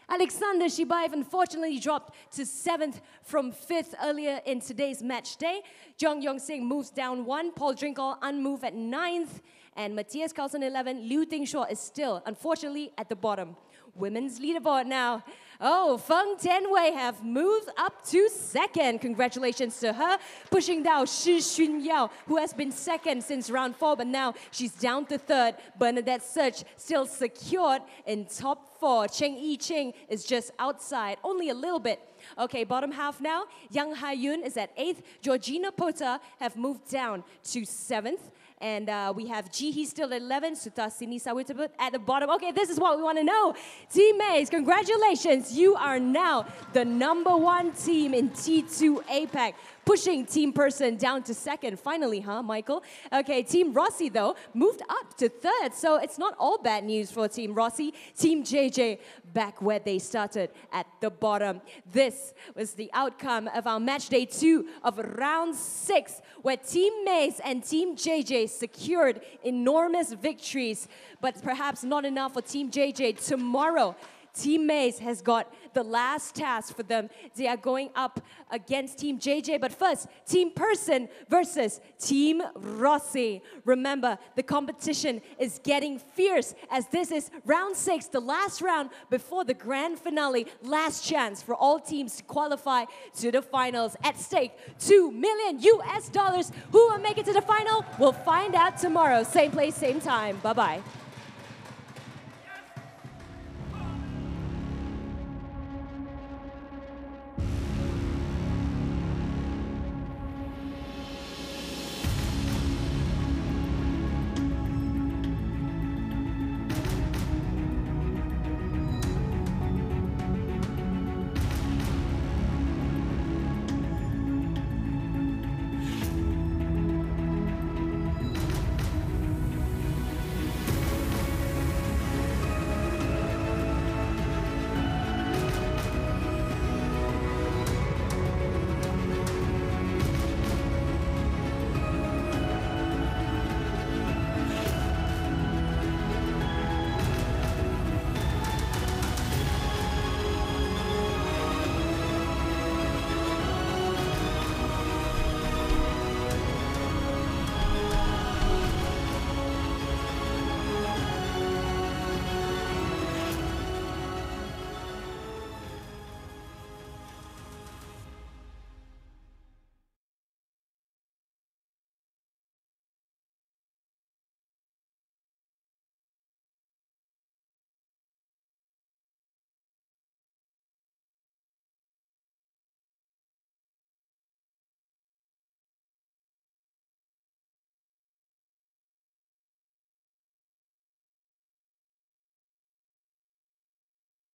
[SPEAKER 1] Aleksandr Shibaev unfortunately dropped to 7th from 5th earlier in today's match day. Jung Yong-sing moves down 1, Paul Drinkhall unmoved at 9th, and Matthias Carlsen 11. Dingshuo is still, unfortunately, at the bottom. Women's leaderboard now. Oh, Feng Tianwei have moved up to 2nd. Congratulations to her. Pushing down Shi Xunyao, who has been 2nd since round 4, but now she's down to 3rd. Bernadette Search still secured in top 4. I-Ching is just outside, only a little bit. Okay, bottom half now. Young Haeun is at 8th. Georgina, Pota have moved down to 7th. And we have Jihi still at 11, Sutasini Sawitabut at the bottom. Okay, this is what we want to know. Team Maze, congratulations. You are now the #1 team in T2 APAC, pushing Team Person down to 2nd. Finally, huh, Michael? Okay, Team Rossi, though, moved up to 3rd. So it's not all bad news for Team Rossi. Team JJ back where they started at the bottom. This was the outcome of our match day 2 of round 6, where Team Maze and Team JJ secured enormous victories, but perhaps not enough for Team JJ. Tomorrow, Team Maze has got the last task for them. They are going up against Team JJ, but first, Team Person versus Team Rossi. Remember, the competition is getting fierce as this is round 6, the last round before the grand finale. Last chance for all teams to qualify to the finals. At stake, $2 million. Who will make it to the final? We'll find out tomorrow. Same place, same time. Bye-bye.